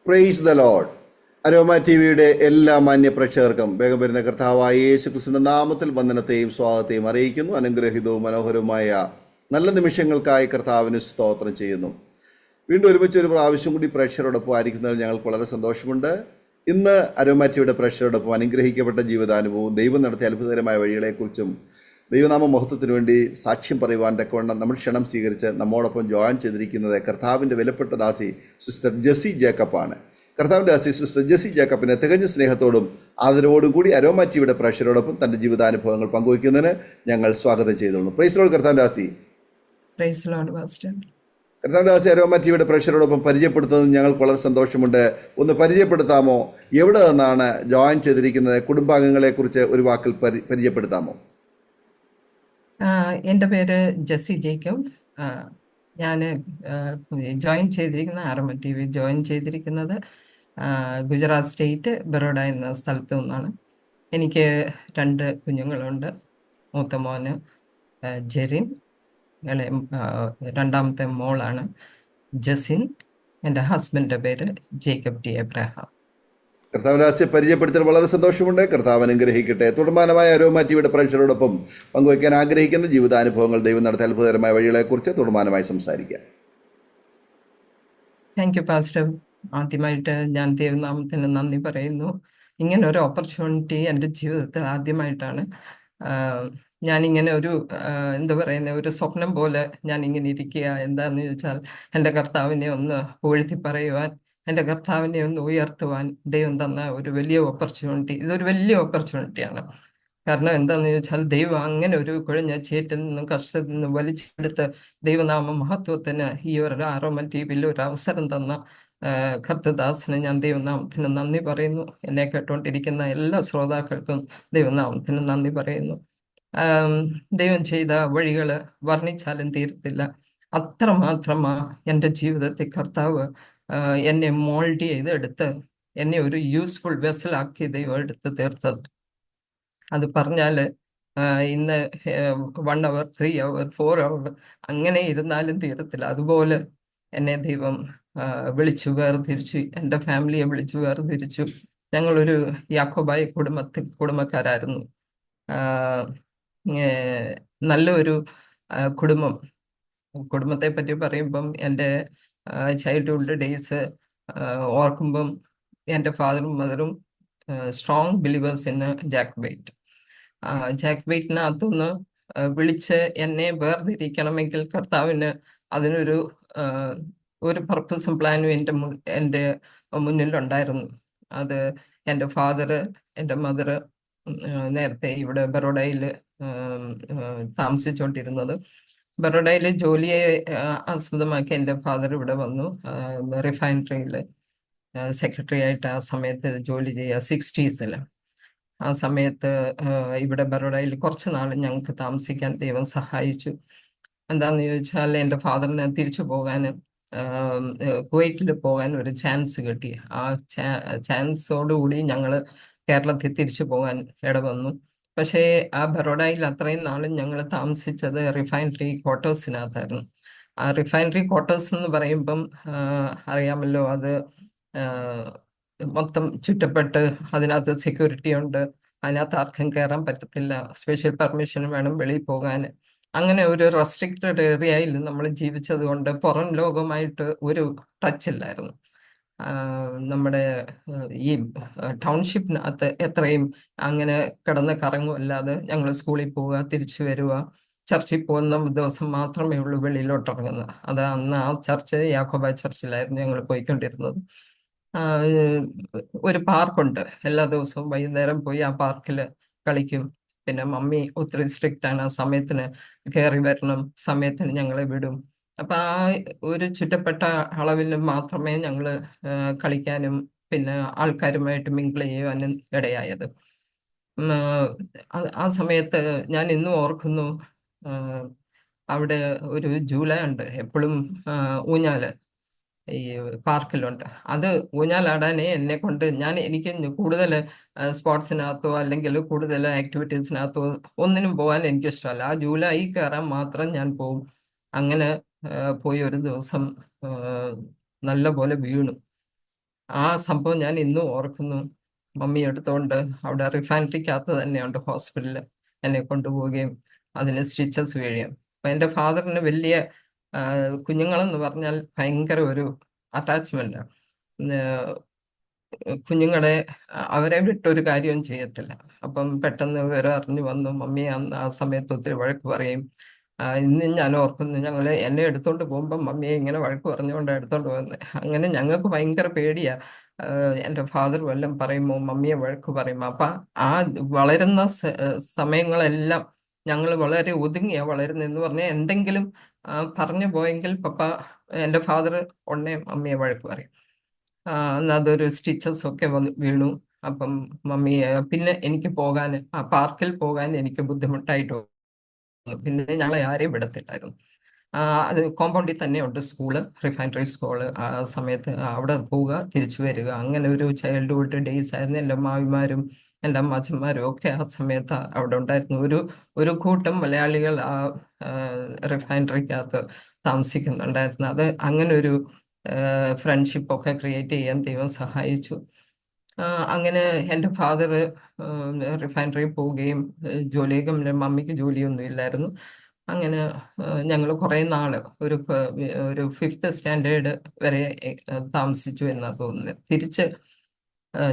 Praise the load. Aroma T വിയുടെ എല്ലാ മാന്യ പ്രേക്ഷകർക്കും വേഗം വരുന്ന കർത്താവായ യേശു ക്രിസ്തുവിന്റെ നാമത്തിൽ വന്ദനത്തെയും സ്വാഗതത്തെയും അറിയിക്കുന്നു. അനുഗ്രഹീതവും മനോഹരവുമായ നല്ല നിമിഷങ്ങൾക്കായി കർത്താവിന് സ്തോത്രം ചെയ്യുന്നു. വീണ്ടും ഒരുമിച്ച് ഒരു പ്രാവശ്യം കൂടി പ്രേക്ഷകരോടൊപ്പം ആയിരിക്കുന്നതിൽ ഞങ്ങൾക്ക് വളരെ സന്തോഷമുണ്ട്. ഇന്ന് അരോമ ടി വിയുടെ പ്രേക്ഷകരോടൊപ്പം അനുഗ്രഹിക്കപ്പെട്ട ജീവിതാനുഭവവും ദൈവം നടത്തിയ അത്ഭുതകരമായ വഴികളെക്കുറിച്ചും ദൈവനാമ മഹത്വത്തിന് വേണ്ടി സാക്ഷ്യം പറയുവാൻ തക്കവണ്ണം നമ്മൾ ക്ഷണം സ്വീകരിച്ച് നമ്മോടൊപ്പം ജോയിൻ ചെയ്തിരിക്കുന്നത് കർത്താവിൻ്റെ വിലപ്പെട്ട ദാസി സിസ്റ്റർ ജെസ്സി ജേക്കബാണ്. കർത്താവിൻ്റെ ദാസി സിസ്റ്റർ ജെസ്സി ജേക്കബിനെ തികഞ്ഞ സ്നേഹത്തോടും ആദരവോടും കൂടി അരോമ ടി വിയുടെ പ്രേക്ഷകരോടൊപ്പം തൻ്റെ ജീവിതാനുഭവങ്ങൾ പങ്കുവയ്ക്കുന്നതിന് ഞങ്ങൾ സ്വാഗതം ചെയ്തോളൂ. Praise Lord. കർത്താവിൻ്റെ ദാസി കർത്താവിൻ്റെ ദാസി അരോമ ടി വിയുടെ പ്രേക്ഷകരോടൊപ്പം പരിചയപ്പെടുത്തുന്നത് ഞങ്ങൾക്ക് വളരെ സന്തോഷമുണ്ട്. ഒന്ന് പരിചയപ്പെടുത്താമോ? എവിടെ നിന്നാണ് ജോയിൻ ചെയ്തിരിക്കുന്നത്? കുടുംബാംഗങ്ങളെക്കുറിച്ച് ഒരു വാക്കിൽ പരിചയപ്പെടുത്താമോ? എൻ്റെ പേര് ജെസ്സി ജേക്കബ്. ഞാൻ ജോയിൻ ചെയ്തിരിക്കുന്ന അരോമ ടി വി ജോയിൻ ചെയ്തിരിക്കുന്നത് ഗുജറാത്ത് സ്റ്റേറ്റ് ബറോഡ എന്ന സ്ഥലത്തു നിന്നാണ്. എനിക്ക് 2 കുഞ്ഞുങ്ങളുണ്ട്. മൂത്ത മോന് ജെറിൻ, രണ്ടാമത്തെ മോളാണ് ജെസിൻ. എൻ്റെ ഹസ്ബൻഡിൻ്റെ പേര് ജേക്കബ് ടി എബ്രഹാം. കർത്താവിനെ പരിചയപ്പെടുത്തിയാൽ വളരെ സന്തോഷമുണ്ട്. കർത്താവ് അനുഗ്രഹിക്കട്ടെ. തുടർമാനമായ അരോമ ടി വിയുടെ പ്രേക്ഷകരോടൊപ്പം പങ്കുവയ്ക്കാൻ ആഗ്രഹിക്കുന്ന ജീവിതാനുഭവങ്ങൾ, ദൈവം നടത്തിയ അത്ഭുതകരമായ വഴികളെക്കുറിച്ച് തുടർമാനമായി സംസാരിക്കാം. Thank you pastor. ആദ്യമായിട്ട് ഞാൻ ദൈവനാമത്തിന് നന്ദി പറയുന്നു. ഇങ്ങനെ ഒരു ഓപ്പർച്യൂണിറ്റി എൻ്റെ ജീവിതത്തിൽ ആദ്യമായിട്ടാണ്. ഞാനിങ്ങനെ ഒരു എന്താ പറയുന്ന ഒരു സ്വപ്നം പോലെ ഞാൻ ഇങ്ങനെ ഇരിക്കുക. എന്താണെന്ന് ചോദിച്ചാൽ എൻ്റെ കർത്താവിനെ ഒന്ന് പുകഴ്ത്തി പറയുവാൻ, എൻ്റെ കർത്താവിനെ ഒന്ന് ഉയർത്തുവാൻ ദൈവം തന്ന ഒരു വലിയ ഓപ്പർച്യൂണിറ്റി. ഇതൊരു വലിയ ഓപ്പർച്യൂണിറ്റിയാണ്. കാരണം എന്താണെന്ന് ചോദിച്ചാൽ ദൈവം അങ്ങനെ ഒരു കുഴഞ്ഞ ചേറ്റിൽ നിന്നും കഷ്ടത്തിൽ നിന്നും വലിച്ചെടുത്ത് ദൈവനാമ മഹത്വത്തിന് ഈ ഒരു അരോമ ടി വിയിൽ ഒരു അവസരം തന്ന കർത്തദാസിന് ഞാൻ ദൈവനാമത്തിന് നന്ദി പറയുന്നു. എന്നെ കേട്ടുകൊണ്ടിരിക്കുന്ന എല്ലാ ശ്രോതാക്കൾക്കും ദൈവനാമത്തിന് നന്ദി പറയുന്നു. ദൈവം ചെയ്ത വഴികൾ വർണ്ണിച്ചാലും തീരത്തില്ല. അത്രമാത്രമാ എൻ്റെ ജീവിതത്തിൽ കർത്താവ് എന്നെ മോൾഡ് ചെയ്തെടുത്ത് എന്നെ ഒരു യൂസ്ഫുൾ വെസലാക്കി ദൈവം എടുത്ത് തീർത്തത്. അത് പറഞ്ഞാൽ ഇന്ന് 1 അവർ 3 അവർ 4 അവർ അങ്ങനെ ഇരുന്നാലും തീരത്തില്ല. അതുപോലെ എന്നെ ദൈവം വിളിച്ചു വേർതിരിച്ചു. എൻ്റെ ഫാമിലിയെ വിളിച്ചു വേർതിരിച്ചു. ഞങ്ങളൊരു യാക്കോബായ കുടുംബക്കാരായിരുന്നു. നല്ലൊരു കുടുംബത്തെ പറ്റി പറയുമ്പം എൻ്റെ ചൈൽഡ്ഹുഡ് ഡേയ്സ് ഓർക്കുമ്പം എൻ്റെ ഫാദറും മദറും സ്ട്രോങ് ബിലീവേഴ്സ് ഇൻ ജാക്ക്ബൈറ്റിനകത്തുനിന്ന് വിളിച്ച് എന്നെ വേർതിരിക്കണമെങ്കിൽ കർത്താവിന് അതിനൊരു പർപ്പസും പ്ലാനും എൻ്റെ മുന്നിലുണ്ടായിരുന്നു. അത് എൻ്റെ ഫാദർ, എൻ്റെ മദർ നേരത്തെ ഇവിടെ ബറോഡയിൽ താമസിച്ചുകൊണ്ടിരുന്നത്. ബറോഡയിൽ ജോലിയെ ആസ്പദമാക്കി എൻ്റെ ഫാദർ ഇവിടെ വന്നു. റിഫൈനറിയിൽ സെക്രട്ടറി ആയിട്ട് ആ സമയത്ത് ജോലി ചെയ്യുക 60s. ആ സമയത്ത് ഇവിടെ ബറോഡയിൽ കുറച്ച് നാൾ ഞങ്ങൾക്ക് താമസിക്കാൻ ദൈവം സഹായിച്ചു. എന്താണെന്ന് ചോദിച്ചാൽ എൻ്റെ ഫാദറിന് തിരിച്ചു പോകാൻ കുവൈറ്റിൽ പോകാൻ ഒരു ചാൻസ് കിട്ടി. ആ ചാൻസോടുകൂടി ഞങ്ങൾ കേരളത്തിൽ തിരിച്ചു പോകാൻ ഇടവന്നു. പക്ഷേ ആ ബറോഡയിൽ അത്രയും നാളും ഞങ്ങൾ താമസിച്ചത് റിഫൈനറി ക്വാർട്ടേഴ്സിനകത്തായിരുന്നു. ആ റിഫൈനറി ക്വാർട്ടേഴ്സ് എന്ന് പറയുമ്പം അറിയാമല്ലോ, അത് മൊത്തം ചുറ്റപ്പെട്ട് അതിനകത്ത് സെക്യൂരിറ്റി ഉണ്ട്. അതിനകത്ത് ആർക്കും കയറാൻ പറ്റത്തില്ല. സ്പെഷ്യൽ പെർമിഷൻ വേണം വെളിയിൽ പോകാൻ. അങ്ങനെ ഒരു റെസ്ട്രിക്റ്റഡ് ഏരിയയിൽ നമ്മൾ ജീവിച്ചത് കൊണ്ട് പുറം ലോകമായിട്ട് ഒരു ടച്ച് ഇല്ലായിരുന്നു. നമ്മുടെ ഈ ടൗൺഷിപ്പിനകത്ത് എത്രയും അങ്ങനെ കിടന്ന് കറങ്ങുമല്ലാതെ ഞങ്ങൾ സ്കൂളിൽ പോവുക, തിരിച്ചു വരിക, ചർച്ചിൽ പോകുന്ന ദിവസം മാത്രമേ ഉള്ളൂ വെളിയിലോട്ട് ഇറങ്ങുന്നത്. അത് അന്ന് ആ ചർച്ച് യാക്കോബായ ചർച്ചിലായിരുന്നു ഞങ്ങൾ പോയിക്കൊണ്ടിരുന്നത്. ഒരു പാർക്കുണ്ട്. എല്ലാ ദിവസവും വൈകുന്നേരം പോയി ആ പാർക്കിൽ കളിക്കും. പിന്നെ മമ്മി ഒത്തിരി സ്ട്രിക്റ്റ് ആണ്. ആ സമയത്തിന് കയറി വരണം, സമയത്തിന് ഞങ്ങളെ വിടും. അപ്പൊ ആ ഒരു ചുറ്റപ്പെട്ട അളവിൽ മാത്രമേ ഞങ്ങൾ കളിക്കാനും പിന്നെ ആൾക്കാരുമായിട്ട് മിങ്കിൾ ചെയ്യുവാനും ഇടയായത്. ആ സമയത്ത് ഞാൻ ഇന്നും ഓർക്കുന്നു, അവിടെ ഒരു ജൂല ഉണ്ട്, എപ്പോഴും ഊഞ്ഞാല് ഈ പാർക്കിലുണ്ട്. അത് ഊഞ്ഞാലാടാനേ എന്നെ കൊണ്ട് എനിക്ക് കൂടുതൽ സ്പോർട്സിനകത്തോ അല്ലെങ്കിൽ കൂടുതൽ ആക്ടിവിറ്റീസിനകത്തോ ഒന്നിനും പോകാൻ എനിക്കിഷ്ടമല്ല. ആ ജൂലൈ കയറാൻ മാത്രം ഞാൻ പോകും. അങ്ങനെ പോയി ഒരു ദിവസം നല്ല പോലെ വീണു. ആ സംഭവം ഞാൻ ഇന്നും ഓർക്കുന്നു. മമ്മി എടുത്തുകൊണ്ട് അവിടെ റിഫൈനറിക്കകത്ത് തന്നെയുണ്ട് ഹോസ്പിറ്റലിൽ എന്നെ കൊണ്ടുപോവുകയും അതിന് സ്റ്റിച്ചസ് വീഴുകയും. അപ്പൊ എൻ്റെ ഫാദറിന് വലിയ കുഞ്ഞുങ്ങളെന്ന് പറഞ്ഞാൽ ഭയങ്കര ഒരു അറ്റാച്ച്മെന്റ്. കുഞ്ഞുങ്ങളെ അവരെ വിട്ടൊരു കാര്യവും ചെയ്യത്തില്ല. അപ്പം പെട്ടെന്ന് വിവരം അറിഞ്ഞു വന്നു. മമ്മി അന്ന് ആ സമയത്ത് ഒത്തിരി വഴക്ക് പറയും. ഇന്നും ഞാൻ ഓർക്കുന്നു, എന്നെ എടുത്തോണ്ട് പോകുമ്പോൾ മമ്മിയെ ഇങ്ങനെ വഴക്ക് പറഞ്ഞുകൊണ്ട് എടുത്തോണ്ട് പോകുന്നത്. അങ്ങനെ ഞങ്ങൾക്ക് ഭയങ്കര പേടിയാ. എൻ്റെ ഫാദർ വല്ലതും പറയുമ്പോൾ മമ്മിയെ വഴക്ക് പറയും. അപ്പൊ ആ വളരുന്ന സമയങ്ങളെല്ലാം ഞങ്ങൾ വളരെ ഒതുങ്ങിയാ വളരുന്നതെന്ന് പറഞ്ഞാൽ എന്തെങ്കിലും പറഞ്ഞു പോയെങ്കിൽ എൻ്റെ ഫാദർ ഉടനെ മമ്മിയെ വഴക്ക് പറയും. അന്ന് അതൊരു സ്റ്റിച്ചസ് ഒക്കെ വന്ന് വീണു. അപ്പം മമ്മി പിന്നെ എനിക്ക് പോകാൻ ആ പാർക്കിൽ പോകാൻ എനിക്ക് ബുദ്ധിമുട്ടായിട്ട് വന്നു. പിന്നെ ഞങ്ങളെ ആരെയും വിടത്തില്ലായിരുന്നു. അത് കോമ്പൗണ്ടിൽ തന്നെയുണ്ട് സ്കൂള്, റിഫൈനറി സ്കൂള്. ആ സമയത്ത് അവിടെ പോവുക, തിരിച്ചു വരിക, അങ്ങനെ ഒരു ചൈൽഡ്ഹുഡ് ഡേയ്സ് ആയിരുന്നു. എൻ്റെ മാമിമാരും എൻ്റെ അമ്മാച്ചന്മാരും ഒക്കെ ആ സമയത്ത് അവിടെ ഉണ്ടായിരുന്നു. ഒരു കൂട്ടം മലയാളികൾ ആ റിഫൈനറിക്കകത്ത് താമസിക്കുന്നുണ്ടായിരുന്നു. അത് അങ്ങനെ ഒരു ഫ്രണ്ട്ഷിപ്പ് ഒക്കെ ക്രിയേറ്റ് ചെയ്യാൻ ദൈവം സഹായിച്ചു. അങ്ങനെ എൻ്റെ ഫാദർ റിഫൈനറി പോവുകയും ജോലിയൊക്കെ, മമ്മിക്ക് ജോലിയൊന്നും ഇല്ലായിരുന്നു. അങ്ങനെ ഞങ്ങൾ കുറേ നാള് ഒരു ഫിഫ്ത്ത് സ്റ്റാൻഡേർഡ് വരെ താമസിച്ചു എന്നാ തോന്നുന്നത്. തിരിച്ച്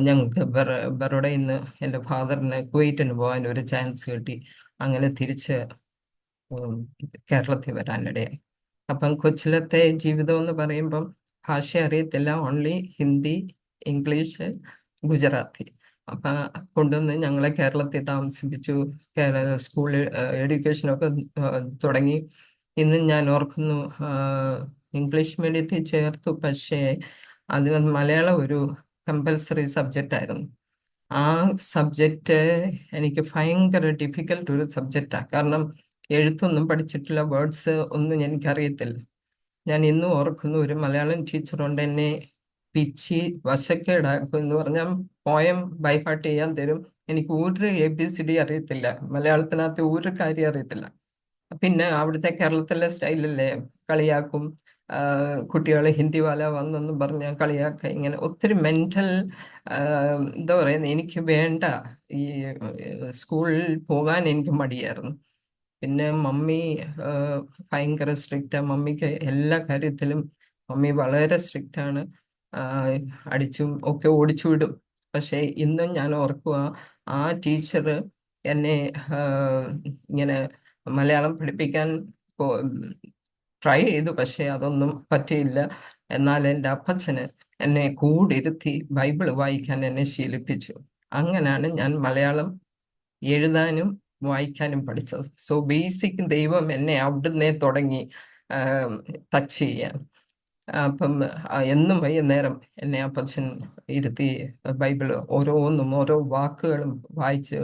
ഞങ്ങൾക്ക് ബറോഡയിൽ നിന്ന് എൻ്റെ ഫാദറിന് കുവൈറ്റിന് പോകാൻ ഒരു ചാൻസ് കിട്ടി. അങ്ങനെ തിരിച്ച് ഉം, കേരളത്തിൽ വരാനിടയായി. അപ്പം കൊച്ചിലത്തെ ജീവിതം എന്ന് പറയുമ്പം ഭാഷ അറിയത്തില്ല, ഓൺലി ഹിന്ദി, ഇംഗ്ലീഷ്, ഗുജറാത്തി. അപ്പൊ കൊണ്ടുവന്ന് ഞങ്ങളെ കേരളത്തിൽ താമസിപ്പിച്ചു. സ്കൂൾ എഡ്യൂക്കേഷനൊക്കെ തുടങ്ങി. ഇന്ന് ഞാൻ ഓർക്കുന്നു, ഇംഗ്ലീഷ് മീഡിയത്തിൽ ചേർത്തു, പക്ഷേ അത് മലയാളം ഒരു കമ്പൽസറി സബ്ജക്റ്റ് ആയിരുന്നു. ആ സബ്ജക്റ്റ് എനിക്ക് ഭയങ്കര ഡിഫിക്കൽട്ട് ഒരു സബ്ജക്റ്റാണ്. കാരണം എഴുത്തൊന്നും പഠിച്ചിട്ടില്ല, വേർഡ്സ് ഒന്നും എനിക്കറിയത്തില്ല. ഞാൻ ഇന്നും ഓർക്കുന്നു, ഒരു മലയാളം ടീച്ചറുണ്ട്, എന്നെ പിച്ചി വശക്കേടാക്കും എന്ന് പറഞ്ഞാൽ പോയം ബൈഹാർട്ട് ചെയ്യാൻ തരും. എനിക്ക് ഒരു ABCD അറിയത്തില്ല, മലയാളത്തിനകത്ത് ഒരു കാര്യം അറിയത്തില്ല. പിന്നെ അവിടുത്തെ കേരളത്തിലെ സ്റ്റൈലല്ലേ, കളിയാക്കും. കുട്ടികളെ ഹിന്ദി വാല വന്നെന്നും പറഞ്ഞ് കളിയാക്ക. ഇങ്ങനെ ഒത്തിരി മെന്റൽ എന്താ പറയുന്നത്, എനിക്ക് വേണ്ട. ഈ സ്കൂളിൽ പോകാൻ എനിക്ക് മടിയായിരുന്നു. പിന്നെ മമ്മി ഭയങ്കര സ്ട്രിക്റ്റാ. മമ്മിക്ക് എല്ലാ കാര്യത്തിലും മമ്മി വളരെ സ്ട്രിക്റ്റ് ആണ്. അടിച്ചും ഒക്കെ ഓടിച്ചു വിടും. പക്ഷെ ഇന്നും ഞാൻ ഓർക്കുക, ആ ടീച്ചർ എന്നെ ഇങ്ങനെ മലയാളം പഠിപ്പിക്കാൻ ട്രൈ ചെയ്തു, പക്ഷെ അതൊന്നും പറ്റിയില്ല. എന്നാൽ എൻ്റെ അപ്പച്ചന് എന്നെ കൂടിരുത്തി ബൈബിൾ വായിക്കാൻ എന്നെ ശീലിപ്പിച്ചു. അങ്ങനെയാണ് ഞാൻ മലയാളം എഴുതാനും വായിക്കാനും പഠിച്ചത്. സോ ബേസിക് ദൈവം എന്നെ അവിടുന്ന് തുടങ്ങി ടച്ച് ചെയ്യാൻ. അപ്പം എന്നും വൈകുന്നേരം എന്നെ അപ്പച്ചൻ ഇരുത്തി ബൈബിള് ഓരോന്നും ഓരോ വാക്കുകളും വായിച്ച്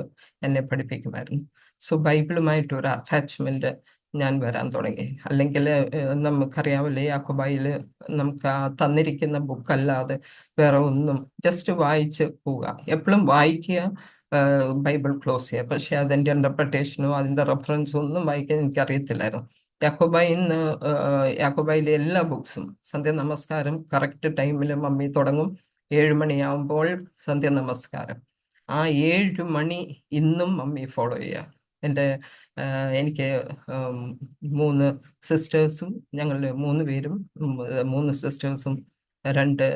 എന്നെ പഠിപ്പിക്കുമായിരുന്നു. സോ ബൈബിളുമായിട്ട് ഒരു അറ്റാച്ച്മെന്റ് ഞാൻ വരാൻ തുടങ്ങി. അല്ലെങ്കിൽ നമുക്കറിയാമല്ലേ, യാക്കോബായിൽ നമുക്ക് ആ തന്നിരിക്കുന്ന ബുക്കല്ലാതെ വേറെ ഒന്നും, ജസ്റ്റ് വായിച്ച് പോവുക, എപ്പോഴും വായിക്കുക, ബൈബിൾ ക്ലോസ് ചെയ്യുക. പക്ഷെ അതിൻ്റെ ഇന്റർപ്രിട്ടേഷനോ അതിൻ്റെ റെഫറൻസോ ഒന്നും വായിക്കാൻ എനിക്ക് അറിയത്തില്ലായിരുന്നു. യാക്കോബായിന്ന് യാക്കോബായിലെ എല്ലാ ബുക്സും, സന്ധ്യ നമസ്കാരം കറക്റ്റ് ടൈമിൽ മമ്മി തുടങ്ങും. 7 മണിയാവുമ്പോൾ സന്ധ്യ നമസ്കാരം. ആ 7 മണി ഇന്നും മമ്മി ഫോളോ ചെയ്യുക. എനിക്ക് 3 സിസ്റ്റേഴ്സും, ഞങ്ങൾ 3 പേരും, 3 സിസ്റ്റേഴ്സും 2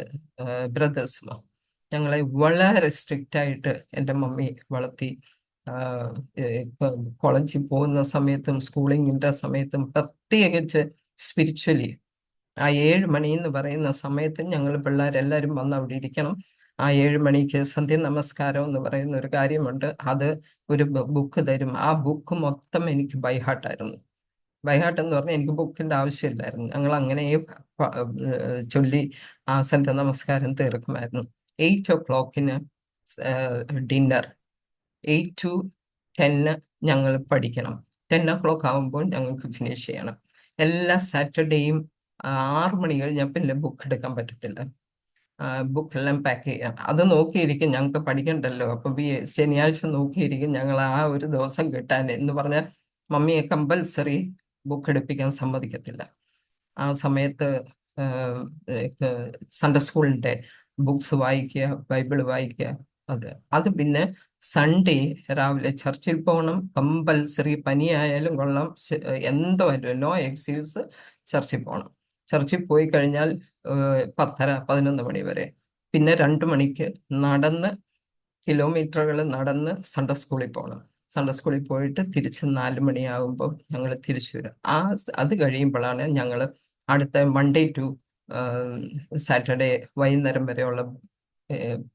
ബ്രദേഴ്സുമാണ്. ഞങ്ങളെ വളരെ സ്ട്രിക്റ്റ് ആയിട്ട് എൻ്റെ മമ്മി വളർത്തി. കോളേജിൽ പോകുന്ന സമയത്തും സ്കൂളിങ്ങിൻ്റെ സമയത്തും പ്രത്യേകിച്ച് സ്പിരിച്വലി ആ 7 മണി എന്ന് പറയുന്ന സമയത്ത് ഞങ്ങൾ പിള്ളേരെല്ലാവരും വന്ന് അവിടെ ഇരിക്കണം. ആ 7 മണിക്ക് സന്ധ്യ നമസ്കാരം എന്ന് പറയുന്ന ഒരു കാര്യമുണ്ട്. അത് ഒരു ബുക്ക് തരും. ആ ബുക്ക് മൊത്തം എനിക്ക് ബൈഹാർട്ടായിരുന്നു. ബൈഹാർട്ട് എന്ന് പറഞ്ഞാൽ എനിക്ക് ബുക്കിന്റെ ആവശ്യമില്ലായിരുന്നു. ഞങ്ങൾ അങ്ങനെ ചൊല്ലി ആ സന്ധ്യ നമസ്കാരം തീർക്കുമായിരുന്നു. 8 o'clock ഡിന്നർ, 8 to 10 ഞങ്ങൾ പഠിക്കണം. 10 o'clock ആകുമ്പോൾ ഞങ്ങൾക്ക് ഫിനിഷ് ചെയ്യണം. എല്ലാ സാറ്റർഡേയും 6 മണി കഴിഞ്ഞാൽ പിന്നെ ബുക്ക് എടുക്കാൻ പറ്റത്തില്ല. ബുക്കെല്ലാം പാക്ക് ചെയ്യാം. അത് നോക്കിയിരിക്കും, ഞങ്ങൾക്ക് പഠിക്കണ്ടല്ലോ. അപ്പൊ ശനിയാഴ്ച നോക്കിയിരിക്കും ഞങ്ങൾ ആ ഒരു ദിവസം കിട്ടാൻ എന്ന് പറഞ്ഞാൽ മമ്മിയെ കമ്പൽസറി ബുക്ക് എടുപ്പിക്കാൻ സമ്മതിക്കത്തില്ല. ആ സമയത്ത് സൺഡേ സ്കൂളിന്റെ ബുക്സ് വായിക്കുക, ബൈബിൾ വായിക്കുക. അത് അത് പിന്നെ സൺഡേ രാവിലെ ചർച്ചിൽ പോകണം, കമ്പൽസറി. പനിയായാലും കൊള്ളാം, എന്തോ ആയാലും നോ എക്സ്ക്യൂസ്, ചർച്ചിൽ പോകണം. ചർച്ചിൽ പോയി കഴിഞ്ഞാൽ 10:30-11 മണി വരെ. പിന്നെ 2 മണിക്ക് നടന്ന്, കിലോമീറ്ററുകൾ നടന്ന് സൺഡേ സ്കൂളിൽ പോകണം. സൺഡേ സ്കൂളിൽ പോയിട്ട് തിരിച്ച് 4 മണിയാകുമ്പോൾ ഞങ്ങൾ തിരിച്ചു വരും. അത് കഴിയുമ്പോഴാണ് ഞങ്ങൾ അടുത്ത മൺഡേ ടു സാറ്റർഡേ വൈകുന്നേരം വരെയുള്ള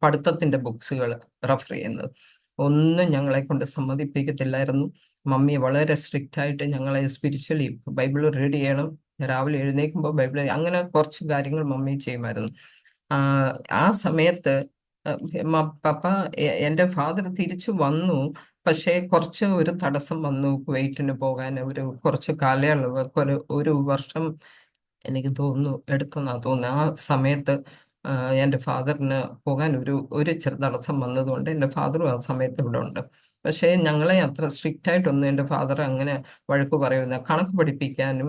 പഠിത്തത്തിന്റെ ബുക്സുകൾ റെഫർ ചെയ്യുന്നത്. ഒന്നും ഞങ്ങളെ കൊണ്ട് സമ്മതിപ്പിക്കത്തില്ലായിരുന്നു. മമ്മി വളരെ സ്ട്രിക്റ്റ് ആയിട്ട് ഞങ്ങളെ സ്പിരിച്വലി ബൈബിൾ റീഡ് ചെയ്യണം, രാവിലെ എഴുന്നേൽക്കുമ്പോൾ ബൈബിൾ, അങ്ങനെ കുറച്ച് കാര്യങ്ങൾ മമ്മി ചെയ്യുമായിരുന്നു. ആ സമയത്ത് പപ്പ, എൻ്റെ ഫാദർ തിരിച്ചു വന്നു. പക്ഷേ കുറച്ച് ഒരു തടസ്സം വന്നു കുവൈറ്റിന് പോകാൻ. കുറച്ച് കാലയളവ്, ഒരു വർഷം എനിക്ക് തോന്നുന്നു എടുത്തെന്നാ തോന്നുന്നു. ആ സമയത്ത് എൻ്റെ ഫാദറിന് പോകാൻ ഒരു ചെറു തടസ്സം വന്നതുകൊണ്ട് എൻ്റെ ഫാദറും ആ സമയത്ത് ഇവിടെ ഉണ്ട്. പക്ഷേ ഞങ്ങളെ അത്ര സ്ട്രിക്റ്റ് ആയിട്ടൊന്നും എൻ്റെ ഫാദർ അങ്ങനെ വഴക്ക് പറയുന്ന, കണക്ക് പഠിപ്പിക്കാനും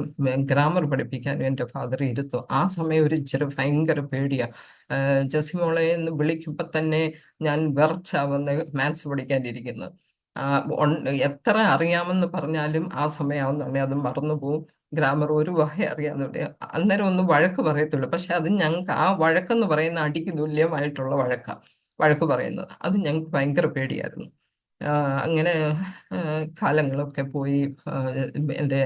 ഗ്രാമർ പഠിപ്പിക്കാനും എൻ്റെ ഫാദർ ഇരുത്തും. ആ സമയം ഒരു ഇച്ചിരി ഭയങ്കര പേടിയാ. ജസിമോളെ എന്ന് വിളിക്കുമ്പോൾ തന്നെ ഞാൻ വിറച്ചാവുന്ന മാത്സ് പഠിക്കാനിരിക്കുന്നത്. എത്ര അറിയാമെന്ന് പറഞ്ഞാലും ആ സമയമാവുന്നുണ്ടെങ്കിൽ അത് മറന്നു പോവും. ഗ്രാമർ ഒരു വക അറിയാവുന്നുണ്ട്. അന്നേരം ഒന്ന് വഴക്ക് പറയത്തുള്ളൂ. പക്ഷെ അത് ഞങ്ങൾക്ക് ആ വഴക്കെന്ന് പറയുന്ന അടിക്ക് തുല്യമായിട്ടുള്ള വഴക്ക് പറയുന്നത്. അത് ഞങ്ങൾക്ക് ഭയങ്കര പേടിയായിരുന്നു. അങ്ങനെ കാലങ്ങളൊക്കെ പോയി. എൻ്റെ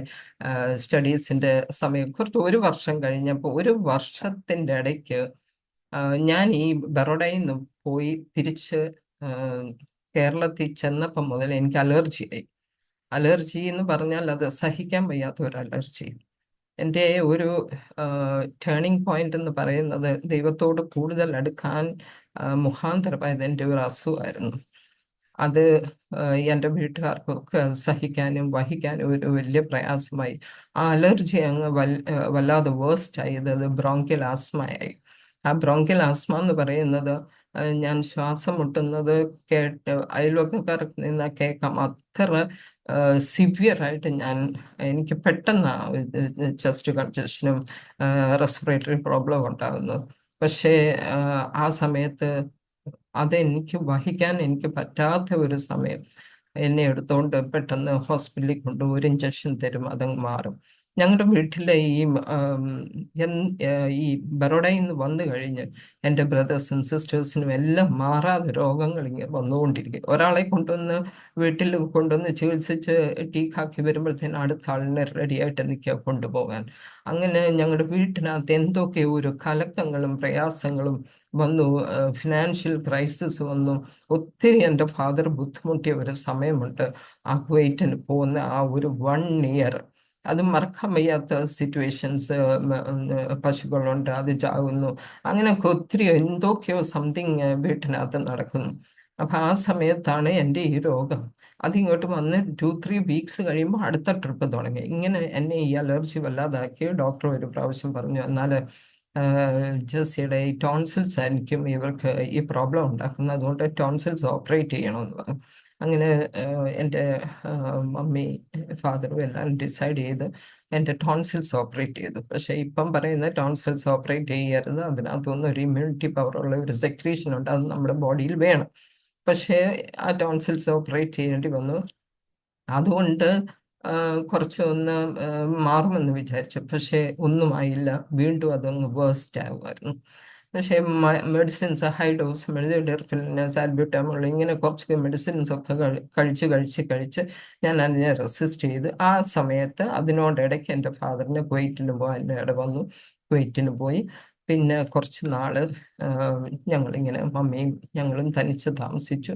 സ്റ്റഡീസിൻ്റെ സമയം കുറച്ച് ഒരു വർഷം കഴിഞ്ഞപ്പോൾ, ഒരു വർഷത്തിൻ്റെ ഇടയ്ക്ക് ഞാൻ ഈ ബറോഡയിൽ നിന്ന് പോയി തിരിച്ച് കേരളത്തിൽ ചെന്നപ്പം മുതൽ എനിക്ക് അലർജിയായി. അലർജി എന്ന് പറഞ്ഞാൽ അത് സഹിക്കാൻ വയ്യാത്ത ഒരു അലർജി. എൻ്റെ ഒരു ടേണിംഗ് പോയിന്റ് എന്ന് പറയുന്നത് ദൈവത്തോട് കൂടുതൽ അടുക്കാൻ മുഖാന്തരമായത് എൻ്റെ ഒരു അസുഖമായിരുന്നു. അത് എൻ്റെ വീട്ടുകാർക്കൊക്കെ സഹിക്കാനും വഹിക്കാനും ഒരു വലിയ പ്രയാസമായി. ആ അലർജി അങ്ങ് വല്ലാതെ വേഴ്സ്റ്റ് ആയത് ബ്രോങ്കിയൽ ആസ്മയായി. ആ ബ്രോങ്കിയൽ ആസ്മ എന്ന് പറയുന്നത് ഞാൻ ശ്വാസം മുട്ടുന്നത് കേട്ട് അയൽവക്കക്കാർക്ക് നിന്ന് കേൾക്കാം. അത്ര സിവിയർ ആയിട്ട് എനിക്ക് പെട്ടെന്ന് ചെസ്റ്റ് കൺജഷനും റെസ്പിറേറ്ററി പ്രോബ്ലം ഉണ്ടാകുന്നു. പക്ഷേ ആ സമയത്ത് അതെനിക്ക് വഹിക്കാൻ എനിക്ക് പറ്റാത്ത ഒരു സമയം. എന്നെ എടുത്തുകൊണ്ട് പെട്ടെന്ന് ഹോസ്പിറ്റലിൽ കൊണ്ട് ഒരു ഇഞ്ചക്ഷൻ തരും, അതങ്ങ് മാറും. ഞങ്ങളുടെ വീട്ടിലെ ഈ ബറോഡയിൽ നിന്ന് വന്നു കഴിഞ്ഞ് എൻ്റെ ബ്രദേഴ്സും സിസ്റ്റേഴ്സിനും എല്ലാം മാറാതെ രോഗങ്ങൾ ഇങ്ങനെ വന്നുകൊണ്ടിരിക്കും. ഒരാളെ വീട്ടിൽ കൊണ്ടുവന്ന് ചികിത്സിച്ച് ടീക്കാക്കി വരുമ്പോഴത്തേനും അടുത്ത ആളിനെ റെഡിയായിട്ട് നിൽക്കുക കൊണ്ടുപോകാൻ. അങ്ങനെ ഞങ്ങളുടെ വീട്ടിനകത്ത് എന്തൊക്കെയോ ഒരു കലക്കങ്ങളും പ്രയാസങ്ങളും വന്നു. ഫിനാൻഷ്യൽ ക്രൈസിസ് വന്നു. ഒത്തിരി എൻ്റെ ഫാദർ ബുദ്ധിമുട്ടിയ ഒരു സമയമുണ്ട്. ആ കുവൈറ്റിന് പോകുന്ന ആ ഒരു 1 ഇയർ, അത് മറക്കാൻ വയ്യാത്ത സിറ്റുവേഷൻസ്. പശുക്കളുണ്ട്, അത് ചാകുന്നു, അങ്ങനെയൊക്കെ ഒത്തിരി എന്തൊക്കെയോ സംതിങ് വീട്ടിനകത്ത് നടക്കുന്നു. അപ്പൊ ആ സമയത്താണ് എൻ്റെ ഈ രോഗം. അതിങ്ങോട്ട് വന്ന് 2-3 വീക്സ് കഴിയുമ്പോൾ അടുത്ത ട്രിപ്പ് തുടങ്ങി. ഇങ്ങനെ എന്നെ ഈ അലർജി വല്ലാതാക്കി. ഡോക്ടർ ഒരു പ്രാവശ്യം പറഞ്ഞു, എന്നാൽ ജെസ്സിയുടെ ഈ ടോൺസിൽസ് ആയിരിക്കും ഇവർക്ക് ഈ പ്രോബ്ലം ഉണ്ടാക്കുന്നത്, അതുകൊണ്ട് ടോൺസിൽസ് ഓപ്പറേറ്റ് ചെയ്യണമെന്ന് പറഞ്ഞു. അങ്ങനെ എൻ്റെ മമ്മി ഫാദറും എല്ലാം ഡിസൈഡ് ചെയ്ത് എൻ്റെ ടോൺസിൽസ് ഓപ്പറേറ്റ് ചെയ്തു. പക്ഷെ ഇപ്പം പറയുന്ന ടോൺസിൽസ് ഓപ്പറേറ്റ് ചെയ്യരുത്, അതിനകത്തൊന്നും ഒരു ഇമ്മ്യൂണിറ്റി പവറുള്ള ഒരു സെക്രീഷൻ ഉണ്ട്, അത് നമ്മുടെ ബോഡിയിൽ വേണം. പക്ഷേ ആ ടോൺസിൽസ് ഓപ്പറേറ്റ് ചെയ്യേണ്ടി വന്നു. അതുകൊണ്ട് കുറച്ച് ഒന്ന് മാറുമെന്ന് വിചാരിച്ചു. പക്ഷെ ഒന്നുമായില്ല, വീണ്ടും അതങ്ങ് വേഴ്സ്റ്റ് ആകുമായിരുന്നു. പക്ഷേ മെഡിസിൻസ്, ഹൈ ഡോസ് മെഡിസിൻ, സാൽബ്യൂട്ടാമോൾ, ഇങ്ങനെ കുറച്ച് മെഡിസിൻസ് ഒക്കെ കഴിച്ച് ഞാൻ അതിനെ റെസിസ്റ്റ് ചെയ്ത്. ആ സമയത്ത് അതിനോടിടയ്ക്ക് എൻ്റെ ഫാദറിന് കുവൈറ്റിന് പോകാൻ ഇട വന്നു. കുവൈറ്റിന് പോയി. പിന്നെ കുറച്ച് നാള് ഞങ്ങളിങ്ങനെ മമ്മിയും ഞങ്ങളും തനിച്ച് താമസിച്ചു.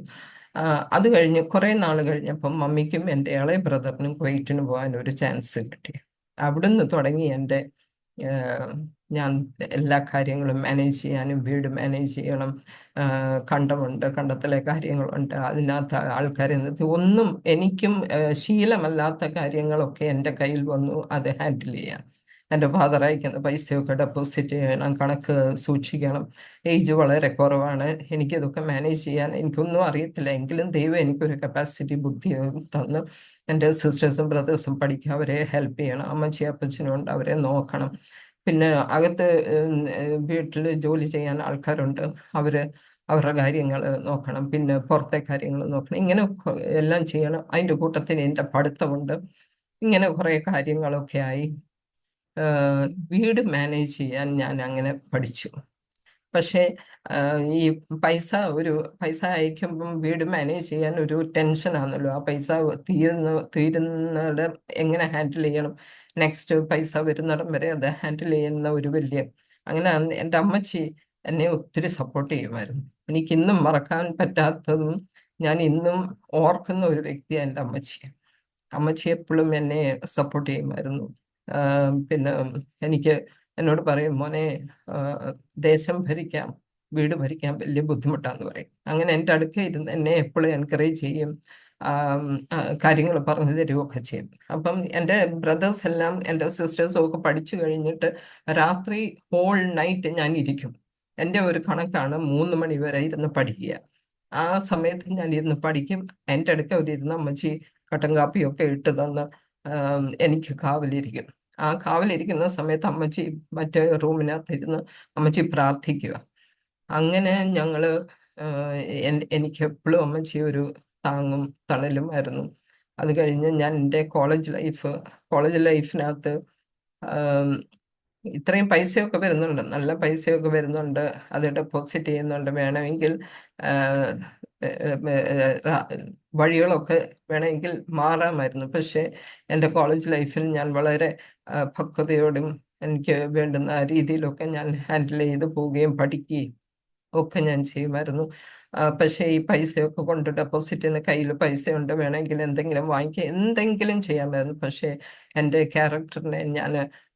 അത് കഴിഞ്ഞ് കുറേ നാൾ കഴിഞ്ഞപ്പം മമ്മിക്കും എൻ്റെ ഇളയ ബ്രദറിനും കുവൈറ്റിന് പോകാൻ ഒരു ചാൻസ് കിട്ടി. അവിടുന്ന് തുടങ്ങി എൻ്റെ ഞാൻ എല്ലാ കാര്യങ്ങളും മാനേജ് ചെയ്യാനും, വീട് മാനേജ് ചെയ്യണം, കണ്ടമുണ്ട്, കണ്ടത്തിലെ കാര്യങ്ങളുണ്ട്, അതിനകത്ത് ആൾക്കാരെ നിർത്തി, ഒന്നും എനിക്കും ശീലമല്ലാത്ത കാര്യങ്ങളൊക്കെ എൻ്റെ കയ്യിൽ വന്നു അത് ഹാൻഡിൽ ചെയ്യാൻ. എൻ്റെ ഫാദർ അയക്കുന്ന പൈസയൊക്കെ ഡെപ്പോസിറ്റ് ചെയ്യണം, കണക്ക് സൂക്ഷിക്കണം. ഏജ് വളരെ കുറവാണ്, എനിക്കിതൊക്കെ മാനേജ് ചെയ്യാൻ എനിക്കൊന്നും അറിയത്തില്ല. എങ്കിലും ദൈവം എനിക്കൊരു കപ്പാസിറ്റി, ബുദ്ധി തന്ന് എൻ്റെ സിസ്റ്റേഴ്സും ബ്രദേഴ്സും പഠിക്കുക, അവരെ ഹെൽപ്പ് ചെയ്യണം. അമ്മച്ചി അപ്പച്ചനും ഉണ്ട്, അവരെ നോക്കണം. പിന്നെ അകത്ത് വീട്ടിൽ ജോലി ചെയ്യാൻ ആൾക്കാരുണ്ട്. അവര് അവരുടെ കാര്യങ്ങൾ നോക്കണം, പിന്നെ പുറത്തെ കാര്യങ്ങൾ നോക്കണം, ഇങ്ങനെ എല്ലാം ചെയ്യണം. അതിൻ്റെ കൂട്ടത്തിന് എൻ്റെ പഠിത്തമുണ്ട്. ഇങ്ങനെ കുറേ കാര്യങ്ങളൊക്കെ ആയി വീട് മാനേജ് ചെയ്യാൻ ഞാൻ അങ്ങനെ പഠിച്ചു. പക്ഷേ ഈ പൈസ ഒരു പൈസ അയക്കുമ്പം വീട് മാനേജ് ചെയ്യാൻ ഒരു ടെൻഷനാണല്ലോ. ആ പൈസ തീരുന്നിടം എങ്ങനെ ഹാൻഡിൽ ചെയ്യണം, നെക്സ്റ്റ് പൈസ വരുന്നിടം വരെ അത് ഹാൻഡിൽ ചെയ്യുന്ന ഒരു വലിയ അങ്ങനെ എൻ്റെ അമ്മച്ചി എന്നെ ഒത്തിരി സപ്പോർട്ട് ചെയ്യുമായിരുന്നു. എനിക്കിന്നും മറക്കാൻ പറ്റാത്തതും ഞാൻ ഇന്നും ഓർക്കുന്ന ഒരു വ്യക്തിയാണ് എൻ്റെ അമ്മച്ചി. അമ്മച്ചി എപ്പോഴും എന്നെ സപ്പോർട്ട് ചെയ്യുമായിരുന്നു. പിന്നെ എനിക്ക് എന്നോട് പറയും, മോനെ, ദേശം ഭരിക്കാം, വീട് ഭരിക്കാൻ വലിയ ബുദ്ധിമുട്ടാന്ന് പറയും. അങ്ങനെ എൻ്റെ അടുക്ക ഇരുന്ന് എന്നെ എപ്പോഴും എൻകറേജ് ചെയ്യും, കാര്യങ്ങൾ പറഞ്ഞു തരികയൊക്കെ ചെയ്യും. അപ്പം എൻ്റെ ബ്രദേഴ്സ് എല്ലാം, എൻ്റെ സിസ്റ്റേഴ്സും ഒക്കെ പഠിച്ചു കഴിഞ്ഞിട്ട് രാത്രി ഹോൾ നൈറ്റ് ഞാൻ ഇരിക്കും. എൻ്റെ ഒരു കണക്കാണ് 3 മണി വരെ ഇരുന്ന് പഠിക്കുക. ആ സമയത്ത് ഞാൻ ഇരുന്ന് പഠിക്കും. എൻ്റെ അടുക്ക ഒരു ഇരുന്ന് അമ്മച്ചി കട്ടൻ കാപ്പിയൊക്കെ ഇട്ട് തന്ന് എനിക്ക് കാവലിരിക്കും. ആ കാവലിരിക്കുന്ന സമയത്ത് അമ്മച്ചി മറ്റേ റൂമിനകത്തിരുന്ന് അമ്മച്ചി പ്രാർത്ഥിക്കുക. അങ്ങനെ ഞങ്ങള് എനിക്ക് എപ്പോഴും അമ്മച്ചി ഒരു താങ്ങും തണലുമായിരുന്നു. അത് കഴിഞ്ഞ് ഞാൻ എൻ്റെ കോളേജ് ലൈഫിനകത്ത് ഇത്രയും പൈസയൊക്കെ വരുന്നുണ്ട്, നല്ല പൈസയൊക്കെ വരുന്നുണ്ട്, അത് ഡെപ്പോസിറ്റ് ചെയ്യുന്നുണ്ട്. വേണമെങ്കിൽ വഴികളൊക്കെ വേണമെങ്കിൽ മാറാമായിരുന്നു. പക്ഷേ എൻ്റെ കോളേജ് ലൈഫിൽ ഞാൻ വളരെ പക്വതയോടും എനിക്ക് വേണ്ടുന്ന രീതിയിലൊക്കെ ഞാൻ ഹാൻഡിൽ ചെയ്ത് പോവുകയും പഠിക്കുകയും ഒക്കെ ഞാൻ ചെയ്യുമായിരുന്നു. പക്ഷേ ഈ പൈസയൊക്കെ കൊണ്ട് ഡെപ്പോസിറ്റ് ചെയ്യുന്ന കയ്യിൽ പൈസയുണ്ട്, വേണമെങ്കിൽ എന്തെങ്കിലും വാങ്ങിക്കുക, എന്തെങ്കിലും ചെയ്യാമായിരുന്നു. പക്ഷേ എൻ്റെ ക്യാരക്ടറിനെ ഞാൻ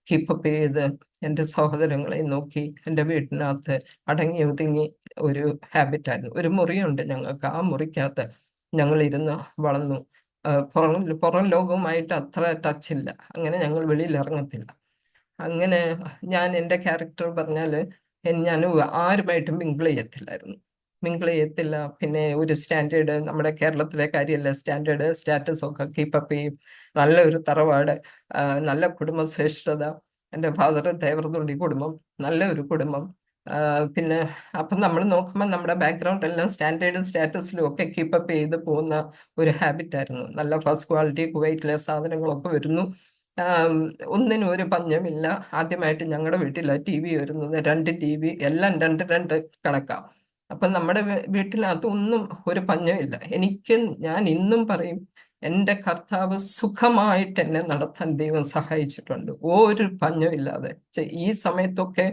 കീപ്പപ്പ് ചെയ്ത് എൻ്റെ സഹോദരങ്ങളെ നോക്കി എൻ്റെ വീട്ടിനകത്ത് അടങ്ങി ഒതുങ്ങി ഒരു ഹാബിറ്റായിരുന്നു. ഒരു മുറിയുണ്ട് ഞങ്ങൾക്ക്, ആ മുറിക്കകത്ത് ഞങ്ങൾ ഇരുന്ന് വളർന്നു. പുറം ലോകവുമായിട്ട് അത്ര ടച്ചില്ല, അങ്ങനെ ഞങ്ങൾ വെളിയിൽ ഇറങ്ങത്തില്ല. അങ്ങനെ ഞാൻ എൻ്റെ ക്യാരക്ടർ പറഞ്ഞാൽ ഞാൻ ആരുമായിട്ടും മിങ്കിൾ ചെയ്യത്തില്ലായിരുന്നു, മിങ്കിൾ ചെയ്യത്തില്ല. പിന്നെ ഒരു സ്റ്റാൻഡേർഡ്, നമ്മുടെ കേരളത്തിലെ കാര്യമല്ല, സ്റ്റാൻഡേർഡ് സ്റ്റാറ്റസ് ഒക്കെ കീപ്പപ്പ് ചെയ്യും. നല്ലൊരു തറവാട്, നല്ല കുടുംബശ്രേഷ്ഠത, എൻ്റെ ഫാദർ തേവർതുണ്ടി കുടുംബം, നല്ലൊരു കുടുംബം. പിന്നെ അപ്പം നമ്മൾ നോക്കുമ്പോൾ നമ്മുടെ ബാക്ക്ഗ്രൗണ്ട് എല്ലാം സ്റ്റാൻഡേർഡും സ്റ്റാറ്റസിലും ഒക്കെ കീപ്പപ്പ് ചെയ്ത് പോകുന്ന ഒരു ഹാബിറ്റായിരുന്നു. നല്ല ഫസ്റ്റ് ക്വാളിറ്റി കുവൈറ്റിലെ സാധനങ്ങളൊക്കെ വരുന്നു, ഒന്നിനും ഒരു പഞ്ഞമില്ല. ആദ്യമായിട്ട് ഞങ്ങളുടെ വീട്ടിലാണ് ടി വി വരുന്നത്, 2 TV, എല്ലാം രണ്ട് രണ്ട് കണക്കാം. അപ്പം നമ്മുടെ വീട്ടിനകത്ത് ഒന്നും ഒരു പഞ്ഞമില്ല. ഞാൻ ഇന്നും പറയും, എൻ്റെ കർത്താവ് സുഖമായിട്ട് എന്നെ നടത്താൻ ദൈവം സഹായിച്ചിട്ടുണ്ട്, ഒരു പഞ്ഞമില്ലാതെ. ഈ സമയത്തൊക്കെ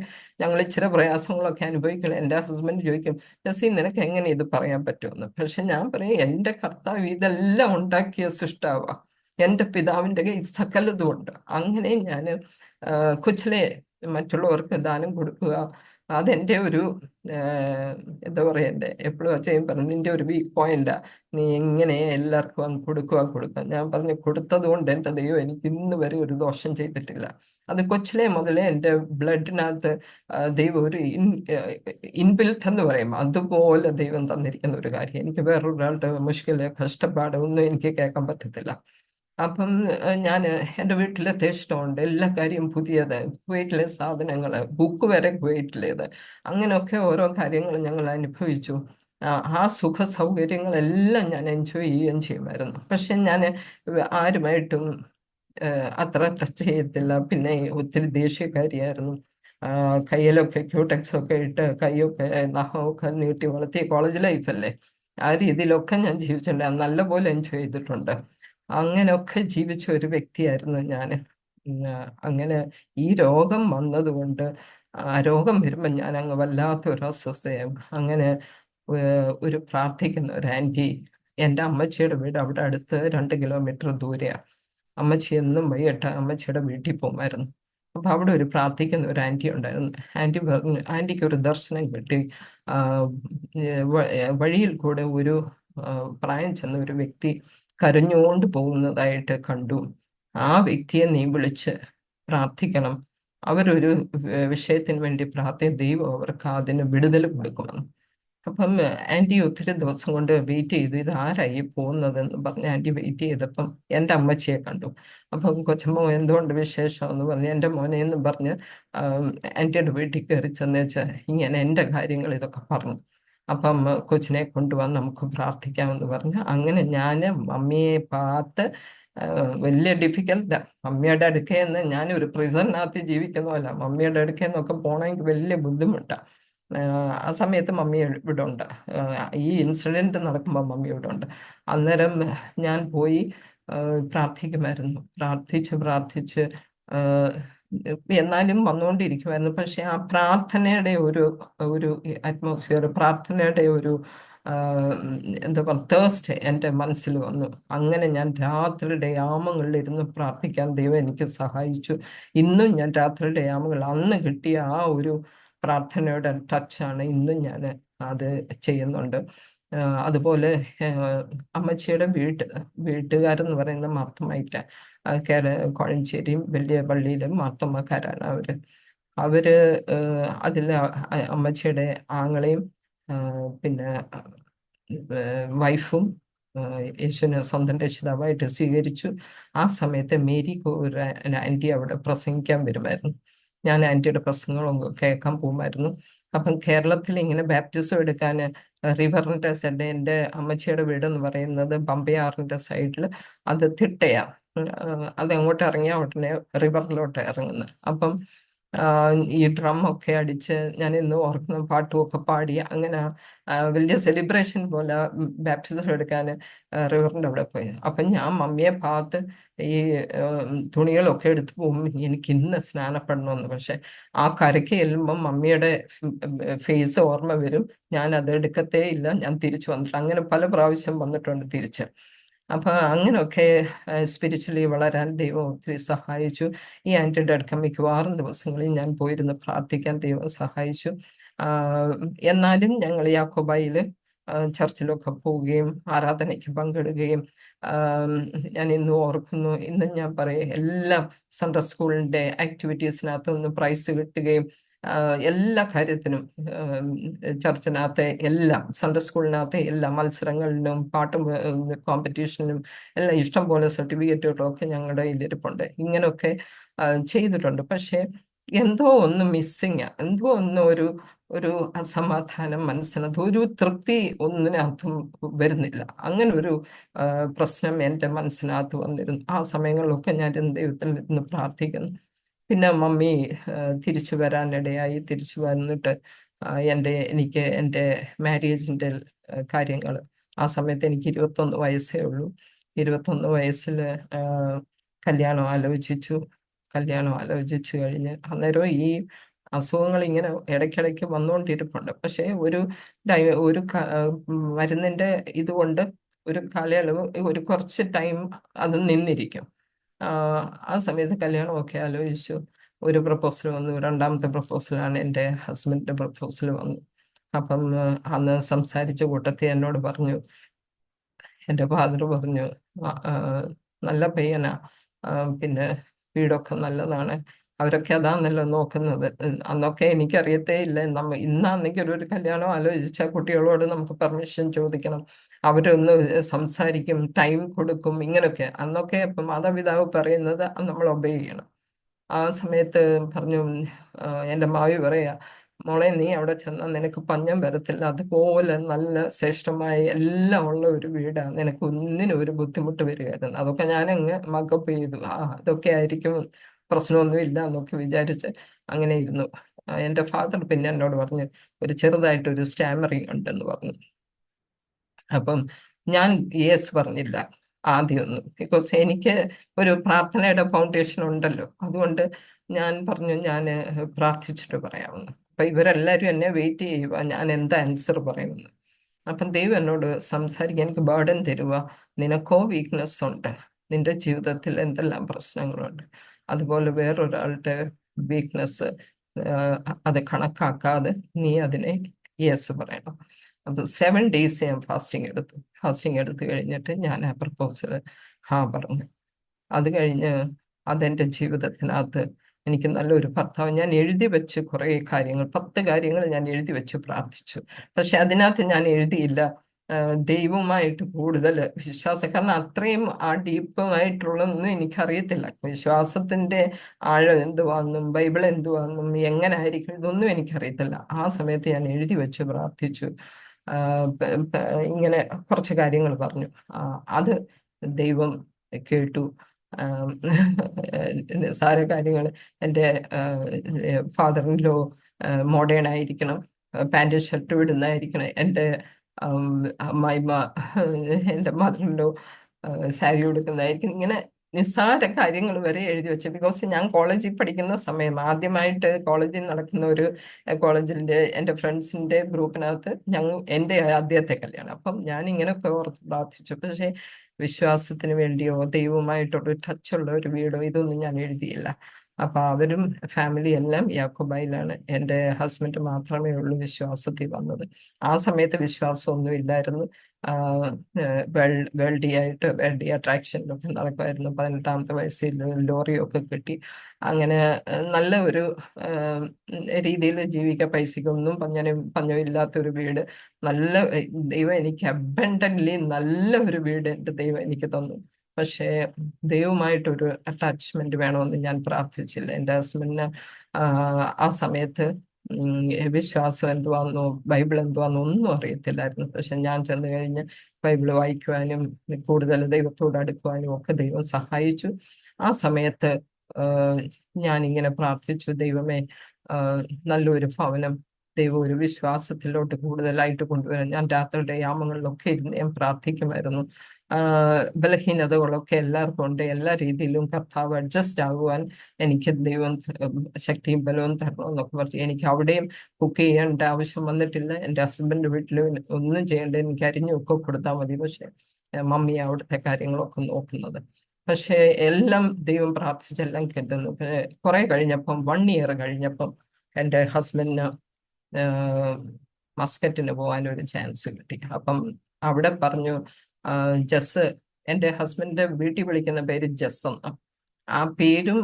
ഞങ്ങൾ ഇച്ചിരി പ്രയാസങ്ങളൊക്കെ അനുഭവിക്കണം. എൻ്റെ ഹസ്ബൻഡ് ചോദിക്കും, ജസി നിനക്ക് എങ്ങനെ ഇത് പറയാൻ പറ്റുമെന്ന്. പക്ഷെ ഞാൻ പറയും, എൻ്റെ കർത്താവ് ഇതെല്ലാം ഉണ്ടാക്കിയ സൃഷ്ടാവാ, എൻ്റെ പിതാവിൻ്റെ കയ്യിൽ സകലതുമുണ്ട്. അങ്ങനെ ഞാൻ കൊച്ചിലെ മറ്റുള്ളവർക്ക് ദാനം കൊടുക്കുക, അതെൻ്റെ ഒരു എന്താ പറയുക, എൻ്റെ എപ്പോഴും അച്ഛൻ പറഞ്ഞു, നിൻ്റെ ഒരു വീക്ക് പോയിന്റാ, നീ എങ്ങനെ എല്ലാവർക്കും അങ്ങ് കൊടുക്കുക. ഞാൻ പറഞ്ഞു, കൊടുത്തത് കൊണ്ട് എൻ്റെ ദൈവം എനിക്ക് ഇന്ന് വരെ ഒരു ദോഷം ചെയ്തിട്ടില്ല. അത് കൊച്ചിലെ മുതലേ എൻ്റെ ബ്ലഡിനകത്ത് ദൈവം ഒരു ഇൻബിൽറ്റ് എന്ന് പറയും, അതുപോലെ ദൈവം തന്നിരിക്കുന്ന ഒരു കാര്യം. എനിക്ക് വേറൊരാളുടെ മുഷ്കില് കഷ്ടപ്പാട് ഒന്നും എനിക്ക് കേൾക്കാൻ പറ്റത്തില്ല. അപ്പം ഞാൻ എൻ്റെ വീട്ടിലെ ഇഷ്ടമുണ്ട്, എല്ലാ കാര്യവും പുതിയത്, കുവൈറ്റിലെ സാധനങ്ങൾ, ബുക്ക് വരെ കുവൈറ്റിലേത്, അങ്ങനെയൊക്കെ ഓരോ കാര്യങ്ങൾ ഞങ്ങൾ അനുഭവിച്ചു. ആ സുഖ സൗകര്യങ്ങളെല്ലാം ഞാൻ എൻജോയ് ചെയ്യുകയും ചെയ്യുമായിരുന്നു. പക്ഷെ ഞാൻ ആരുമായിട്ടും അത്ര ടച്ച് ചെയ്യത്തില്ല. പിന്നെ ഒത്തിരി ദേഷ്യക്കാരിയായിരുന്നു. കയ്യിലൊക്കെ ക്യൂടെക്സ് ഒക്കെ ഇട്ട് കൈയൊക്കെ നഖമൊക്കെ നീട്ടി വളർത്തി, കോളേജ് ലൈഫല്ലേ, ആ രീതിയിലൊക്കെ ഞാൻ ജീവിച്ചിട്ടുണ്ട്, നല്ലപോലെ എൻജോയ് ചെയ്തിട്ടുണ്ട്. അങ്ങനെയൊക്കെ ജീവിച്ച ഒരു വ്യക്തിയായിരുന്നു ഞാൻ. അങ്ങനെ ഈ രോഗം വന്നതുകൊണ്ട്, ആ രോഗം വരുമ്പോൾ ഞാൻ അങ്ങ് വല്ലാത്തൊരു അസ്വസ്ഥയാകും. അങ്ങനെ ഒരു പ്രാർത്ഥിക്കുന്ന ഒരു ആൻറ്റി, എൻ്റെ അമ്മച്ചിയുടെ വീട് അവിടെ അടുത്ത് 2 കിലോമീറ്റർ ദൂരെയാണ്. അമ്മച്ചി എന്നും വൈകിട്ട് അമ്മച്ചിയുടെ വീട്ടിൽ പോകുമായിരുന്നു. അപ്പൊ അവിടെ ഒരു പ്രാർത്ഥിക്കുന്ന ഒരു ആൻറ്റി ഉണ്ടായിരുന്നു. ആൻറ്റി പറഞ്ഞു, ആൻറ്റിക്ക് ഒരു ദർശനം കിട്ടി. വഴിയിൽ കൂടെ ഒരു പ്രായം ചെന്ന ഒരു വ്യക്തി കരഞ്ഞുകൊണ്ട് പോകുന്നതായിട്ട് കണ്ടു. ആ വ്യക്തിയെ നീ വിളിച്ച് പ്രാർത്ഥിക്കണം, അവരൊരു വിഷയത്തിന് വേണ്ടി ദൈവം അവർക്ക് അതിന് വിടുതൽ കൊടുക്കുമെന്ന്. അപ്പം ആൻറ്റി ഒത്തിരി ദിവസം കൊണ്ട് വെയിറ്റ് ചെയ്തു, ഇത് ആരായി പോകുന്നതെന്ന് പറഞ്ഞ് ആൻറ്റി വെയിറ്റ് ചെയ്തപ്പം എൻ്റെ അമ്മച്ചിയെ കണ്ടു. അപ്പം കൊച്ചമ്മ എന്തുകൊണ്ട് വിശേഷം എന്ന് പറഞ്ഞ് എൻ്റെ മോനെ എന്ന് പറഞ്ഞ് ആൻറ്റിയുടെ വീട്ടിൽ കയറി ചെന്നേച്ച് ഇങ്ങനെ എൻ്റെ കാര്യങ്ങൾ ഇതൊക്കെ പറഞ്ഞു. അപ്പം കൊച്ചിനെ കൊണ്ടുവന്ന് നമുക്ക് പ്രാർത്ഥിക്കാമെന്ന് പറഞ്ഞ് അങ്ങനെ ഞാൻ മമ്മിയെ പാത്ത് വലിയ ഡിഫിക്കൽട്ടാ. മമ്മിയുടെ അടുക്കൽ ഞാനൊരു പ്രിസണിനകത്ത് ജീവിക്കുന്നതല്ല, മമ്മിയുടെ അടുക്കൽ നിന്നൊക്കെ പോകണമെങ്കിൽ വലിയ ബുദ്ധിമുട്ടാണ്. ആ സമയത്ത് മമ്മി ഇവിടെ ഉണ്ട്. ഈ ഇൻസിഡൻറ്റ് നടക്കുമ്പോൾ മമ്മി ഇവിടെ ഉണ്ട്. അന്നേരം ഞാൻ പോയി പ്രാർത്ഥിക്കുമായിരുന്നു. പ്രാർത്ഥിച്ച് എന്നാലും വന്നുകൊണ്ടിരിക്കുമായിരുന്നു. പക്ഷെ ആ പ്രാർത്ഥനയുടെ ഒരു അറ്റ്മോസ്ഫിയർ, പ്രാർത്ഥനയുടെ ഒരു എന്താ പറയുക, തേഴ്സ്റ്റ് എൻ്റെ മനസ്സിൽ വന്നു. അങ്ങനെ ഞാൻ രാത്രിയുടെ യാമങ്ങളിൽ ഇരുന്ന് പ്രാർത്ഥിക്കാൻ ദൈവം എനിക്ക് സഹായിച്ചു. ഇന്നും ഞാൻ രാത്രിയുടെ യാമങ്ങൾ അന്ന് കിട്ടിയ ആ ഒരു പ്രാർത്ഥനയുടെ ടച്ചാണ് ഇന്നും ഞാൻ അത് ചെയ്യുന്നുണ്ട്. അതുപോലെ അമ്മച്ചിയുടെ വീട്ടുകാരെന്ന് പറയുന്ന മാർത്തമായിട്ട കോഴഞ്ചേരിയും വലിയ പള്ളിയിലും മാർത്തമ്മക്കാരാണ് അവര് അതിൽ അമ്മച്ചിയുടെ ആങ്ങളെയും പിന്നെ വൈഫും യേശുവിനെ സ്വന്തം രക്ഷിതാവായിട്ട് സ്വീകരിച്ചു. ആ സമയത്ത് മേരി കോർ ആൻറ്റി അവിടെ പ്രസംഗിക്കാൻ വരുമായിരുന്നു. ഞാൻ ആൻറ്റിയുടെ പ്രസംഗങ്ങളൊക്കെ കേൾക്കാൻ പോകുമായിരുന്നു. അപ്പം കേരളത്തിൽ ഇങ്ങനെ ബാപ്റ്റിസം എടുക്കാൻ റിവറിൻ്റെ സൈഡ്, എൻ്റെ അമ്മച്ചിയുടെ വീടെന്ന് പറയുന്നത് പമ്പയാറിൻ്റെ സൈഡിൽ, അത് തിട്ടയാ. അത് അങ്ങോട്ട് ഇറങ്ങിയ ഉടനെ റിവറിലോട്ട് ഇറങ്ങുന്നത്. അപ്പം ഈ ഡ്രം ഒക്കെ അടിച്ച് ഞാൻ ഇന്ന് ഓർക്കുന്ന പാട്ടുമൊക്കെ പാടി അങ്ങനെ വലിയ സെലിബ്രേഷൻ പോലെ ബാപ്റ്റിസം എടുക്കാൻ റിവറിൻ്റെ അവിടെ പോയി. അപ്പം ഞാൻ മമ്മിയെ പാത്ത് ഈ തുണികളൊക്കെ എടുത്തു പോകും, എനിക്ക് ഇന്ന് സ്നാനപ്പെടണമെന്ന്. പക്ഷെ ആ കരയ്ക്ക് ചെല്ലുമ്പം മമ്മിയുടെ ഫേസ് ഓർമ്മ വരും, ഞാൻ അത് എടുക്കത്തേ ഇല്ല, ഞാൻ തിരിച്ചു വന്നിട്ട്. അങ്ങനെ പല പ്രാവശ്യം വന്നിട്ടുണ്ട് തിരിച്ച്. അപ്പം അങ്ങനെയൊക്കെ സ്പിരിച്വലി വളരാൻ ദൈവം ഒത്തിരി സഹായിച്ചു. ഈ ആൻറ്റിയുടെ അടുക്കം മിക്കവാറും ദിവസങ്ങളിൽ ഞാൻ പോയിരുന്ന് പ്രാർത്ഥിക്കാൻ ദൈവം സഹായിച്ചു. എന്നാലും ഞങ്ങൾ യാക്കോബായിൽ ചർച്ചിലൊക്കെ പോവുകയും ആരാധനയ്ക്ക് പങ്കെടുക്കുകയും ഞാൻ ഇന്നും ഓർക്കുന്നു. ഇന്നും ഞാൻ പറയും, എല്ലാം സൺഡേ സ്കൂളിൻ്റെ ആക്ടിവിറ്റീസിനകത്ത് നിന്ന് പ്രൈസ് കിട്ടുകയും എല്ലാ കാര്യത്തിനും ചർച്ചിനകത്തെ എല്ലാം, സൺഡേ സ്കൂളിനകത്തെ എല്ലാ മത്സരങ്ങളിലും പാട്ടും കോമ്പറ്റീഷനിലും എല്ലാം ഇഷ്ടം പോലെ സർട്ടിഫിക്കറ്റുകളൊക്കെ ഞങ്ങളുടെ കയ്യിലിരിപ്പുണ്ട്. ഇങ്ങനെയൊക്കെ ചെയ്തിട്ടുണ്ട്. പക്ഷേ എന്തോ ഒന്ന് മിസ്സിങ്, എന്തോ ഒന്ന് ഒരു അസമാധാനം മനസ്സിനകത്ത്, ഒരു തൃപ്തി ഒന്നിനകത്തും വരുന്നില്ല. അങ്ങനെ ഒരു പ്രശ്നം എൻ്റെ മനസ്സിനകത്ത് വന്നിരുന്നു. ആ സമയങ്ങളിലൊക്കെ ഞാൻ ദൈവത്തിൽ നിന്ന് പ്രാർത്ഥിക്കുന്നു. പിന്നെ മമ്മി തിരിച്ചു വരാനിടയായി. തിരിച്ചു വന്നിട്ട് എനിക്ക് എൻ്റെ മാരേജിൻ്റെ കാര്യങ്ങൾ, ആ സമയത്ത് എനിക്ക് 21 വയസ്സേ ഉള്ളൂ. 21 വയസ്സിൽ കല്യാണം ആലോചിച്ചു കഴിഞ്ഞ് അന്നേരം ഈ അസുഖങ്ങൾ ഇങ്ങനെ ഇടയ്ക്കിടയ്ക്ക് വന്നുകൊണ്ടിരിപ്പുണ്ട്. പക്ഷേ ഒരു മരുന്നിൻ്റെ ഇതുകൊണ്ട് ഒരു കാലയളവ്, ഒരു കുറച്ച് ടൈം അത് നിന്നിരിക്കും. ആ സമയത്ത് കല്യാണമൊക്കെ ആലോചിച്ചു. ഒരു പ്രപ്പോസൽ വന്നു. രണ്ടാമത്തെ പ്രപ്പോസലാണ് എൻ്റെ ഹസ്ബൻഡിൻ്റെ പ്രപ്പോസൽ വന്നു. അപ്പം അന്ന് സംസാരിച്ച കൂട്ടത്തിൽ എന്നോട് പറഞ്ഞു, എൻ്റെ ഫാദർ പറഞ്ഞു, നല്ല പയ്യനാ, പിന്നെ വീടൊക്കെ നല്ലതാണ്, അവരൊക്കെ അതാണല്ലോ നോക്കുന്നത്. അന്നൊക്കെ എനിക്കറിയത്തേ ഇല്ല. ഇന്നാണെങ്കിൽ ഒരു കല്യാണം ആലോചിച്ച കുട്ടികളോട് നമുക്ക് പെർമിഷൻ ചോദിക്കണം, അവരൊന്ന് സംസാരിക്കും, ടൈം കൊടുക്കും, ഇങ്ങനെയൊക്കെ. അന്നൊക്കെ മാതാപിതാവ് പറയുന്നത് നമ്മൾ ഒബേ ചെയ്യണം. ആ സമയത്ത് പറഞ്ഞു, എൻ്റെ മാവി പറയാ, മോളെ നീ അവിടെ ചെന്നാൽ നിനക്ക് പഞ്ഞം വരത്തില്ല, അതുപോലെ നല്ല ശ്രേഷ്ഠമായ എല്ലാം ഉള്ള ഒരു വീടാണ്, നിനക്ക് ഒന്നിനും ഒരു ബുദ്ധിമുട്ട് വരികയായിരുന്നു. അതൊക്കെ ഞാനങ്ങ് മക്കപ്പ് ചെയ്തു. അതൊക്കെ ആയിരിക്കും, പ്രശ്നമൊന്നുമില്ല എന്നൊക്കെ വിചാരിച്ച് അങ്ങനെ ഇരുന്നു. എൻ്റെ ഫാദർ പിന്നെ എന്നോട് പറഞ്ഞു, ഒരു ചെറുതായിട്ടൊരു സ്റ്റാമറിങ് ഉണ്ടെന്ന് പറഞ്ഞു. അപ്പം ഞാൻ യെസ് പറഞ്ഞില്ല ആദ്യമൊന്നും, ബിക്കോസ് എനിക്ക് ഒരു പ്രാർത്ഥനയുടെ ഫൗണ്ടേഷൻ ഉണ്ടല്ലോ. അതുകൊണ്ട് ഞാൻ പറഞ്ഞു, ഞാൻ പ്രാർത്ഥിച്ചിട്ട് പറയാമെന്ന്. അപ്പം ഇവരെല്ലാവരും എന്നെ വെയിറ്റ് ചെയ്യുക, ഞാൻ എന്താ ആൻസർ പറയുമെന്ന്. അപ്പം ദൈവം എന്നോട് സംസാരിക്കാൻ, എനിക്ക് ബർഡൻ തരുക, നിനക്കോ വീക്ക്നെസ് ഉണ്ട്, നിന്റെ ജീവിതത്തിൽ എന്തെല്ലാം പ്രശ്നങ്ങളുണ്ട്, അതുപോലെ വേറൊരാളുടെ വീക്ക്നെസ് അത് കണക്കാക്കാതെ നീ അതിനെ യെസ് പറയണം. അത് 7 days ഞാൻ ഫാസ്റ്റിംഗ് എടുത്ത് കഴിഞ്ഞിട്ട് ഞാൻ ആ പ്രപ്പോസൽ പറഞ്ഞു. അത് കഴിഞ്ഞ് അതെൻ്റെ ജീവിതത്തിനകത്ത് എനിക്ക് നല്ലൊരു ഭർത്താവ്. ഞാൻ എഴുതി വെച്ച് കുറേ കാര്യങ്ങൾ, 10 കാര്യങ്ങൾ ഞാൻ എഴുതി വെച്ച് പ്രാർത്ഥിച്ചു. പക്ഷെ അതിനകത്ത് ഞാൻ എഴുതിയില്ല ദൈവവുമായിട്ട് കൂടുതൽ വിശ്വാസം. കാരണം അത്രയും ആ ഡീപ്പമായിട്ടുള്ളതൊന്നും എനിക്കറിയത്തില്ല. വിശ്വാസത്തിന്റെ ആഴം എന്തുവാന്നും ബൈബിൾ എന്തുവാന്നും എങ്ങനെ ആയിരിക്കും ഇതൊന്നും എനിക്കറിയത്തില്ല. ആ സമയത്ത് ഞാൻ എഴുതി വെച്ച് പ്രാർത്ഥിച്ചു. ആ, ഇങ്ങനെ കുറച്ച് കാര്യങ്ങൾ പറഞ്ഞു. അത് ദൈവം കേട്ടു. ആം, നിസ്സാര കാര്യങ്ങൾ. എൻ്റെ ഫാദറിൻലോ മോഡേൺ ആയിരിക്കണം, പാൻറ് ഷർട്ട് ഇടുന്നതായിരിക്കണം. എൻ്റെ ആം, അമ്മായിമ്മ എൻ്റെ മദറിൻലോ സാരി ഉടുക്കുന്നതായിരിക്കും. ഇങ്ങനെ നിസ്സാര കാര്യങ്ങൾ വരെ എഴുതി വെച്ചു. ബിക്കോസ് ഞാൻ കോളേജിൽ പഠിക്കുന്ന സമയം ആദ്യമായിട്ട് കോളേജിൽ നടക്കുന്ന ഒരു കോളേജിൻ്റെ എൻ്റെ ഫ്രണ്ട്സിൻ്റെ ഗ്രൂപ്പിനകത്ത് എൻ്റെ ആദ്യത്തെ കല്യാണം. അപ്പം ഞാൻ ഇങ്ങനെയൊക്കെ ഓർത്ത് പ്രാർത്ഥിച്ചു. പക്ഷേ വിശ്വാസത്തിന് വേണ്ടിയോ ദൈവവുമായിട്ടൊരു ടച്ചുള്ള ഒരു വീടോ ഇതൊന്നും ഞാൻ എഴുതിയില്ല. അപ്പൊ അവരും ഫാമിലി എല്ലാം യാക്കോബായിലാണ്. എൻ്റെ ഹസ്ബൻഡ് മാത്രമേ ഉള്ളൂ വിശ്വാസത്തിൽ വന്നത്. ആ സമയത്ത് വിശ്വാസമൊന്നും ഇല്ലായിരുന്നു. വേൾഡി ആയിട്ട് വേൾഡി അട്രാക്ഷനിലൊക്കെ നടക്കുമായിരുന്നു. 18-ാമത്തെ വയസ്സിൽ ലോറിയൊക്കെ കിട്ടി. അങ്ങനെ നല്ല ഒരു രീതിയിൽ ജീവിക്കാൻ, പൈസക്കൊന്നും പഞ്ഞമില്ലാത്തൊരു വീട്, നല്ല ദൈവം എനിക്ക് അബൻഡന്റ്ലി നല്ല ഒരു വീട് എൻ്റെ ദൈവം എനിക്ക് തന്നു. പക്ഷേ ദൈവമായിട്ടൊരു അറ്റാച്ച്മെന്റ് വേണമെന്ന് ഞാൻ പ്രാർത്ഥിച്ചില്ല. എൻ്റെ ഹസ്ബൻഡിന് ആ സമയത്ത് വിശ്വാസം എന്തുവാന്നോ ബൈബിൾ എന്തുവാന്നോ ഒന്നും അറിയത്തില്ലായിരുന്നു. പക്ഷെ ഞാൻ ചെന്ന് കഴിഞ്ഞ് ബൈബിൾ വായിക്കുവാനും കൂടുതൽ ദൈവത്തോട് അടുക്കുവാനും ഒക്കെ ദൈവം സഹായിച്ചു. ആ സമയത്ത് ഞാൻ ഇങ്ങനെ പ്രാർത്ഥിച്ചു, ദൈവമേ നല്ലൊരു ഭവനം ദൈവം ഒരു വിശ്വാസത്തിലോട്ട് കൂടുതലായിട്ട് കൊണ്ടുവരാൻ. ഞാൻ രാത്രിയുടെ യാമങ്ങളിലൊക്കെ ഇരുന്ന് ഞാൻ പ്രാർത്ഥിക്കുമായിരുന്നു. ബലഹീനതകളൊക്കെ എല്ലാവർക്കും ഉണ്ട്. എല്ലാ രീതിയിലും കർത്താവ് അഡ്ജസ്റ്റ് ആകുവാൻ എനിക്ക് ദൈവം ശക്തിയും ബലവും തരണമെന്നൊക്കെ പറഞ്ഞു. എനിക്ക് അവിടെയും കുക്ക് ചെയ്യേണ്ട ആവശ്യം വന്നിട്ടില്ല. എൻ്റെ ഹസ്ബൻഡ് വീട്ടിൽ ഒന്നും ചെയ്യേണ്ട, എനിക്ക് അരിഞ്ഞൊക്കെ കൊടുത്താൽ മതി. പക്ഷെ മമ്മി അവിടുത്തെ കാര്യങ്ങളൊക്കെ നോക്കുന്നത്. പക്ഷെ എല്ലാം ദൈവം പ്രാർത്ഥിച്ചെല്ലാം കേട്ടുന്നു. കുറെ കഴിഞ്ഞപ്പം 1 ഇയർ കഴിഞ്ഞപ്പം എൻ്റെ ഹസ്ബൻഡിന് മസ്കറ്റിന് പോകാൻ ഒരു ചാൻസ് കിട്ടി. അപ്പം അവിടെ പറഞ്ഞു ജസ്, എൻ്റെ ഹസ്ബൻഡിന്റെ വീട്ടിൽ വിളിക്കുന്ന പേര് ജസ് എന്ന്. ആ പേരും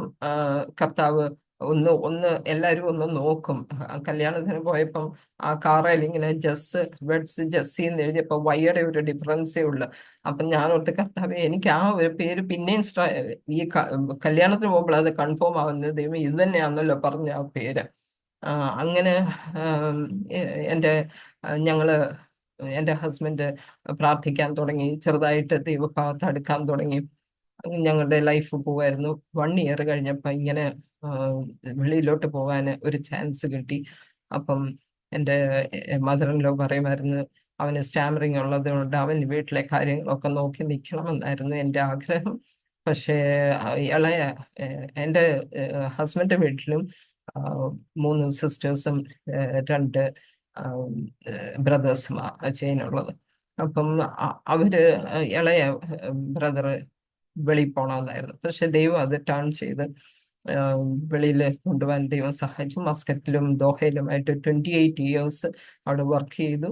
കർത്താവ് ഒന്ന് ഒന്ന് എല്ലാവരും ഒന്ന് നോക്കും. കല്യാണത്തിന് പോയപ്പം ആ കാറയിൽ ഇങ്ങനെ ജസ് വെഡ്സ് ജസ്സി എന്ന് എഴുതിയപ്പോൾ വൈയുടെ ഒരു ഡിഫറൻസേ ഉള്ളു. അപ്പം ഞാൻ ഓർത്ത്, കർത്താവേ എനിക്ക് ആ ഒരു പേര് പിന്നെയും ഈ കല്യാണത്തിന് പോകുമ്പോൾ അത് കൺഫേം ആവുന്നത് ദൈവം ഇത് തന്നെയാണല്ലോ പറഞ്ഞ ആ പേര്. അങ്ങനെ എൻ്റെ ഞങ്ങള് എൻ്റെ ഹസ്ബൻഡ് പ്രാർത്ഥിക്കാൻ തുടങ്ങി, ചെറുതായിട്ട് ദൈവഭാഗത്ത് അടുക്കാൻ തുടങ്ങി. ഞങ്ങളുടെ ലൈഫ് പോവായിരുന്നു. 1 ഇയർ കഴിഞ്ഞപ്പോൾ ഇങ്ങനെ വെളിയിലോട്ട് പോകാൻ ഒരു ചാൻസ് കിട്ടി. അപ്പം എൻ്റെ മദറിൻലോ പറയുമായിരുന്നു, അവന് സ്റ്റാമറിങ് ഉള്ളത് കൊണ്ട് അവൻ വീട്ടിലെ കാര്യങ്ങളൊക്കെ നോക്കി നിൽക്കണമെന്നായിരുന്നു എൻ്റെ ആഗ്രഹം. പക്ഷേ ഇളയ എൻ്റെ ഹസ്ബൻഡ് വീട്ടിലും 3 സിസ്റ്റേഴ്സും 2 ബ്രദേഴ്സുമാണ് ചെയ്യാനുള്ളത്. അപ്പം അവര് ഇളയ ബ്രദറ് വെളിയിൽ പോകണമെന്നായിരുന്നു. പക്ഷെ ദൈവം അത് ടേൺ ചെയ്ത് വെളിയിൽ കൊണ്ടുപോകാൻ ദൈവം സഹായിച്ചു. മസ്കറ്റിലും ദോഹയിലുമായിട്ട് 28 ഇയേഴ്സ് അവിടെ വർക്ക് ചെയ്തു.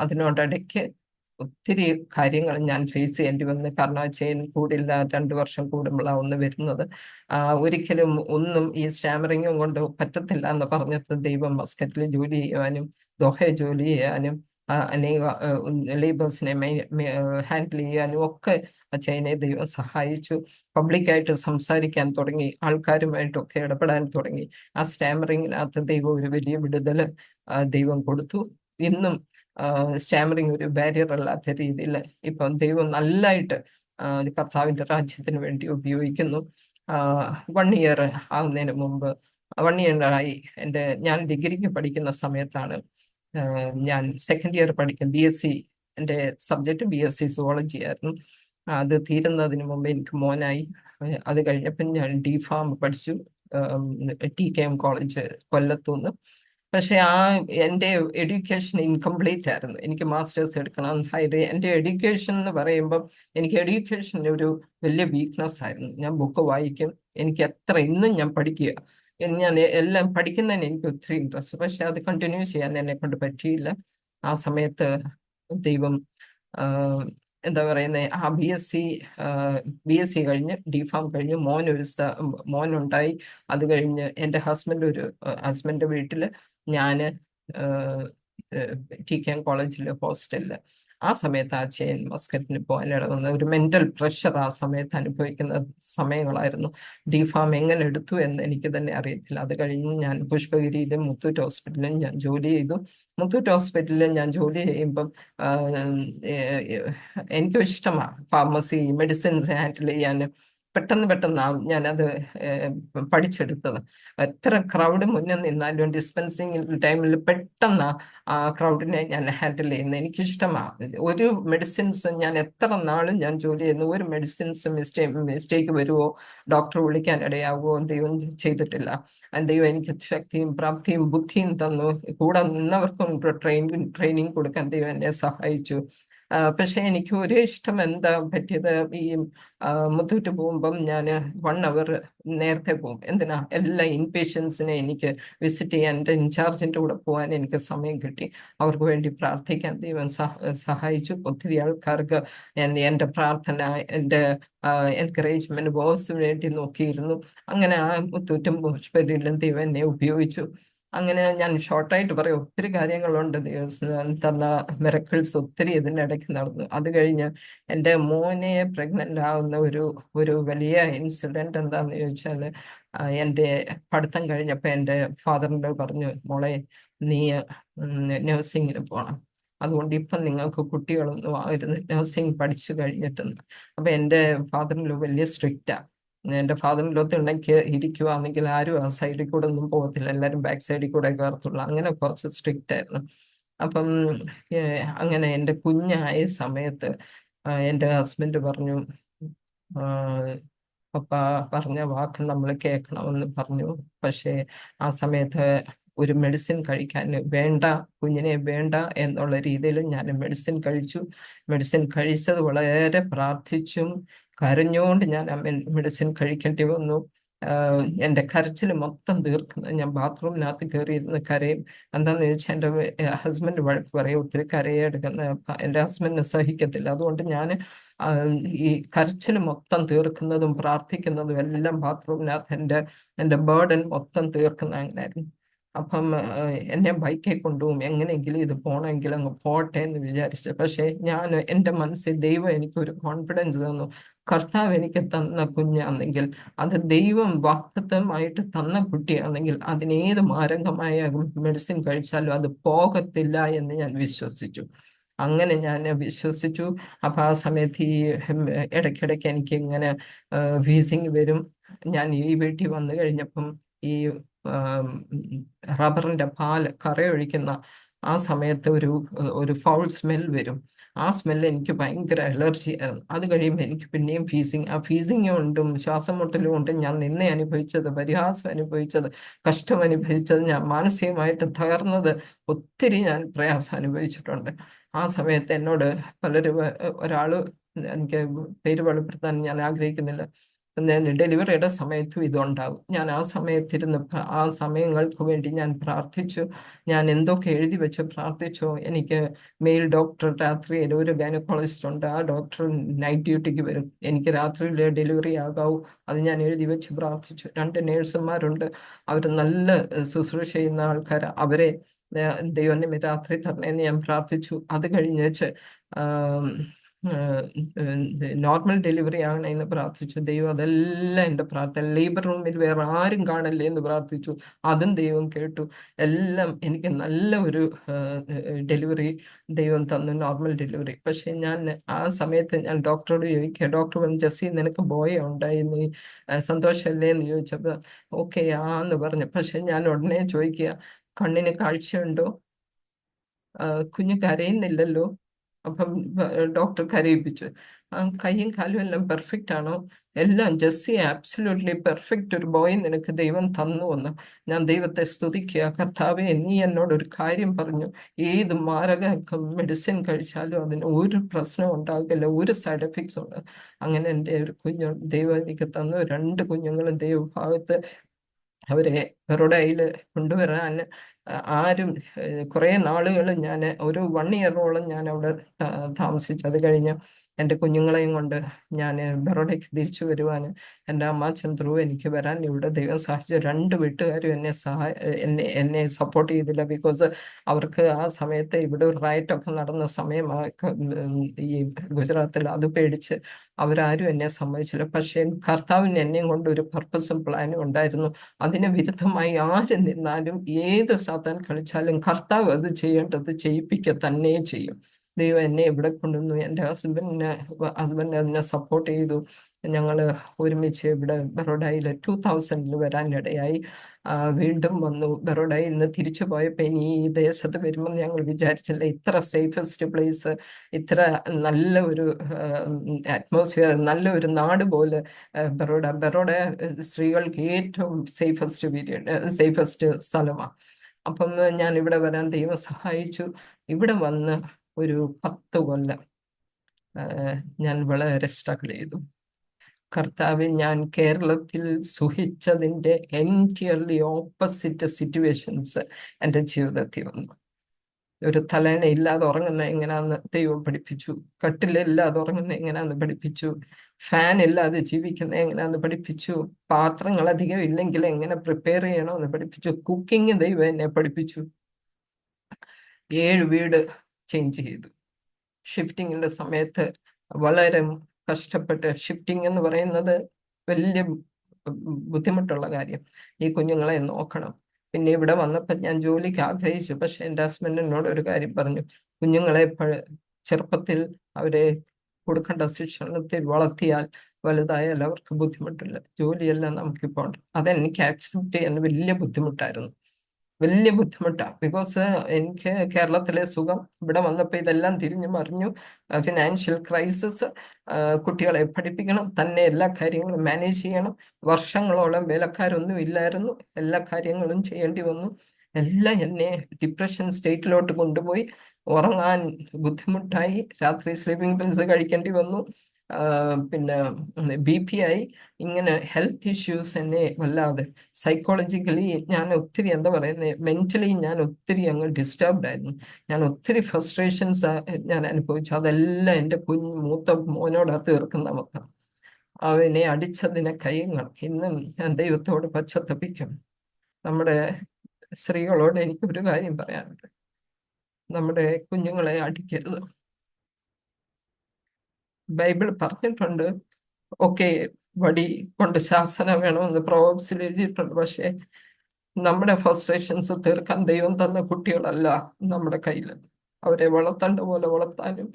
അതിനോടിടയ്ക്ക് ഒത്തിരി കാര്യങ്ങൾ ഞാൻ ഫേസ് ചെയ്യേണ്ടി വന്നു. കാരണം ചെയിൻ കൂടില്ല, 2 വർഷം കൂടുമ്പോഴാണ് ഒന്ന് വരുന്നത്. ഒരിക്കലും ഒന്നും ഈ സ്റ്റാമറിങ്ങും കൊണ്ട് പറ്റത്തില്ല എന്ന് പറഞ്ഞിട്ട് ദൈവം മസ്കറ്റിൽ ജോലി ചെയ്യുവാനും ദോഹയിൽ ജോലി ചെയ്യാനും അനേക ലേബേഴ്സിനെ ഹാൻഡിൽ ചെയ്യാനും ഒക്കെ ചൈനയെ ദൈവം സഹായിച്ചു. പബ്ലിക്കായിട്ട് സംസാരിക്കാൻ തുടങ്ങി, ആൾക്കാരുമായിട്ടൊക്കെ ഇടപെടാൻ തുടങ്ങി. ആ സ്റ്റാമറിങ്ങിനകത്ത് ദൈവം ഒരു വലിയ വിടുതൽ ദൈവം കൊടുത്തു. ഇന്നും സ്റ്റാമറിങ് ഒരു ബാരിയർ അല്ലാത്ത രീതിയിൽ ഇപ്പം ദൈവം നല്ലതായിട്ട് കർത്താവിന്റെ രാജ്യത്തിന് വേണ്ടി ഉപയോഗിക്കുന്നു. 1 ഇയർ ആകുന്നതിന് മുമ്പ് 1 ഇയറായി ഞാൻ ഡിഗ്രിക്ക് പഠിക്കുന്ന സമയത്താണ് ഞാൻ സെക്കൻഡ് ഇയർ പഠിക്കും. BSc എൻ്റെ സബ്ജക്റ്റ് BSc സുവോളജി ആയിരുന്നു. അത് തീരുന്നതിന് മുമ്പ് എനിക്ക് മോനായി. അത് കഴിഞ്ഞപ്പം ഞാൻ DPharm പഠിച്ചു TKM കോളേജ് കൊല്ലത്തുനിന്ന്. പക്ഷെ എൻ്റെ എഡ്യൂക്കേഷൻ ഇൻകംപ്ലീറ്റ് ആയിരുന്നു. എനിക്ക് മാസ്റ്റേഴ്സ് എടുക്കണം, എൻ്റെ എഡ്യൂക്കേഷൻ എന്ന് പറയുമ്പം എനിക്ക് എഡ്യൂക്കേഷൻ്റെ ഒരു വലിയ വീക്ക്നെസ് ആയിരുന്നു. ഞാൻ ബുക്ക് വായിക്കും, എനിക്ക് ഇന്നും ഞാൻ പഠിക്കുക, ഞാൻ എല്ലാം പഠിക്കുന്നതിന് എനിക്ക് ഒത്തിരി ഇൻട്രസ്റ്റ്. പക്ഷെ അത് കണ്ടിന്യൂ ചെയ്യാൻ എന്നെ കൊണ്ട് പറ്റിയില്ല. ആ സമയത്ത് ദൈവം എന്താ പറയുന്നത്, ആ ബി എസ് സി കഴിഞ്ഞ് DPharm കഴിഞ്ഞ് മോനുണ്ടായി. അത് കഴിഞ്ഞ് എൻ്റെ ഹസ്ബൻഡ് വീട്ടിൽ ഞാന് TKM കോളേജിൽ ഹോസ്റ്റലിൽ. ആ സമയത്ത് ആ ചെയിൻ മസ്കറ്റിന് പോകാൻ ഇടവന്ന ഒരു മെന്റൽ പ്രഷർ ആ സമയത്ത് അനുഭവിക്കുന്ന സമയങ്ങളായിരുന്നു. DPharm എങ്ങനെ എടുത്തു എന്ന് എനിക്ക് തന്നെ അറിയത്തില്ല. അത് കഴിഞ്ഞ് ഞാൻ പുഷ്പഗിരിയിലും മുത്തൂറ്റ് ഹോസ്പിറ്റലിലും ഞാൻ ജോലി ചെയ്തു. മുത്തൂറ്റ് ഹോസ്പിറ്റലിൽ ഞാൻ ജോലി ചെയ്യുമ്പം എനിക്കും ഇഷ്ടമാണ് ഫാർമസി മെഡിസിൻസ് ഹാൻഡിൽ ചെയ്യാൻ. പെട്ടെന്ന് പെട്ടെന്നാണ് ഞാനത് പഠിച്ചെടുത്തത്. എത്ര ക്രൗഡ് മുന്നിൽ നിന്നാലും ഡിസ്പെൻസിങ് ടൈമിൽ പെട്ടെന്ന് ആ ക്രൗഡിനെ ഞാൻ ഹാൻഡിൽ ചെയ്യുന്നത് എനിക്കിഷ്ടമാണ്. ഒരു മെഡിസിൻസ് ഞാൻ എത്ര നാളും ഞാൻ ജോലി ചെയ്യുന്നു, ഒരു മെഡിസിൻസ് മിസ്റ്റേക്ക് വരുമോ, ഡോക്ടർ വിളിക്കാൻ ഇടയാവുമോ, ദൈവം ചെയ്തിട്ടില്ല. ദൈവം എനിക്ക് ശക്തിയും പ്രാപ്തിയും ബുദ്ധിയും തന്നു. കൂടെ നിന്നവർക്കും ട്രെയിനിങ് കൊടുക്കാൻ ദൈവം എന്നെ സഹായിച്ചു. പക്ഷെ എനിക്ക് ഒരു ഇഷ്ടം എന്താ പറ്റിയത്, ഈ മുത്തൂറ്റ് പോകുമ്പം ഞാൻ 1 hour നേരത്തെ പോകും. എന്തിനാ, എല്ലാ ഇൻപേഷ്യൻസിനെ എനിക്ക് വിസിറ്റ് ചെയ്യാൻ എൻ്റെ ഇൻചാർജിൻ്റെ കൂടെ പോകാൻ എനിക്ക് സമയം കിട്ടി. അവർക്ക് വേണ്ടി പ്രാർത്ഥിക്കാൻ ദൈവം സഹായിച്ചു. ഒത്തിരി ആൾക്കാർക്ക് എൻ്റെ പ്രാർത്ഥന, എൻ്റെ എൻകറേജ്മെന്റ്, ബോസിന് വേണ്ടി നോക്കിയിരുന്നു. അങ്ങനെ ആ മുത്തൂറ്റും പുഷ്പരിയിലും ദൈവം എന്നെ ഉപയോഗിച്ചു. അങ്ങനെ ഞാൻ ഷോർട്ടായിട്ട് പറയാം, ഒത്തിരി കാര്യങ്ങളുണ്ട്. ദൈവം തന്ന മിറക്കിൾസ് ഒത്തിരി ഇതിൻ്റെ ഇടയ്ക്ക് നടന്നു. അത് കഴിഞ്ഞ് എൻ്റെ മോനെ പ്രഗ്നൻ്റ് ആവുന്ന ഒരു വലിയ ഇൻസിഡൻറ്റ് എന്താണെന്ന് ചോദിച്ചാൽ, എൻ്റെ പഠിത്തം കഴിഞ്ഞപ്പോൾ എൻ്റെ ഫാദറിൻ്റെ പറഞ്ഞു, മോളെ നീ നഴ്സിങ്ങിന് പോകണം, അതുകൊണ്ട് ഇപ്പം നിങ്ങൾക്ക് കുട്ടികളൊന്നും ആയിരുന്നു, നഴ്സിംഗ് പഠിച്ചു കഴിഞ്ഞിട്ടെന്ന്. അപ്പം എൻ്റെ ഫാദറിൻ്റെ വലിയ സ്ട്രിക്റ്റാണ്. എൻ്റെ ഫാദറിൻ്റെ ഒത്തുണ്ടെങ്കിൽ ഇരിക്കുവാണെങ്കിൽ ആരും ആ സൈഡിൽ കൂടെ ഒന്നും പോകത്തില്ല, എല്ലാവരും ബാക്ക് സൈഡിൽ കൂടെ കയറത്തുള്ളൂ. അങ്ങനെ കുറച്ച് സ്ട്രിക്റ്റ് ആയിരുന്നു. അപ്പം അങ്ങനെ എൻ്റെ കുഞ്ഞായ സമയത്ത് എൻ്റെ ഹസ്ബൻഡ് പറഞ്ഞു, പപ്പ പറഞ്ഞ വാക്ക് നമ്മൾ കേൾക്കണമെന്ന് പറഞ്ഞു. പക്ഷേ ആ സമയത്ത് ഒരു മെഡിസിൻ കഴിക്കാൻ വേണ്ട, കുഞ്ഞിനെ വേണ്ട എന്നുള്ള രീതിയിൽ ഞാൻ മെഡിസിൻ കഴിച്ചു. മെഡിസിൻ കഴിച്ചത് വളരെ പ്രാർത്ഥിച്ചും കരഞ്ഞുകൊണ്ട് ഞാൻ മെഡിസിൻ കഴിക്കേണ്ടി വന്നു. എൻ്റെ കരച്ചിൽ മൊത്തം തീർക്കുന്നത് ഞാൻ ബാത്റൂമിനകത്ത് കയറിയിരുന്ന് കരയും. എന്താണെന്ന് ചോദിച്ചാൽ എൻ്റെ ഹസ്ബൻഡ് വഴക്ക് പറയും, ഒത്തിരി കരയെടുക്കുന്ന എൻ്റെ ഹസ്ബൻഡിന് സഹിക്കത്തില്ല. അതുകൊണ്ട് ഞാൻ ഈ കരച്ചിൽ മൊത്തം തീർക്കുന്നതും പ്രാർത്ഥിക്കുന്നതും എല്ലാം ബാത്റൂമിനകത്ത് എൻ്റെ ബേർഡൻ മൊത്തം തീർക്കുന്ന അങ്ങനെയായിരുന്നു. അപ്പം എന്നെ ബൈക്കിൽ കൊണ്ടുപോകും, എങ്ങനെയെങ്കിലും ഇത് പോകണമെങ്കിൽ അങ്ങ് പോട്ടെ എന്ന് വിചാരിച്ചു. പക്ഷേ എൻ്റെ മനസ്സിൽ ദൈവം എനിക്കൊരു കോൺഫിഡൻസ് തന്നു. കർത്താവ് എനിക്ക് തന്ന കുഞ്ഞാണെങ്കിൽ, അത് ദൈവം വാഗ്ദത്തമായിട്ട് തന്ന കുട്ടിയാണെങ്കിൽ, അതിനേത് മാരകമായ മെഡിസിൻ കഴിച്ചാലും അത് പോകത്തില്ല എന്ന് ഞാൻ വിശ്വസിച്ചു. അങ്ങനെ ഞാൻ വിശ്വസിച്ചു. അപ്പം ആ സമയത്ത് ഈ ഇടയ്ക്കിടയ്ക്ക് എനിക്ക് ഇങ്ങനെ വീസിങ് വരും. ഞാൻ ഈ വീട്ടിൽ വന്നു കഴിഞ്ഞപ്പം ഈ റബ്ബറിന്റെ പാല് കറയൊഴിക്കുന്ന ആ സമയത്ത് ഒരു ഫൗൾ സ്മെൽ വരും. ആ സ്മെല്ല് എനിക്ക് ഭയങ്കര അലർജി ആയിരുന്നു. അത് കഴിയുമ്പോൾ എനിക്ക് പിന്നെയും ആ ഫീസിങ് കൊണ്ടും ശ്വാസം മുട്ടലും കൊണ്ടും ഞാൻ നിന്നെ അനുഭവിച്ചത്, പരിഹാസം അനുഭവിച്ചത്, കഷ്ടം അനുഭവിച്ചത്, ഞാൻ മാനസികമായിട്ട് തകർന്നത്, ഒത്തിരി ഞാൻ പ്രയാസം അനുഭവിച്ചിട്ടുണ്ട്. ആ സമയത്ത് എന്നോട് ഒരാൾ, എനിക്ക് പേര് വെളിപ്പെടുത്താൻ ഞാൻ ആഗ്രഹിക്കുന്നില്ല, ഡെലിവറിയുടെ സമയത്തും ഇതുണ്ടാകും. ഞാൻ ആ സമയത്തിരുന്ന് ആ സമയങ്ങൾക്ക് വേണ്ടി ഞാൻ പ്രാർത്ഥിച്ചു. ഞാൻ എന്തൊക്കെ എഴുതി വെച്ച് പ്രാർത്ഥിച്ചോ. എനിക്ക് മെയിൽ ഡോക്ടർ, രാത്രിയിൽ ഒരു ഗൈനക്കോളജിസ്റ്റ് ഉണ്ട്, ആ ഡോക്ടർ നൈറ്റ് ഡ്യൂട്ടിക്ക് വരും, എനിക്ക് രാത്രിയിൽ ഡെലിവറി ആകാവൂ. അത് ഞാൻ എഴുതി വെച്ച് പ്രാർത്ഥിച്ചു. 2 നേഴ്സുമാരുണ്ട്, അവർ നല്ല ശുശ്രൂഷ ചെയ്യുന്ന ആൾക്കാർ, അവരെ ദൈവം രാത്രി തരണേന്ന് ഞാൻ പ്രാർത്ഥിച്ചു. അത് കഴിഞ്ഞേച്ച് നോർമൽ ഡെലിവറി ആകണമെന്ന് പ്രാർത്ഥിച്ചു. ദൈവം അതെല്ലാം എൻ്റെ പ്രാർത്ഥന, ലേബർ റൂമിൽ വേറെ ആരും കാണല്ലേ എന്ന് പ്രാർത്ഥിച്ചു. അതും ദൈവം കേട്ടു. എല്ലാം എനിക്ക് നല്ല ഒരു ഡെലിവറി ദൈവം തന്നു, നോർമൽ ഡെലിവറി. പക്ഷെ ഞാൻ ആ സമയത്ത് ഞാൻ ഡോക്ടറോട് ചോദിക്കുക, ഡോക്ടർ പറഞ്ഞു, ജെസ്സി നിനക്ക് ബോയ് ഉണ്ടായി, നീ സന്തോഷമല്ലേ എന്ന് ചോദിച്ചപ്പോൾ ഓക്കെ ആന്ന് പറഞ്ഞു. പക്ഷെ ഞാൻ ഉടനെ ചോദിക്കുക, കണ്ണിന് കാഴ്ചയുണ്ടോ? കുഞ്ഞ് കരയുന്നില്ലല്ലോ. അപ്പം ഡോക്ടർ കരയിപ്പിച്ചു. കൈയും കാലും എല്ലാം പെർഫെക്റ്റ് ആണോ? എല്ലാം, ജെസ്സി ആബ്സല്യൂട്ട്ലി പെർഫെക്റ്റ് ഒരു ബോയ് നിനക്ക് ദൈവം തന്നു എന്ന്. ഞാൻ ദൈവത്തെ സ്തുതിക്കുക. കർത്താവേ, നീ എന്നോട് ഒരു കാര്യം പറഞ്ഞു, ഏത് മാരക മെഡിസിൻ കഴിച്ചാലും അതിന് ഒരു പ്രശ്നം ഉണ്ടാകില്ല, ഒരു സൈഡ് എഫക്ട്സ് ഉണ്ട്. അങ്ങനെ എൻ്റെ ഒരു ദൈവം എനിക്ക് തന്നു. 2 കുഞ്ഞുങ്ങളും ദൈവഭാഗത്ത് അവരെ ബറോഡയിൽ കൊണ്ടുവരാൻ ആരും കുറേ നാളുകൾ ഞാൻ ഒരു 1 ഇയറോളം ഞാൻ അവിടെ താമസിച്ചു. അത് കഴിഞ്ഞ് എൻ്റെ കുഞ്ഞുങ്ങളെയും കൊണ്ട് ഞാൻ ബറോഡയ്ക്ക് തിരിച്ചു വരുവാൻ എൻ്റെ അമ്മാച്ചൻ ത്രൂ എനിക്ക് വരാൻ ഇവിടെ ദൈവം സഹായിച്ചു. 2 വീട്ടുകാരും എന്നെ സപ്പോർട്ട് ചെയ്തില്ല. ബിക്കോസ് അവർക്ക് ആ സമയത്ത് ഇവിടെ ഒരു റൈറ്റൊക്കെ നടന്ന സമയമാണ് ഈ ഗുജറാത്തിൽ. അത് പേടിച്ച് അവരാരും എന്നെ സമ്മതിച്ചില്ല. പക്ഷേ കർത്താവിന് എന്നെയും കൊണ്ട് ഒരു പർപ്പസും പ്ലാനും ഉണ്ടായിരുന്നു. അതിന് വിരുദ്ധമായി ആര് നിന്നാലും ഏത് സാത്താൻ കളിച്ചാലും കർത്താവ് അത് ചെയ്യേണ്ടത് ചെയ്യിപ്പിക്കുക തന്നെ ചെയ്യും. ദൈവം എന്നെ ഇവിടെ കൊണ്ടുവന്നു. എൻ്റെ ഹസ്ബൻഡ് അതിനെ സപ്പോർട്ട് ചെയ്തു. ഞങ്ങൾ ഒരുമിച്ച് ഇവിടെ ബറോഡയിൽ 2000 വരാനിടയായി. വീണ്ടും വന്നു. ബറോഡയിൽ നിന്ന് തിരിച്ചു പോയപ്പോൾ ഇനി ഈ ദേശത്ത് വരുമ്പോൾ ഞങ്ങൾ വിചാരിച്ചില്ല ഇത്ര സേഫസ്റ്റ് പ്ലേസ്, ഇത്ര നല്ല ഒരു അറ്റ്മോസ്ഫിയർ, നല്ല ഒരു നാട് പോലെ ബറോഡ സ്ത്രീകൾക്ക് ഏറ്റവും സേഫസ്റ്റ് സ്ഥലമാണ്. അപ്പം ഞാൻ ഇവിടെ വരാൻ ദൈവം സഹായിച്ചു. ഇവിടെ വന്ന് ഒരു 10 കൊല്ലം ഞാൻ വളരെ സ്ട്രഗിൾ ചെയ്തു. കർത്താവ്, ഞാൻ കേരളത്തിൽ സുഖിച്ചതിൻ്റെ എൻറ്റിയർലി ഓപ്പോസിറ്റ് സിറ്റുവേഷൻസ് എൻ്റെ ജീവിതത്തിൽ വന്നു. ഒരു തലേണ ഇല്ലാതെ ഉറങ്ങുന്ന എങ്ങനെയാന്ന് ദൈവം പഠിപ്പിച്ചു. കട്ടിലില്ലാതെ ഉറങ്ങുന്ന എങ്ങനെയാന്ന് പഠിപ്പിച്ചു. ഫാൻ ഇല്ലാതെ ജീവിക്കുന്ന എങ്ങനെയാന്ന് പഠിപ്പിച്ചു. പാത്രങ്ങൾ അധികം ഇല്ലെങ്കിൽ എങ്ങനെ പ്രിപ്പയർ ചെയ്യണമെന്ന് പഠിപ്പിച്ചു. കുക്കിംഗ് ദൈവം എന്നെ പഠിപ്പിച്ചു. 7 വീട് ചേഞ്ച് ചെയ്തു. ഷിഫ്റ്റിങ്ങിൻ്റെ സമയത്ത് വളരെ കഷ്ടപ്പെട്ട്, ഷിഫ്റ്റിംഗ് എന്ന് പറയുന്നത് വലിയ ബുദ്ധിമുട്ടുള്ള കാര്യം. ഈ കുഞ്ഞുങ്ങളെ നോക്കണം. പിന്നെ ഇവിടെ വന്നപ്പോൾ ഞാൻ ജോലിക്ക് ആഗ്രഹിച്ചു. പക്ഷെ എൻ്റെ ഹസ്ബൻഡ് എന്നോട് ഒരു കാര്യം പറഞ്ഞു, കുഞ്ഞുങ്ങളെ ചെറുപ്പത്തിൽ അവരെ കൊടുക്കേണ്ട ശിക്ഷണത്തിൽ വളർത്തിയാൽ വലുതായാൽ അവർക്ക് ബുദ്ധിമുട്ടില്ല. ജോലിയെല്ലാം നമുക്കിപ്പോൾ ഉണ്ട്. അതെനിക്ക് ആക്സെപ്റ്റ് ചെയ്യാൻ വലിയ ബുദ്ധിമുട്ടായിരുന്നു. വലിയ ബുദ്ധിമുട്ടാണ്. ബിക്കോസ് എനിക്ക് കേരളത്തിലെ സുഖം, ഇവിടെ വന്നപ്പോൾ ഇതെല്ലാം തിരിഞ്ഞു മറിഞ്ഞു. ഫിനാൻഷ്യൽ ക്രൈസിസ്, കുട്ടികളെ പഠിപ്പിക്കണം, തന്നെ എല്ലാ കാര്യങ്ങളും മാനേജ് ചെയ്യണം. വർഷങ്ങളോളം വേലക്കാരൊന്നും ഇല്ലായിരുന്നു. എല്ലാ കാര്യങ്ങളും ചെയ്യേണ്ടി വന്നു. എല്ലാം എന്നെ ഡിപ്രഷൻ സ്റ്റേറ്റിലോട്ട് കൊണ്ടുപോയി. ഉറങ്ങാൻ ബുദ്ധിമുട്ടായി. രാത്രി സ്ലീപ്പിംഗ് പിൽസ് കഴിക്കേണ്ടി വന്നു. പിന്നെ BP ആയി. ഇങ്ങനെ ഹെൽത്ത് ഇഷ്യൂസ് എന്നെ വല്ലാതെ സൈക്കോളജിക്കലി ഞാൻ ഒത്തിരി, എന്താ പറയുന്നത്, മെന്റലി ഞാൻ ഒത്തിരി അങ്ങ് ഡിസ്റ്റർബ്ഡ് ആയിരുന്നു. ഞാൻ ഒത്തിരി ഫ്രസ്ട്രേഷൻസ് ഞാൻ അനുഭവിച്ചു. അതെല്ലാം എൻ്റെ മൂത്ത മോനോടാ തീർക്കുന്ന മൊത്തം. അവനെ അടിച്ചതിനെ കൈയും കണക്ക്. ഇന്നും ഞാൻ ദൈവത്തോട് പശ്ചാത്തപിക്കും. നമ്മുടെ സ്ത്രീകളോട് എനിക്കൊരു കാര്യം പറയാനുണ്ട്. നമ്മുടെ കുഞ്ഞുങ്ങളെ അടിക്കരുത്. ബൈബിൾ പറഞ്ഞിട്ടുണ്ട്, ഓക്കെ, വടി കൊണ്ട് ശാസന വേണമെന്ന് പ്രോവബ്സിൽ എഴുതിയിട്ടുണ്ട്. പക്ഷേ നമ്മുടെ ഫ്രസ്ട്രേഷൻസ് തീർക്കാൻ ദൈവം തന്ന കുട്ടികളല്ല നമ്മുടെ കയ്യിൽ. അവരെ വളർത്തേണ്ട പോലെ വളർത്താനും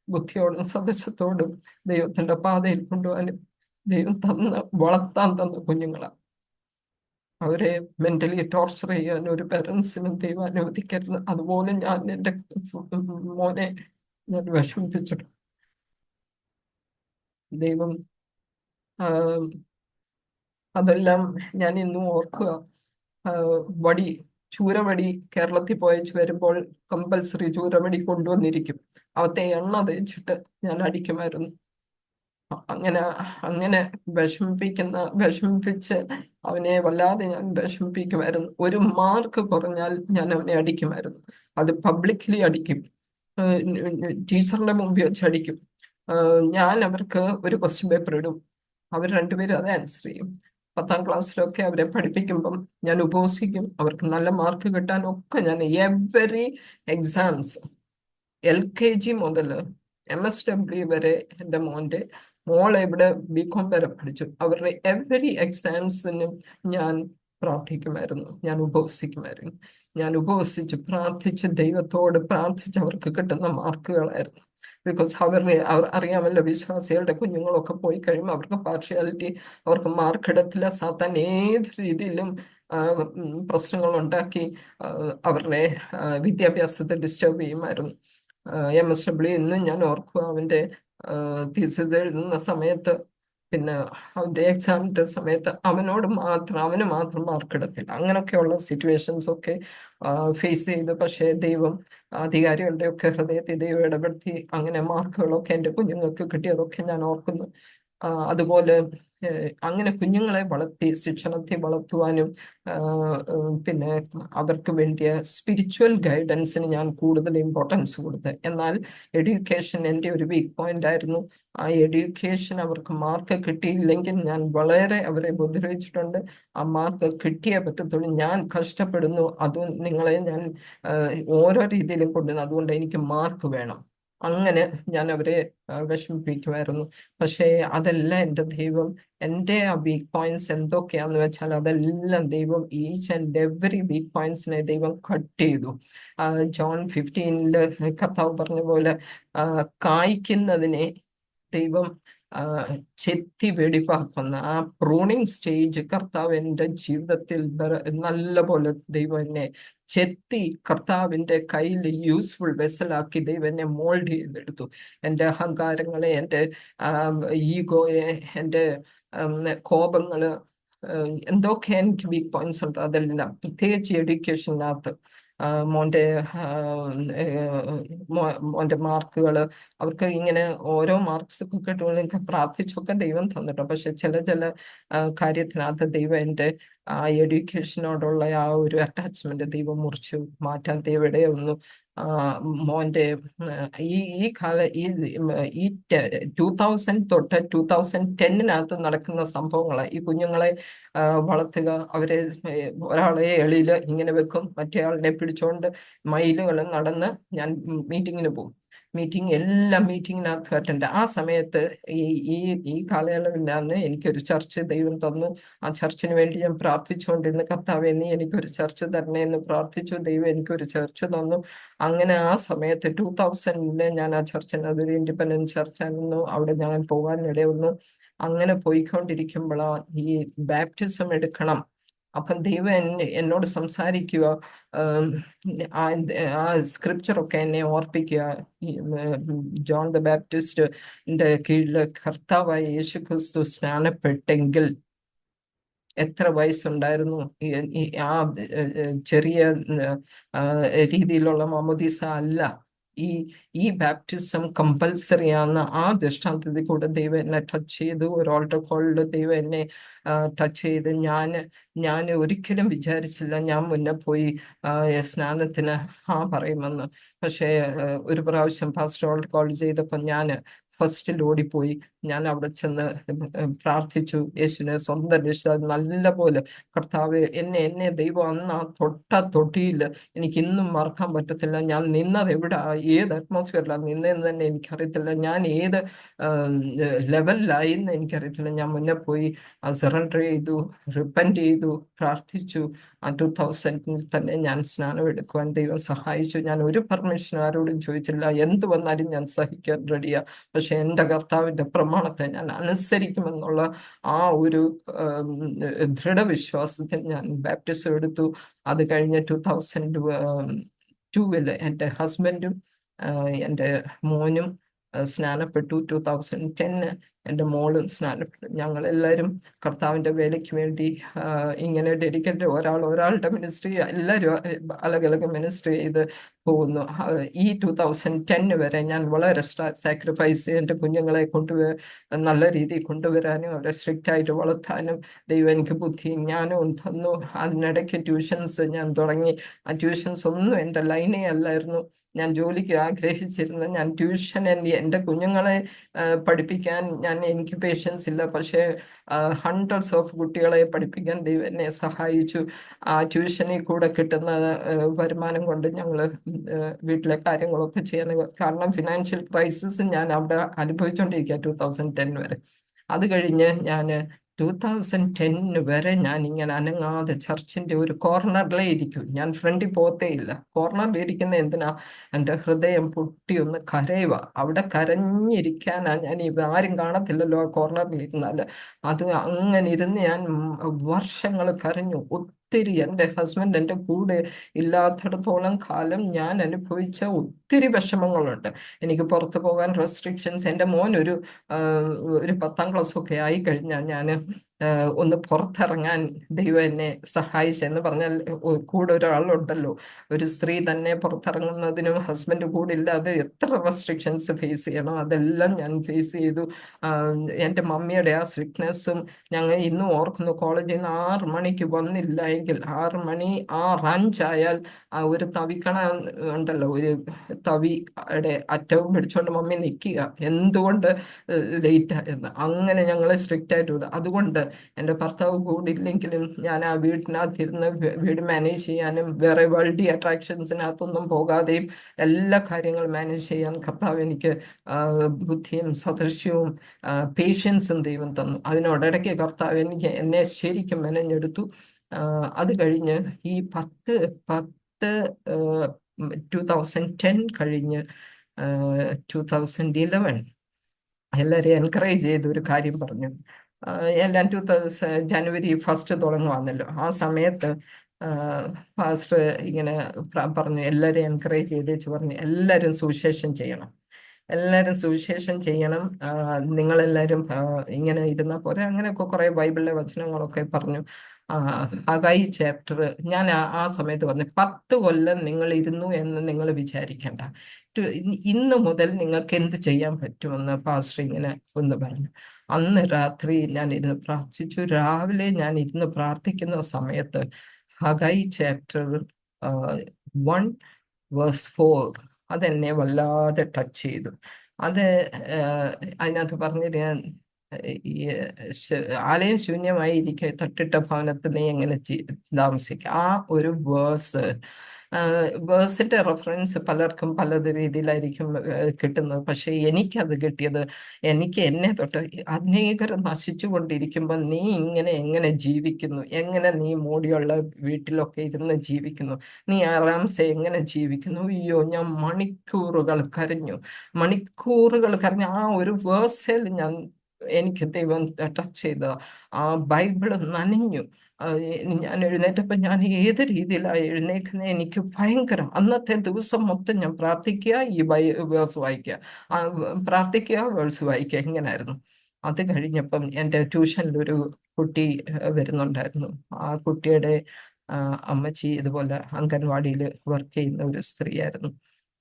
ബുദ്ധിയോടും സദസ്യത്തോടും ദൈവത്തിന്റെ പാതയിൽ കൊണ്ടുപോകാനും ദൈവം വളർത്താൻ തന്ന കുഞ്ഞുങ്ങളാണ്. അവരെ മെന്റലി ടോർച്ചർ ചെയ്യാൻ ഒരു പേരൻസിനും ദൈവം അനുവദിക്കരുത്. അതുപോലെ ഞാൻ എൻ്റെ മോനെ ഞാൻ വിഷമിപ്പിച്ചിട്ടുണ്ട്. ദൈവം അതെല്ലാം ഞാൻ ഇന്നും ഓർക്കുക. വടി, ചൂരവടി കേരളത്തിൽ പോയച്ച് വരുമ്പോൾ കമ്പൽസറി ചൂരവടി കൊണ്ടുവന്നിരിക്കും. അവത്തെ എണ്ണ തേച്ചിട്ട് ഞാൻ അടിക്കുമായിരുന്നു. അങ്ങനെ അങ്ങനെ വിഷമിപ്പിച്ച് അവനെ വല്ലാതെ ഞാൻ വിഷമിപ്പിക്കുമായിരുന്നു. ഒരു മാർക്ക് കുറഞ്ഞാൽ ഞാൻ അവനെ അടിക്കുമായിരുന്നു. അത് പബ്ലിക്കലി അടിക്കും, ടീച്ചറിന്റെ മുമ്പിൽ വെച്ച് അടിക്കും. ഞാൻ അവർക്ക് ഒരു ക്വസ്റ്റ്യൻ പേപ്പർ ഇടും. അവർ രണ്ടുപേരും അത് ആൻസർ ചെയ്യും. 10ാം ക്ലാസ്സിലൊക്കെ അവരെ പഠിപ്പിക്കുമ്പം ഞാൻ ഉപവസിക്കും. അവർക്ക് നല്ല മാർക്ക് കിട്ടാനൊക്കെ ഞാൻ എവറി എക്സാംസ് LKG മുതൽ MSW വരെ എൻ്റെ മോളെ ഇവിടെ BCom വരെ പഠിച്ചു. അവരുടെ എവറി എക്സാംസിനും ഞാൻ പ്രാർത്ഥിക്കുമായിരുന്നു. ഞാൻ ഉപവസിക്കുമായിരുന്നു. ഞാൻ ഉപവസിച്ച് പ്രാർത്ഥിച്ച് ദൈവത്തോട് പ്രാർത്ഥിച്ച് അവർക്ക് കിട്ടുന്ന മാർക്കുകളായിരുന്നു. ബിക്കോസ് അവർ അറിയാമല്ലോ, വിശ്വാസികളുടെ കുഞ്ഞുങ്ങളൊക്കെ പോയി കഴിയുമ്പോൾ അവർക്ക് പാർഷ്യാലിറ്റി, അവർക്ക് മാർക്ക് ഇടത്തില്ല. സാത്താൻ ഏത് രീതിയിലും പ്രശ്നങ്ങൾ ഉണ്ടാക്കി അവരുടെ വിദ്യാഭ്യാസത്തെ ഡിസ്റ്റർബ് ചെയ്യുമായിരുന്നു. MSW ഇന്നും ഞാൻ ഓർക്കുക, അവൻ്റെ തീസിസ് എഴുതുന്ന സമയത്ത്, പിന്നെ അവൻ്റെ എക്സാമിൻ്റെ സമയത്ത് അവന് മാത്രം മാർക്ക് ഇടത്തില്ല. അങ്ങനെയൊക്കെയുള്ള സിറ്റുവേഷൻസ് ഒക്കെ ഫേസ് ചെയ്ത്, പക്ഷേ ദൈവം അധികാരികളുടെ ഒക്കെ ഹൃദയത്തിൽ ദൈവം ഇടപെടുത്തി അങ്ങനെ മാർക്കുകളൊക്കെ എൻ്റെ കുഞ്ഞുങ്ങൾക്ക് കിട്ടിയതൊക്കെ ഞാൻ ഓർക്കുന്നു. അതുപോലെ അങ്ങനെ കുഞ്ഞുങ്ങളെ വളർത്തി ശിക്ഷണത്തിൽ വളർത്തുവാനും ആ, പിന്നെ അവർക്ക് വേണ്ടിയ സ്പിരിച്വൽ ഗൈഡൻസിന് ഞാൻ കൂടുതൽ ഇമ്പോർട്ടൻസ് കൊടുത്ത്. എന്നാൽ എഡ്യൂക്കേഷൻ എൻ്റെ ഒരു വീക്ക് പോയിന്റ് ആയിരുന്നു. ആ എഡ്യൂക്കേഷൻ അവർക്ക് മാർക്ക് കിട്ടിയില്ലെങ്കിൽ ഞാൻ വളരെ അവരെ ഉപദ്രവിച്ചിട്ടുണ്ട്. ആ മാർക്ക് കിട്ടിയേ പറ്റത്തുള്ളൂ. ഞാൻ കഷ്ടപ്പെടുന്നു, അത് നിങ്ങളെ ഞാൻ ഓരോ രീതിയിലും കൊണ്ടുവന്നു, അതുകൊണ്ട് എനിക്ക് മാർക്ക് വേണം. അങ്ങനെ ഞാൻ അവരെ വിഷമിപ്പിക്കുമായിരുന്നു. പക്ഷേ അതെല്ലാം എൻ്റെ ദൈവം, എൻ്റെ ആ വീക്ക് പോയിന്റ്സ് എന്തൊക്കെയാന്ന് വെച്ചാൽ അതെല്ലാം ദൈവം ഈച്ച് ആൻഡ് എവറി വീക്ക് പോയിന്റ്സിനെ ദൈവം കട്ട് ചെയ്തു. ജോൺ 15 കർത്താവ് പറഞ്ഞ പോലെ കായ്ക്കുന്നതിനെ ദൈവം ചെത്തി വെടിപ്പാക്കുന്ന ആ പ്രൂണിങ് സ്റ്റേജ് കർത്താവ് എൻ്റെ ജീവിതത്തിൽ നല്ല പോലെ ദൈവം എന്നെ ചെത്തി കർത്താവിൻ്റെ കയ്യിൽ യൂസ്ഫുൾ വെസലാക്കി ദൈവം എന്നെ മോൾഡ് ചെയ്തെടുത്തു. എൻ്റെ അഹങ്കാരങ്ങളെ, എൻ്റെ ഈഗോയെ, എൻ്റെ കോപങ്ങള്, എന്തൊക്കെ എനിക്ക് വീക്ക് പോയിന്റ്സ് ഉണ്ട് അതെല്ലാം, പ്രത്യേകിച്ച് എഡ്യൂക്കേഷനകത്ത് മോൻ്റെ മോൻ്റെ മാർക്കുകൾ, അവർക്ക് ഇങ്ങനെ ഓരോ മാർക്സ് ഒക്കെ കിട്ടുമ്പോൾ എനിക്ക് പ്രാർത്ഥിച്ചൊക്കെ ദൈവം തന്നിട്ടോ. പക്ഷെ ചില കാര്യത്തിനകത്ത് ദൈവം എൻ്റെ ആ എഡ്യൂക്കേഷനോടുള്ള ആ ഒരു അറ്റാച്ച്മെന്റ് ദൈവം മുറിച്ചു മാറ്റാൻ ദൈവം ഇടയൊന്നു. മോൻ്റെ ഈ ഈ കാല ഈ ഈ 2000 തൊട്ട് 2010 നടക്കുന്ന സംഭവങ്ങളാണ് ഈ കുഞ്ഞുങ്ങളെ വളർത്തുക. അവരെ ഒരാളെ എളിയില് ഇങ്ങനെ വെക്കും, മറ്റേ ആളിനെ പിടിച്ചോണ്ട് മൈലുകൾ നടന്ന് ഞാൻ മീറ്റിങ്ങിന് പോകും. എല്ലാ മീറ്റിങ്ങിനകത്ത് അറ്റൻഡ്. ആ സമയത്ത് ഈ ഈ ഈ കാലയളവിലാണ് എനിക്കൊരു ചർച്ച് ദൈവം തന്നു. ആ ചർച്ചിന് വേണ്ടി ഞാൻ പ്രാർത്ഥിച്ചുകൊണ്ടിരുന്ന കർത്താവേ, നീ എനിക്കൊരു ചർച്ച് തരണേ എന്ന് പ്രാർത്ഥിച്ചു. ദൈവം എനിക്കൊരു ചർച്ച് തന്നു. അങ്ങനെ ആ സമയത്ത് 2000 ഞാൻ ആ ചർച്ചിന്, അതൊരു ഇൻഡിപെൻഡന്റ് ചർച്ചായിരുന്നു, അവിടെ ഞാൻ പോകാനിടയൊന്നു. അങ്ങനെ പോയിക്കൊണ്ടിരിക്കുമ്പോഴാണ് ഈ ബാപ്റ്റിസം എടുക്കണം. അപ്പം ദൈവം എന്നോട് സംസാരിക്കുക, ആ സ്ക്രിപ്ചറൊക്കെ എന്നെ ഓർപ്പിക്കുക. ജോൺ ദ ബാപ്റ്റിസ്റ്റിന്റെ കീഴിൽ കർത്താവായ യേശു ക്രിസ്തു സ്നാനപ്പെട്ടെങ്കിൽ എത്ര വയസ്സുണ്ടായിരുന്നു? ആ ചെറിയ രീതിയിലുള്ള മാമോദീസ അല്ല, ഈ ഈ ബാപ്റ്റിസം കമ്പൽസറി ആണ്. ആ ദൃഷ്ടാന്തത്തിൽ കൂടെ ദൈവം എന്നെ ടച്ച് ചെയ്തു. ഒരു ഓൾട്ടർ കോളിൽ ദൈവം എന്നെ ടച്ച് ചെയ്ത് ഞാൻ ഒരിക്കലും വിചാരിച്ചില്ല ഞാൻ മുന്നേ പോയി സ്നാനത്തിന് പറയുമെന്ന്. പക്ഷേ ഒരു പ്രാവശ്യം ഫസ്റ്റ് ഓൾട്ടർ കോൾ ചെയ്തപ്പോൾ ഞാൻ ഫസ്റ്റിൽ ഓടിപ്പോയി. ഞാൻ അവിടെ ചെന്ന് പ്രാർത്ഥിച്ചു, യേശുവിനെ സ്വന്തം രക്ഷ നല്ല പോലെ. കർത്താവ് എന്നെ ദൈവം അന്ന് ആ തൊട്ടിയിൽ എനിക്ക് ഇന്നും മറക്കാൻ പറ്റത്തില്ല. ഞാൻ നിന്നത് എവിടെ, ഏത് അറ്റ്മോസ്ഫിയറിലാണ് നിന്നതെന്ന് തന്നെ എനിക്കറിയത്തില്ല. ഞാൻ ഏത് ലെവലിലായിന്ന് എനിക്കറിയത്തില്ല. ഞാൻ മുന്നേ പോയി സറണ്ടർ ചെയ്തു, റിപ്പൻറ്റ് ചെയ്തു, പ്രാർത്ഥിച്ചു. ആ 2000 തന്നെ ഞാൻ സ്നാനം എടുക്കുവാൻ ദൈവം സഹായിച്ചു. ഞാൻ ഒരു പെർമിഷൻ ആരോടും ചോദിച്ചില്ല. എന്ത് വന്നാലും ഞാൻ സഹിക്കാൻ റെഡിയാ. പക്ഷെ എൻ്റെ കർത്താവിൻ്റെ പ്രമാണത്തെ ഞാൻ അനുസരിക്കുമെന്നുള്ള ആ ഒരു ദൃഢവിശ്വാസത്തിൽ ഞാൻ ബാപ്റ്റിസം എടുത്തു. അത് കഴിഞ്ഞ് 2002 എൻ്റെ ഹസ്ബൻഡും എൻ്റെ മോനും സ്നാനപ്പെട്ടു. 2010 എൻ്റെ മോളും സ്നാനപ്പെട്ടു. ഞങ്ങളെല്ലാവരും കർത്താവിൻ്റെ വേലയ്ക്ക് വേണ്ടി ഇങ്ങനെ ഡെഡിക്കേറ്റ്, ഒരാളുടെ മിനിസ്ട്രി, എല്ലാവരും അലകലക മിനിസ്ട്രി ചെയ്ത് പോകുന്നു. ഈ 2010 വരെ ഞാൻ വളരെ സാക്രിഫൈസ് എൻ്റെ കുഞ്ഞുങ്ങളെ നല്ല രീതിയിൽ കൊണ്ടുവരാനും അവരെ സ്ട്രിക്റ്റ് ആയിട്ട് വളർത്താനും ദൈവം എനിക്ക് ബുദ്ധിയും ജ്ഞാനവും തന്നു. അതിനിടയ്ക്ക് ട്യൂഷൻസ് ഞാൻ തുടങ്ങി. ആ ട്യൂഷൻസ് ഒന്നും എൻ്റെ ലൈനേ അല്ലായിരുന്നു. ഞാൻ ജോലിക്ക് ആഗ്രഹിച്ചിരുന്ന ഞാൻ ട്യൂഷൻ എൻ്റെ കുഞ്ഞുങ്ങളെ പഠിപ്പിക്കാൻ എനിക്ക് പേഷ്യൻസ് ഇല്ല. പക്ഷേ ഹൺഡ്രഡ്സ് ഓഫ് കുട്ടികളെ പഠിപ്പിക്കാൻ ദൈവം എന്നെ സഹായിച്ചു. ആ ട്യൂഷനിൽ കൂടെ കിട്ടുന്ന വരുമാനം കൊണ്ട് ഞങ്ങൾ വീട്ടിലെ കാര്യങ്ങളൊക്കെ ചെയ്യാൻ, കാരണം ഫിനാൻഷ്യൽ ക്രൈസിസ് ഞാൻ അവിടെ അനുഭവിച്ചുകൊണ്ടിരിക്കുക 2010 വരെ. അത് കഴിഞ്ഞ് ഞാൻ 2010 വരെ ഞാൻ ഇങ്ങനെ അനങ്ങാതെ ചർച്ചിന്റെ ഒരു കോർണറിലേ ഇരിക്കും. ഞാൻ ഫ്രണ്ടിൽ പോകത്തേ ഇല്ല. കോർണറിൽ ഇരിക്കുന്ന എന്തിനാ? എൻ്റെ ഹൃദയം പൊട്ടി ഒന്ന് കരയുക. അവിടെ കരഞ്ഞിരിക്കാനാ. ഞാൻ ആരും കാണത്തില്ലല്ലോ ആ കോർണറിൽ ഇരുന്നാല്. അത് അങ്ങനെ ഇരുന്ന് ഞാൻ വർഷങ്ങൾ കരഞ്ഞു. ഒത്തിരി. എൻ്റെ ഹസ്ബൻഡ് എൻ്റെ കൂടെ ഇല്ലാത്തിടത്തോളം കാലം ഞാൻ അനുഭവിച്ച ഒത്തിരി വിഷമങ്ങളുണ്ട്. എനിക്ക് പുറത്തു പോകാൻ റെസ്ട്രിക്ഷൻസ്. എൻ്റെ മോൻ ഒരു 10ാം ക്ലാസ് ഒക്കെ ആയി കഴിഞ്ഞാൽ ഞാൻ ഒന്ന് പുറത്തിറങ്ങാൻ ദൈവം എന്നെ സഹായിച്ചെന്ന് പറഞ്ഞാൽ കൂടെ ഒരാളുണ്ടല്ലോ. ഒരു സ്ത്രീ തന്നെ പുറത്തിറങ്ങുന്നതിനും ഹസ്ബൻഡ് കൂടെ ഇല്ലാതെ എത്ര റെസ്ട്രിക്ഷൻസ് ഫേസ് ചെയ്യണം, അതെല്ലാം ഞാൻ ഫേസ് ചെയ്തു. എൻ്റെ മമ്മിയുടെ ആ സ്ട്രിക്ട്നെസ്സും ഞങ്ങൾ ഇന്നും ഓർക്കുന്നു. കോളേജിൽ നിന്ന് 6 മണിക്ക് വന്നില്ല എങ്കിൽ 6 മണി 6:05 ആ ഒരു തവിക്കണ ഉണ്ടല്ലോ, ഒരു തവിയുടെ അറ്റവും പിടിച്ചോണ്ട് മമ്മി നിൽക്കുക, എന്തുകൊണ്ട് ലേറ്റ് ആയെന്ന്. അങ്ങനെ ഞങ്ങളെ സ്ട്രിക്റ്റ് ആയിട്ട് വിടുക. അതുകൊണ്ട് എൻ്റെ ഭർത്താവ് കൂടെ ഇല്ലെങ്കിലും ഞാൻ ആ വീടിനകത്തിരുന്ന് വീട് മാനേജ് ചെയ്യാനും വേറെ വേൾഡി അട്രാക്ഷൻസിനകത്തൊന്നും പോകാതെയും എല്ലാ കാര്യങ്ങളും മാനേജ് ചെയ്യാൻ കർത്താവ് എനിക്ക് ബുദ്ധിയും സദൃശ്യവും പേഷ്യൻസും ദൈവം തന്നു. അതിനോടിടയ്ക്ക് കർത്താവ് എന്നെ ശരിക്കും മെനഞ്ഞെടുത്തു. അത് കഴിഞ്ഞ് ഈ 2010 കഴിഞ്ഞ് 2011 എല്ലാവരെയും എൻകറേജ് ചെയ്ത് ഒരു കാര്യം പറഞ്ഞു. എല്ലാം 2000 ജനുവരി 1 തുടങ്ങുവാന്നല്ലോ. ആ സമയത്ത് പാസ്റ്റർ ഇങ്ങനെ പറഞ്ഞു, എല്ലാവരെയും എൻകറേജ് ചെയ്ത് വെച്ച് പറഞ്ഞു, എല്ലാവരും സുവിശേഷം ചെയ്യണം, എല്ലാവരും സുവിശേഷം ചെയ്യണം, നിങ്ങളെല്ലാവരും ഇങ്ങനെ ഇരുന്നാൽ പോരെ. അങ്ങനെയൊക്കെ കുറെ ബൈബിളിലെ വചനങ്ങളൊക്കെ പറഞ്ഞു. ഹഗായി ചാപ്റ്റർ ഞാൻ ആ സമയത്ത് പറഞ്ഞു, 10 കൊല്ലം നിങ്ങൾ ഇരുന്നു എന്ന് നിങ്ങൾ വിചാരിക്കേണ്ട, ഇന്ന് മുതൽ നിങ്ങൾക്ക് എന്ത് ചെയ്യാൻ പറ്റുമെന്ന് പാസ്റ്റർ ഇങ്ങനെ ഒന്ന് പറഞ്ഞു. അന്ന് രാത്രി ഞാൻ ഇരുന്ന് പ്രാർത്ഥിച്ചു. രാവിലെ ഞാൻ ഇരുന്ന് പ്രാർത്ഥിക്കുന്ന സമയത്ത് ഹഗായി ചാപ്റ്റർ 1 വേഴ്സ് 4 അതെന്നെ വല്ലാതെ ടച്ച് ചെയ്തു. അത് അതിനകത്ത് പറഞ്ഞിട്ട്, ഈ ആലയം ശൂന്യമായിരിക്കെ തട്ടിട്ട ഭവനത്ത് നീ എങ്ങനെ താമസിക്കുക, ആ ഒരു വേഴ്സിന്റെ റെഫറൻസ് പലർക്കും പല രീതിയിലായിരിക്കും കിട്ടുന്നത്. പക്ഷെ എനിക്കത് കിട്ടിയത്, എനിക്ക് എന്നെ തൊട്ട് അനേകർ നശിച്ചു കൊണ്ടിരിക്കുമ്പോൾ നീ ഇങ്ങനെ എങ്ങനെ ജീവിക്കുന്നു, എങ്ങനെ നീ മൂടിയുള്ള വീട്ടിലൊക്കെ ഇരുന്ന് ജീവിക്കുന്നു, നീ ആറാംസെ എങ്ങനെ ജീവിക്കുന്നു. അയ്യോ, ഞാൻ മണിക്കൂറുകൾ കരഞ്ഞു, മണിക്കൂറുകൾ കരഞ്ഞു. ആ ഒരു വേഴ്സിൽ എനിക്ക് ദൈവം ടച്ച് ചെയ്ത ആ ബൈബിള് നനഞ്ഞു. ഞാൻ എഴുന്നേറ്റപ്പോൾ ഞാൻ ഏത് രീതിയിലാണ് എഴുന്നേക്കുന്നത്, എനിക്ക് ഭയങ്കരം. അന്നത്തെ ദിവസം മൊത്തം ഞാൻ പ്രാർത്ഥിക്കുക, ഈ വേഴ്സ് വായിക്കുക, പ്രാർത്ഥിക്കുക, വേഴ്സ് വായിക്കുക, ഇങ്ങനായിരുന്നു. അത് കഴിഞ്ഞപ്പം എൻ്റെ ട്യൂഷനിൽ ഒരു കുട്ടി വരുന്നുണ്ടായിരുന്നു. ആ കുട്ടിയുടെ അമ്മച്ചി ഇതുപോലെ അംഗൻവാടിയിൽ വർക്ക് ചെയ്യുന്ന ഒരു സ്ത്രീയായിരുന്നു.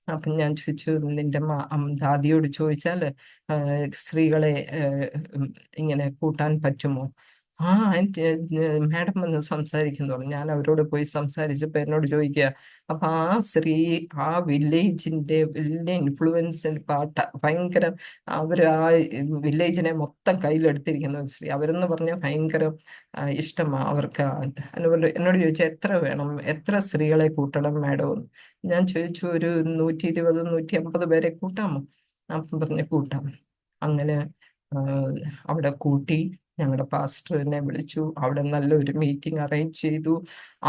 അപ്പം ഞാൻ ചോദിച്ചു, നിന്റെ ദാദിയോട് ചോദിച്ചാൽ സ്ത്രീകളെ ഇങ്ങനെ കൂട്ടാൻ പറ്റുമോ? ആ മാഡം വന്ന് സംസാരിക്കുന്നു. ഞാൻ അവരോട് പോയി സംസാരിച്ചപ്പോൾ എന്നോട് ചോദിക്കുക, അപ്പൊ ആ സ്ത്രീ ആ വില്ലേജിന്റെ വലിയ ഇൻഫ്ലുവൻസിൽ ഭയങ്കര, അവര് ആ വില്ലേജിനെ മൊത്തം കയ്യിലെടുത്തിരിക്കുന്ന ഒരു സ്ത്രീ. അവരെന്ന് പറഞ്ഞാൽ ഭയങ്കര ഇഷ്ടമാണ് അവർക്ക്. എന്നോട് ചോദിച്ചാൽ എത്ര വേണം, എത്ര സ്ത്രീകളെ കൂട്ടണം മാഡം? ഞാൻ ചോദിച്ചു, ഒരു 120 150 പേരെ കൂട്ടാമോ? അപ്പം പറഞ്ഞ് കൂട്ടാം. അങ്ങനെ അവിടെ കൂട്ടി, ഞങ്ങളുടെ പാസ്റ്ററിനെ വിളിച്ചു, അവിടെ നല്ലൊരു മീറ്റിംഗ് അറേഞ്ച് ചെയ്തു.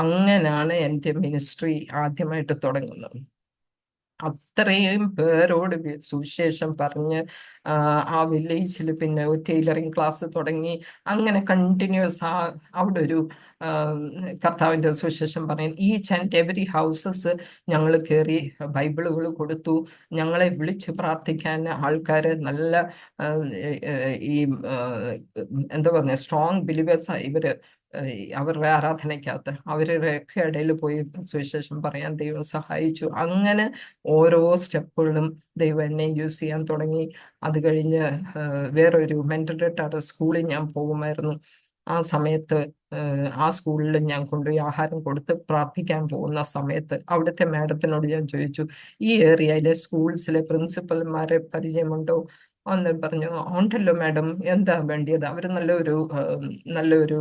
അങ്ങനെയാണ് എൻ്റെ മിനിസ്ട്രി ആദ്യമായിട്ട് തുടങ്ങുന്നത്. അത്രയും പേരോട് സുവിശേഷം പറഞ്ഞ് ആ വില്ലേജിൽ പിന്നെ ഒരു ടൈലറിങ് ക്ലാസ് തുടങ്ങി. അങ്ങനെ കണ്ടിന്യൂസ് അവിടെ ഒരു കർത്താവിൻ്റെ സുവിശേഷം പറയാൻ ഈച്ച് ആൻഡ് എവറി ഹൗസസ് ഞങ്ങൾ കയറി ബൈബിളുകൾ കൊടുത്തു. ഞങ്ങളെ വിളിച്ച് പ്രാർത്ഥിക്കാൻ ആൾക്കാർ നല്ല ഈ എന്താ പറയുക, സ്ട്രോങ് ബിലീവേഴ്സാണ് ഇവര്. അവരുടെ ആരാധനയ്ക്കകത്ത് അവരുടെയൊക്കെ ഇടയിൽ പോയി സുവിശേഷം പറയാൻ ദൈവം സഹായിച്ചു. അങ്ങനെ ഓരോ സ്റ്റെപ്പുകളിലും ദൈവം എന്നെ യൂസ് ചെയ്യാൻ തുടങ്ങി. അത് കഴിഞ്ഞ് വേറൊരു മെന്റൽ റിട്ടാർഡ് സ്കൂളിൽ ഞാൻ പോകുമായിരുന്നു. ആ സമയത്ത് ആ സ്കൂളിൽ ഞാൻ കൊണ്ടുപോയി ആഹാരം കൊടുത്ത് പ്രാർത്ഥിക്കാൻ പോകുന്ന സമയത്ത് അവിടുത്തെ മാഡത്തിനോട് ഞാൻ ചോദിച്ചു, ഈ ഏരിയയിലെ സ്കൂൾസിലെ പ്രിൻസിപ്പൽമാരെ പരിചയമുണ്ടോ? അന്ന് പറഞ്ഞു, ഉണ്ടല്ലോ മാഡം, എന്താ വേണ്ടിയത്? അവർ നല്ലൊരു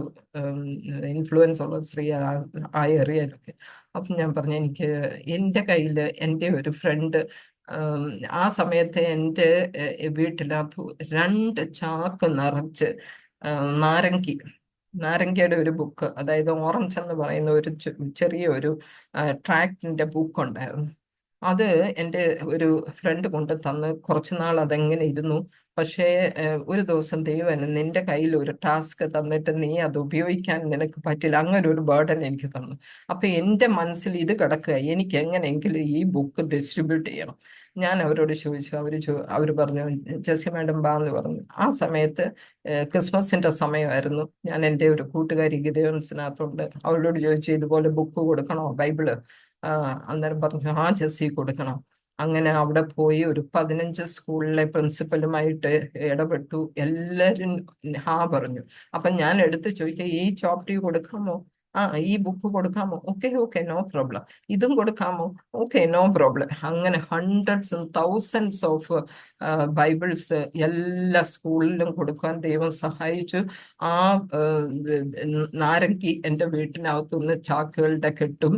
ഇൻഫ്ലുവൻസ് ഉള്ള സ്ത്രീ ആ ഏരിയയിലൊക്കെ. അപ്പം ഞാൻ പറഞ്ഞു, എനിക്ക് എൻ്റെ കയ്യിൽ എൻ്റെ ഒരു ഫ്രണ്ട് ആ സമയത്ത് എൻ്റെ വീട്ടിനകത്ത് 2 ചാക്ക് നിറച്ച് നാരങ്കിയുടെ ഒരു ബുക്ക്, അതായത് ഓറഞ്ച് എന്ന് പറയുന്ന ഒരു ചെറിയ ഒരു ട്രാക്റ്റിന്റെ ബുക്ക് ഉണ്ടായിരുന്നു. അത് എൻ്റെ ഒരു ഫ്രണ്ട് കൊണ്ട് തന്ന് കുറച്ച് നാൾ അതെങ്ങനെ ഇരുന്നു. പക്ഷേ ഒരു ദിവസം ദൈവം നിന്റെ കയ്യിൽ ഒരു ടാസ്ക് തന്നിട്ട് നീ അത് ഉപയോഗിക്കാൻ നിനക്ക് പറ്റില്ല, അങ്ങനെ ഒരു ബേർഡൻ എനിക്ക് തന്നു. അപ്പൊ എൻ്റെ മനസ്സിൽ ഇത് കിടക്കുക, എനിക്ക് എങ്ങനെയെങ്കിലും ഈ ബുക്ക് ഡിസ്ട്രിബ്യൂട്ട് ചെയ്യണം. ഞാൻ അവരോട് ചോദിച്ചു. അവർ പറഞ്ഞു ജെസ്സി മാഡം ബാ എന്ന് പറഞ്ഞു. ആ സമയത്ത് ക്രിസ്മസിന്റെ സമയമായിരുന്നു. ഞാൻ എൻ്റെ ഒരു കൂട്ടുകാരി ഗിദയോൻസിനകത്തുണ്ട്, അവളോട് ചോദിച്ചു ഇതുപോലെ ബുക്ക് കൊടുക്കണോ, ബൈബിള്. അന്നേരം പറഞ്ഞു ആ ജെസ്സി കൊടുക്കണം. അങ്ങനെ അവിടെ പോയി ഒരു 15 സ്കൂളിലെ പ്രിൻസിപ്പലുമായിട്ട് ഇടപെട്ടു. എല്ലാവരും ഹാ പറഞ്ഞു. അപ്പൊ ഞാൻ എടുത്ത് ചോദിക്കുക, ഈ ചോപ്റ്റി കൊടുക്കാമോ, ഈ ബുക്ക് കൊടുക്കാമോ, ഓക്കെ ഓക്കെ നോ പ്രോബ്ലം, ഇതും കൊടുക്കാമോ, ഓക്കെ നോ പ്രോബ്ലം. അങ്ങനെ hundreds and thousands of Bibles എല്ലാ സ്കൂളിലും കൊടുക്കാൻ ദൈവം സഹായിച്ചു. ആ നാരങ്ങി എൻ്റെ വീട്ടിനകത്തുനിന്ന് ചാക്കുകളുടെ കെട്ടും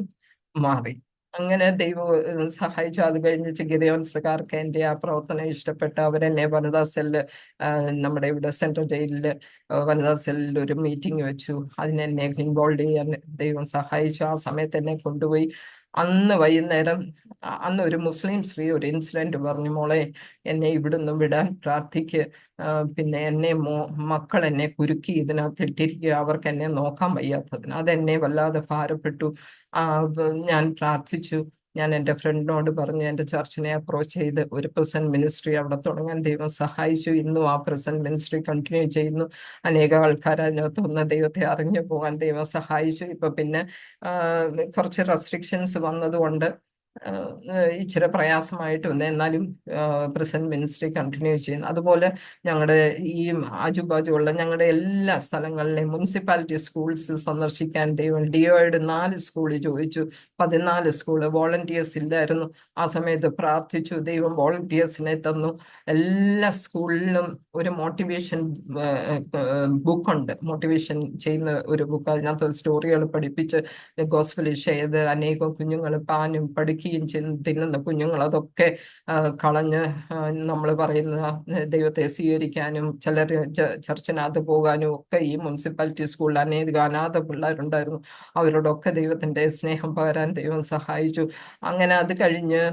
മാറി. അങ്ങനെ ദൈവം സഹായിച്ചു. അത് കഴിഞ്ഞിട്ട് ഗിദയോൻസുകാർക്ക് എൻ്റെ ആ പ്രവർത്തനം ഇഷ്ടപ്പെട്ട് അവരെന്നെ വനിതാ സെല്ല്, നമ്മുടെ ഇവിടെ സെൻട്രൽ ജയിലിൽ വനിതാ സെല്ലിൽ ഒരു മീറ്റിംഗ് വെച്ചു. അതിനെന്നെ ഇൻവോൾവ് ചെയ്യാൻ ദൈവം സഹായിച്ചു. ആ സമയത്ത് എന്നെ കൊണ്ടുപോയി. അന്ന് വൈകുന്നേരം അന്ന് ഒരു മുസ്ലിം സ്ത്രീ ഒരു ഇൻസിഡന്റ് പറഞ്ഞു, മോളെ എന്നെ ഇവിടുന്ന് വിടാൻ പ്രാർത്ഥിക്ക്, പിന്നെ എന്നെ മക്കൾ എന്നെ കുരുക്കി ഇതിനകത്ത് ഇട്ടിരിക്കുക, അവർക്ക് എന്നെ നോക്കാൻ വയ്യാത്തതിന്. അതെന്നെ വല്ലാതെ ഭാരപ്പെട്ടു. ഞാൻ പ്രാർത്ഥിച്ചു. ഞാൻ എൻ്റെ ഫ്രണ്ടിനോട് പറഞ്ഞ് എൻ്റെ ചർച്ചിനെ അപ്രോച്ച് ചെയ്ത് ഒരു പ്രസന്റ് മിനിസ്ട്രി അവിടെ തുടങ്ങാൻ ദൈവം സഹായിച്ചു. ഇന്നും ആ പ്രസന്റ് മിനിസ്ട്രി കണ്ടിന്യൂ ചെയ്യുന്നു. അനേക ആൾക്കാർ അതിനകത്ത് ദൈവത്തെ അറിഞ്ഞു പോകാൻ ദൈവം സഹായിച്ചു. ഇപ്പൊ പിന്നെ കുറച്ച് റെസ്ട്രിക്ഷൻസ് വന്നതുകൊണ്ട് ഇച്ചിരി പ്രയാസമായിട്ട് വന്നു. എന്നാലും പ്രസന്റ് മിനിസ്ട്രി കണ്ടിന്യൂ ചെയ്യുന്നു. അതുപോലെ ഞങ്ങളുടെ ഈ ആജുബാജുള്ള ഞങ്ങളുടെ എല്ലാ സ്ഥലങ്ങളിലെയും മുനിസിപ്പാലിറ്റി സ്കൂൾസ് സന്ദർശിക്കാൻ ദൈവം ഡിഒയുടെ 4 സ്കൂളിൽ ചോദിച്ചു. 14 സ്കൂള് വോളണ്ടിയേഴ്സ് ഇല്ലായിരുന്നു. ആ സമയത്ത് പ്രാർത്ഥിച്ചു, ദൈവം വോളണ്ടിയേഴ്സിനെ തന്നു. എല്ലാ സ്കൂളിലും ഒരു മോട്ടിവേഷൻ ബുക്കുണ്ട്, മോട്ടിവേഷൻ ചെയ്യുന്ന ഒരു ബുക്ക്. അതിനകത്ത് സ്റ്റോറികൾ പഠിപ്പിച്ച് ഗോസ്പൽ ചെയ്ത് അനേകം കുഞ്ഞുങ്ങൾ പാനും പഠിക്കുകയും തിന്നുന്ന കുഞ്ഞുങ്ങൾ അതൊക്കെ കളഞ്ഞ് നമ്മൾ പറയുന്ന ദൈവത്തെ സ്വീകരിക്കാനും ചിലർ ചർച്ചിനകത്ത് പോകാനും ഒക്കെ ഈ മുനിസിപ്പാലിറ്റി സ്കൂളിൽ അനേകം അനാഥ പിള്ളേരുണ്ടായിരുന്നു. അവരോടൊക്കെ ദൈവത്തിന്റെ സ്നേഹം പകരാൻ ദൈവം സഹായിച്ചു. അങ്ങനെ അത് കഴിഞ്ഞ്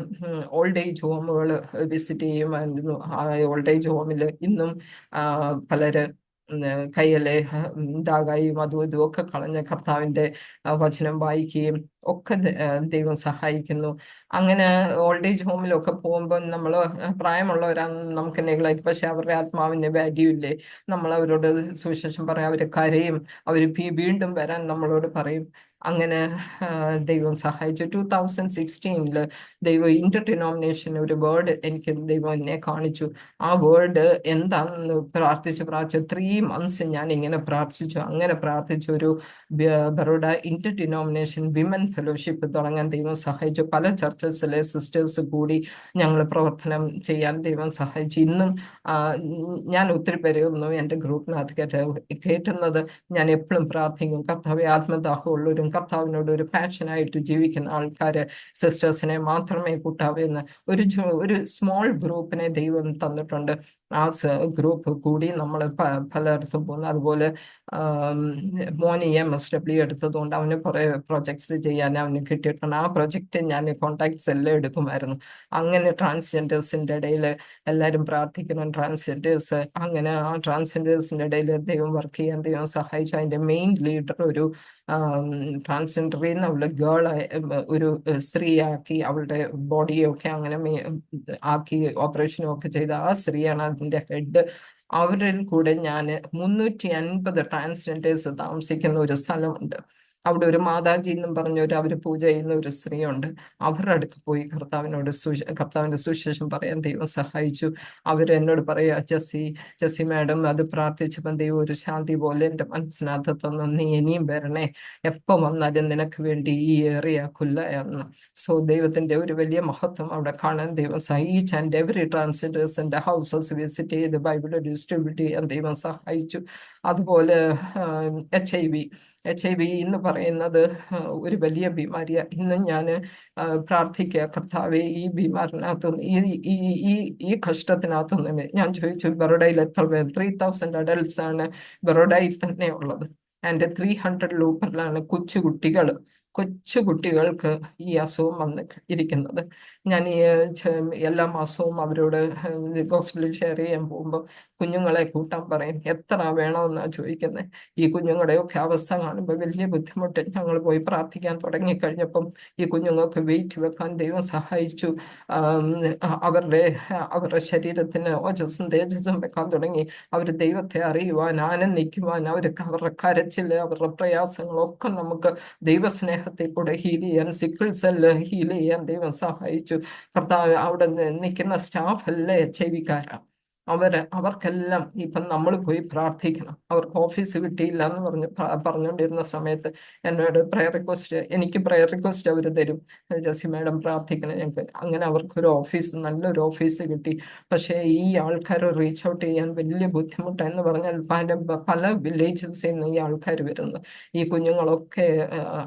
ഓൾഡ് ഏജ് ഹോമുകൾ വിസിറ്റ് ചെയ്യുമായിരുന്നു. ആ ഓൾഡ് ഏജ് ഹോമിൽ ഇന്നും പലര് കയ്യിലെ ദാഗായും അതും ഇതും ഒക്കെ കളഞ്ഞ കർത്താവിന്റെ വചനം വായിക്കുകയും ഒക്കെ ദൈവം സഹായിക്കുന്നു. അങ്ങനെ ഓൾഡ് ഏജ് ഹോമിലൊക്കെ പോകുമ്പോൾ നമ്മൾ പ്രായമുള്ളവരാണെന്ന് നമുക്ക് നെഗ്ലക്ട്, പക്ഷെ അവരുടെ ആത്മാവിന് വാല്യൂ ഇല്ലേ. നമ്മൾ അവരോട് സുവിശേഷം പറയാം, അവർ കരയും, അവർ വീണ്ടും വരാൻ നമ്മളോട് പറയും. അങ്ങനെ ദൈവം സഹായിച്ചു. 2016 ദൈവം ഇന്റർ ഡിനോമിനേഷൻ ഒരു വേർഡ് എനിക്ക് ദൈവം എന്നെ കാണിച്ചു. ആ വേർഡ് എന്താണെന്ന് പ്രാർത്ഥിച്ച് 3 months ഞാൻ ഇങ്ങനെ പ്രാർത്ഥിച്ചു. അങ്ങനെ പ്രാർത്ഥിച്ചു ഒരു Baroda Inter denomination women fellowship തുടങ്ങാൻ ദൈവം സഹായിച്ചു. പല ചർച്ചസിലെ സിസ്റ്റേഴ്സ് കൂടി ഞങ്ങൾ പ്രവർത്തനം ചെയ്യാൻ ദൈവം സഹായിച്ചു. ഇന്നും ഞാൻ ഒത്തിരി പേരെ ഒന്നും എൻ്റെ ഗ്രൂപ്പിനകത്ത് കയറ്റുന്നത് ഞാൻ എപ്പോഴും പ്രാർത്ഥിക്കും, കർത്താവെ ആത്മദാഹമുള്ളവരും കർത്താവിനോട് ഒരു പാഷനായിട്ട് ജീവിക്കുന്ന ആൾക്കാര് സിസ്റ്റേഴ്സിനെ മാത്രമേ കൂട്ടാവെന്ന് ഒരു സ്മോൾ ഗ്രൂപ്പിനെ ദൈവം തന്നിട്ടുണ്ട്. ആ ഗ്രൂപ്പ് കൂടി നമ്മൾ പലയിടത്തും പോകുന്നു. അതുപോലെ മോനി MSW എടുത്തതുകൊണ്ട് അവന് കുറെ പ്രൊജക്ട്സ് ചെയ്യാൻ അവന് കിട്ടിയിട്ടുണ്ട്. ആ പ്രൊജക്റ്റ് ഞാൻ കോണ്ടാക്ട്സ് എല്ലാം എടുക്കുമായിരുന്നു. അങ്ങനെ ട്രാൻസ്ജെൻഡേഴ്സിന്റെ ഇടയിൽ എല്ലാവരും പ്രാർത്ഥിക്കണം, ട്രാൻസ്ജെൻഡേഴ്സ്. അങ്ങനെ ആ ട്രാൻസ്ജെൻഡേഴ്സിന്റെ ഇടയിൽ ദൈവം വർക്ക് ചെയ്യാൻ ദൈവം സഹായിച്ചു. അതിന്റെ മെയിൻ ലീഡർ ഒരു ട്രാൻസ്ജെൻഡറിൽ നിന്ന് അവള് ഒരു സ്ത്രീയാക്കി അവളുടെ ബോഡിയൊക്കെ അങ്ങനെ ആക്കി ഓപ്പറേഷനും ഒക്കെ ചെയ്ത ആ സ്ത്രീയാണ് അതിന്റെ ഹെഡ്. അവരിൽ കൂടെ ഞാൻ 350 ട്രാൻസ്ജെൻഡേഴ്സ് താമസിക്കുന്ന ഒരു സ്ഥലമുണ്ട്. അവിടെ ഒരു മാതാജി എന്നും പറഞ്ഞൊരു അവർ പൂജ ചെയ്യുന്ന ഒരു സ്ത്രീയുണ്ട്. അവരുടെ അടുത്ത് പോയി കർത്താവിന്റെ സുവിശേഷം പറയാൻ ദൈവം സഹായിച്ചു. അവരെന്നോട് പറയാ, ജെസ്സി മാഡം അത് പ്രാർത്ഥിച്ചപ്പോൾ ദൈവം ഒരു ശാന്തി പോലെ എൻ്റെ മനസ്സിനകത്ത് തന്നു, നീ ഇനിയും വരണേ, എപ്പം വന്നാലും നിനക്ക് വേണ്ടി ഈ ഏറിയ കൊല്ലയെന്ന്. സോ ദൈവത്തിന്റെ ഒരു വലിയ മഹത്വം അവിടെ കാണാൻ ദൈവം ഈച്ച് ആൻഡ് എവറി ട്രാൻസ്ജെൻഡേഴ്സിന്റെ ഹൗസസ് വിസിറ്റ് ചെയ്ത് ബൈബിൾ ഡിസ്ട്രിബ്യൂട്ട് ചെയ്യാൻ ദൈവം സഹായിച്ചു. അതുപോലെ HIV എന്ന് പറയുന്നത് ഒരു വലിയ ബീമാരിയാണ്. ഇന്നും ഞാൻ പ്രാർത്ഥിക്കുക, കർത്താവെ ഈ ബീമാറിനകത്തുനിന്ന് ഈ കഷ്ടത്തിനകത്തുനിന്ന്. ഞാൻ ചോദിച്ചു, ബറോഡയിൽ എത്ര പേർ? 3000 അഡൽട്സ് ആണ് ബറോഡയിൽ തന്നെ ഉള്ളത്. ആൻഡ് 300 ലൂപ്പറിലാണ് കൊച്ചുകുട്ടികൾ. കൊച്ചു കുട്ടികൾക്ക് ഈ അസുഖം വന്ന് ഇരിക്കുന്നത്. ഞാൻ ഈ എല്ലാ മാസവും അവരോട് ഹോസ്പിറ്റലിൽ ഷെയർ ചെയ്യാൻ പോകുമ്പോൾ കുഞ്ഞുങ്ങളെ കൂട്ടാൻ പറയും. എത്ര വേണമെന്നാണ് ചോദിക്കുന്നത്. ഈ കുഞ്ഞുങ്ങളുടെയൊക്കെ അവസ്ഥ കാണുമ്പോൾ വലിയ ബുദ്ധിമുട്ട്. ഞങ്ങൾ പോയി പ്രാർത്ഥിക്കാൻ തുടങ്ങിക്കഴിഞ്ഞപ്പം ഈ കുഞ്ഞുങ്ങൾക്ക് വെയിറ്റ് വെക്കാൻ ദൈവം സഹായിച്ചു. ആം, അവരുടെ അവരുടെ ശരീരത്തിന് ഓജസ്സും തേജസ്സും വെക്കാൻ തുടങ്ങി. അവർ ദൈവത്തെ അറിയുവാൻ, ആനന്ദിക്കുവാൻ, അവരുടെ കരച്ചില്, അവരുടെ പ്രയാസങ്ങളൊക്കെ നമുക്ക് ദൈവസ്നേഹത്തിൽ കൂടെ ഹീൽ ചെയ്യാൻ, സിക്കിൾ സെല്ല് ഹീൽ ചെയ്യാൻ ദൈവം സഹായിച്ചു. കർത്താവ് അവിടെ നിൽക്കുന്ന സ്റ്റാഫ് എല്ലാം HIV-ക്കാരാണ്. അവർക്കെല്ലാം ഇപ്പം നമ്മൾ പോയി പ്രാർത്ഥിക്കണം. അവർക്ക് ഓഫീസ് കിട്ടിയില്ല എന്ന് പറഞ്ഞുകൊണ്ടിരുന്ന സമയത്ത് എന്നോട് എനിക്ക് പ്രയർ റിക്വസ്റ്റ് അവർ തരും. ജസി മാഡം പ്രാർത്ഥിക്കണം ഞങ്ങൾക്ക്. അങ്ങനെ അവർക്കൊരു ഓഫീസ്, നല്ലൊരു ഓഫീസ് കിട്ടി. പക്ഷേ ഈ ആൾക്കാർ റീച്ച് ഔട്ട് ചെയ്യാൻ വലിയ ബുദ്ധിമുട്ടെന്ന് പറഞ്ഞാൽ പല വില്ലേജസിൽ നിന്ന് ഈ ആൾക്കാർ വരുന്നത്. ഈ കുഞ്ഞുങ്ങളൊക്കെ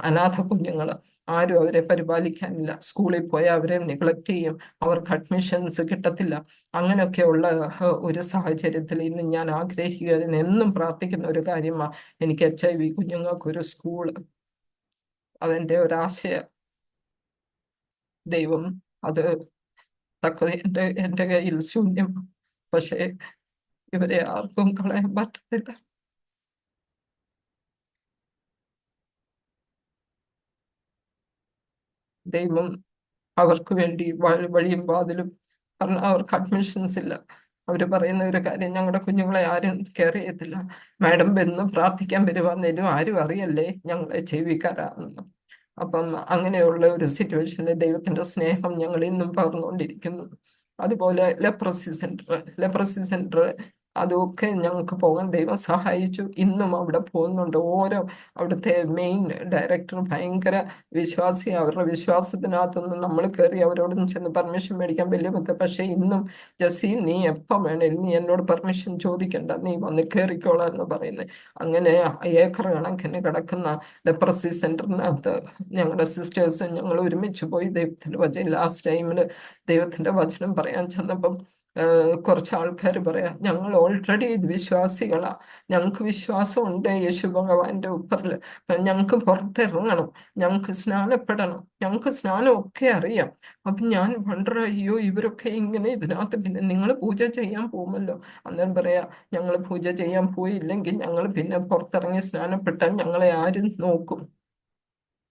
അനാഥ കുഞ്ഞുങ്ങൾ, ആരും അവരെ പരിപാലിക്കാനില്ല. സ്കൂളിൽ പോയാൽ അവരെ നെഗ്ലക്റ്റ് ചെയ്യും, അവർക്ക് അഡ്മിഷൻസ് കിട്ടത്തില്ല. അങ്ങനെയൊക്കെയുള്ള ഒരു സാഹചര്യത്തിൽ ഇന്ന് ഞാൻ ആഗ്രഹിക്കുക, എന്നും പ്രാർത്ഥിക്കുന്ന ഒരു കാര്യമാണ്, എനിക്ക് HIV കുഞ്ഞുങ്ങൾക്കൊരു സ്കൂൾ. അതെൻ്റെ ഒരാശയ. ദൈവം അത് എൻ്റെ കയ്യിൽ ശൂന്യം. പക്ഷേ ഇവരെ ആർക്കും കളയാൻ പറ്റത്തില്ല. ദൈവം അവർക്ക് വേണ്ടി വഴിയും വാതിലും, കാരണം അവർക്ക് അഡ്മിഷൻസ് ഇല്ല. അവർ പറയുന്ന ഒരു കാര്യം, ഞങ്ങളുടെ കുഞ്ഞുങ്ങളെ ആരും കെയർ ചെയ്യത്തില്ല. മാഡം എന്ന് പ്രാർത്ഥിക്കാൻ വരുവാന്നേലും ആരും അറിയല്ലേ ഞങ്ങളെ ജീവിക്കാരാണെന്ന്. അപ്പം അങ്ങനെയുള്ള ഒരു സിറ്റുവേഷനിൽ ദൈവത്തിന്റെ സ്നേഹം ഞങ്ങൾ ഇന്നും പകർന്നുകൊണ്ടിരിക്കുന്നു. അതുപോലെ ലെപ്രസി സെന്റർ അതൊക്കെ ഞങ്ങൾക്ക് പോകാൻ ദൈവം സഹായിച്ചു. ഇന്നും അവിടെ പോകുന്നുണ്ട്. അവിടുത്തെ മെയിൻ ഡയറക്ടർ ഭയങ്കര വിശ്വാസി. അവരുടെ വിശ്വാസത്തിനകത്തൊന്നും നമ്മൾ കയറി അവരോടൊന്നും ചെന്ന് പെർമിഷൻ മേടിക്കാൻ വലിയ ബുദ്ധിമുട്ട്. പക്ഷെ ഇന്നും ജസി, നീ എപ്പം വേണേലും നീ എന്നോട് പെർമിഷൻ ചോദിക്കണ്ട, നീ വന്ന് കയറിക്കോളാം എന്ന് പറയുന്നത്. അങ്ങനെ ഏക്കർ കണക്കിന് കിടക്കുന്ന ലെപ്രസി സെന്ററിനകത്ത് ഞങ്ങളുടെ സിസ്റ്റേഴ്സ് ഞങ്ങൾ ഒരുമിച്ച് പോയി ദൈവത്തിന്റെ വചനം, ലാസ്റ്റ് ടൈമിൽ ദൈവത്തിന്റെ വചനം പറയാൻ ചെന്നപ്പം കുറച്ച് ആൾക്കാർ പറയാം, ഞങ്ങൾ ഓൾറെഡി വിശ്വാസികളാ, ഞങ്ങൾക്ക് വിശ്വാസമുണ്ട് യേശു ഭഗവാന്റെ ഉപ്പറിൽ, ഞങ്ങൾക്ക് പുറത്തിറങ്ങണം, ഞങ്ങൾക്ക് സ്നാനപ്പെടണം, ഞങ്ങൾക്ക് സ്നാനമൊക്കെ അറിയാം. അപ്പൊ ഞാൻ വളരെ അയ്യോ ഇവരൊക്കെ ഇങ്ങനെ ഇതിനകത്ത്, പിന്നെ നിങ്ങൾ പൂജ ചെയ്യാൻ പോകുമല്ലോ. അന്നേരം പറയാ, ഞങ്ങൾ പൂജ ചെയ്യാൻ പോയില്ലെങ്കിൽ ഞങ്ങൾ പിന്നെ പുറത്തിറങ്ങി സ്നാനപ്പെട്ടാൽ ഞങ്ങളെ ആരും നോക്കും,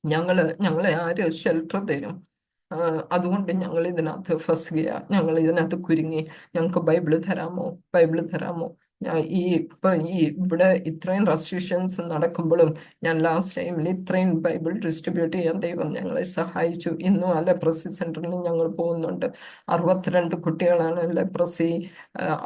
ഞങ്ങളെ ആര് ഷെൽട്ടർ തരും? അതുകൊണ്ട് ഞങ്ങൾ ഇതിനകത്ത് ഫസ്കിയ, ഞങ്ങൾ ഇതിനകത്ത് കുരുങ്ങി, ഞങ്ങൾക്ക് ബൈബിള് തരാമോ? ഇവിടെ ഇത്രയും റെസ്ട്രിക്ഷൻസ് നടക്കുമ്പോഴും ഞാൻ ലാസ്റ്റ് ടൈമിൽ ഇത്രയും ബൈബിൾ ഡിസ്ട്രിബ്യൂട്ട് ചെയ്യാൻ ദൈവം ഞങ്ങളെ സഹായിച്ചു. ഇന്നും ആ ലെപ്രസി സെന്ററിൽ ഞങ്ങൾ പോകുന്നുണ്ട്. 62 കുട്ടികളാണ് ലെപ്രസി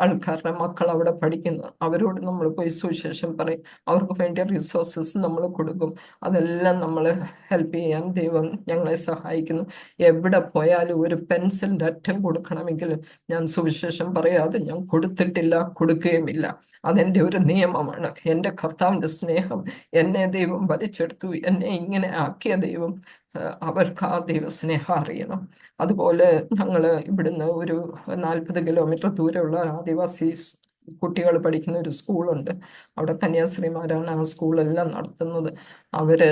ആൾക്കാരുടെ മക്കൾ അവിടെ പഠിക്കുന്നത്. അവരോട് നമ്മൾ പോയി സുവിശേഷം പറയും, അവർക്ക് വേണ്ടിയ റിസോഴ്സസ് നമ്മൾ കൊടുക്കും. അതെല്ലാം നമ്മൾ ഹെൽപ്പ് ചെയ്യാൻ ദൈവം ഞങ്ങളെ സഹായിക്കുന്നു. എവിടെ പോയാലും ഒരു പെൻസിലിന്റെ അറ്റം കൊടുക്കണമെങ്കിൽ ഞാൻ സുവിശേഷം പറയാതെ ഞാൻ കൊടുക്കുകയുമില്ല. അതെന്റെ ഒരു നിയമമാണ്. എൻ്റെ കർത്താവിന്റെ സ്നേഹം, എന്നെ ദൈവം വലിച്ചെടുത്തു, എന്നെ ഇങ്ങനെ ആക്കിയ ദൈവം, അവർക്ക് ആ ദൈവ സ്നേഹം അറിയണം. അതുപോലെ ഞങ്ങൾ ഇവിടുന്ന് ഒരു 40 കിലോമീറ്റർ ദൂരമുള്ള ആദിവാസി കുട്ടികൾ പഠിക്കുന്ന ഒരു സ്കൂളുണ്ട്. അവിടെ കന്യാസ്ത്രീമാരാണ് ആ സ്കൂളെല്ലാം നടത്തുന്നത്. അവര്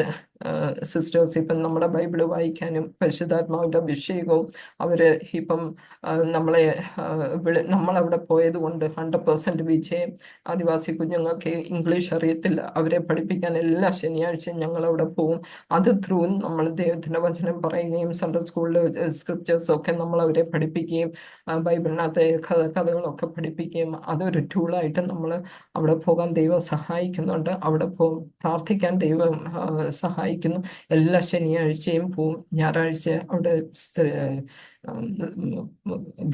സിസ്റ്റേഴ്സ് ഇപ്പം നമ്മുടെ ബൈബിള് വായിക്കാനും പരിശുദ്ധാത്മാവിന്റെ അഭിഷേകവും അവര് ഇപ്പം നമ്മളവിടെ പോയത് കൊണ്ട് 100% വിജയം. ആദിവാസി കുഞ്ഞുങ്ങൾക്ക് ഇംഗ്ലീഷ് അറിയത്തില്ല, അവരെ പഠിപ്പിക്കാൻ എല്ലാ ശനിയാഴ്ചയും ഞങ്ങളവിടെ പോവും. അത് ത്രൂ നമ്മൾ ദൈവത്തിന്റെ വചനം പറയുകയും സൺഡേ സ്കൂളിൽ സ്ക്രിപ്റ്റേഴ്സ് ഒക്കെ നമ്മൾ അവരെ പഠിപ്പിക്കുകയും ബൈബിളിനകത്തെ കഥകളൊക്കെ പഠിപ്പിക്കുകയും അതൊരു ടൂളായിട്ട് നമ്മൾ അവിടെ പോകാൻ ദൈവം സഹായിക്കുന്നുണ്ട്. അവിടെ പ്രാർത്ഥിക്കാൻ ദൈവം സഹായിക്കുന്നു. എല്ലാ ശനിയാഴ്ചയും പോവും. ഞായറാഴ്ച അവിടെ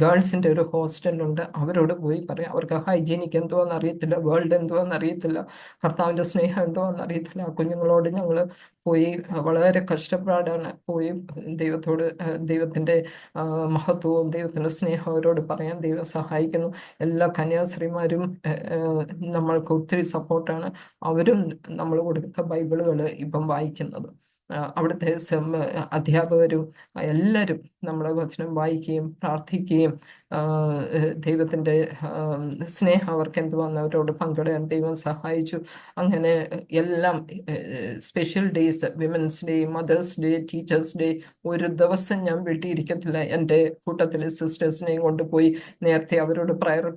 ഗേൾസിന്റെ ഒരു ഹോസ്റ്റലുണ്ട്, അവരോട് പോയി പറയാം. അവർക്ക് ഹൈജീനിക് എന്തുവാന്ന് അറിയത്തില്ല, വേൾഡ് എന്തുവാന്ന് അറിയത്തില്ല, കർത്താവിന്റെ സ്നേഹം എന്തുവാന്ന് അറിയത്തില്ല. ആ കുഞ്ഞുങ്ങളോട് ഞങ്ങൾ പോയി വളരെ കഷ്ടപ്പാടാണ് പോയി ദൈവത്തിന്റെ മഹത്വവും ദൈവത്തിന്റെ സ്നേഹം അവരോട് പറയാൻ ദൈവം സഹായിക്കുന്നു. എല്ലാ കന്യാസ്ത്രീമാരും നമ്മൾക്ക് ഒത്തിരി സപ്പോർട്ടാണ്. അവരും നമ്മൾ കൊടുത്ത ബൈബിളുകൾ ഇപ്പം വായിക്കുന്നത്. അവിടുത്തെ അധ്യാപകരും എല്ലാവരും നമ്മളെ വചനം വായിക്കുകയും പ്രാർത്ഥിക്കുകയും ദൈവത്തിൻ്റെ സ്നേഹം അവർക്ക് എന്തുവാന്ന് അവരോട് പങ്കിടാൻ ദൈവം സഹായിച്ചു. അങ്ങനെ എല്ലാം special days, women's day, mother's day, teachers' day, ഒരു ദിവസം ഞാൻ വീട്ടിയിരിക്കത്തില്ല. എൻ്റെ കൂട്ടത്തിലെ സിസ്റ്റേഴ്സിനെയും കൊണ്ടുപോയി നേരത്തെ അവരോട് പ്രയർ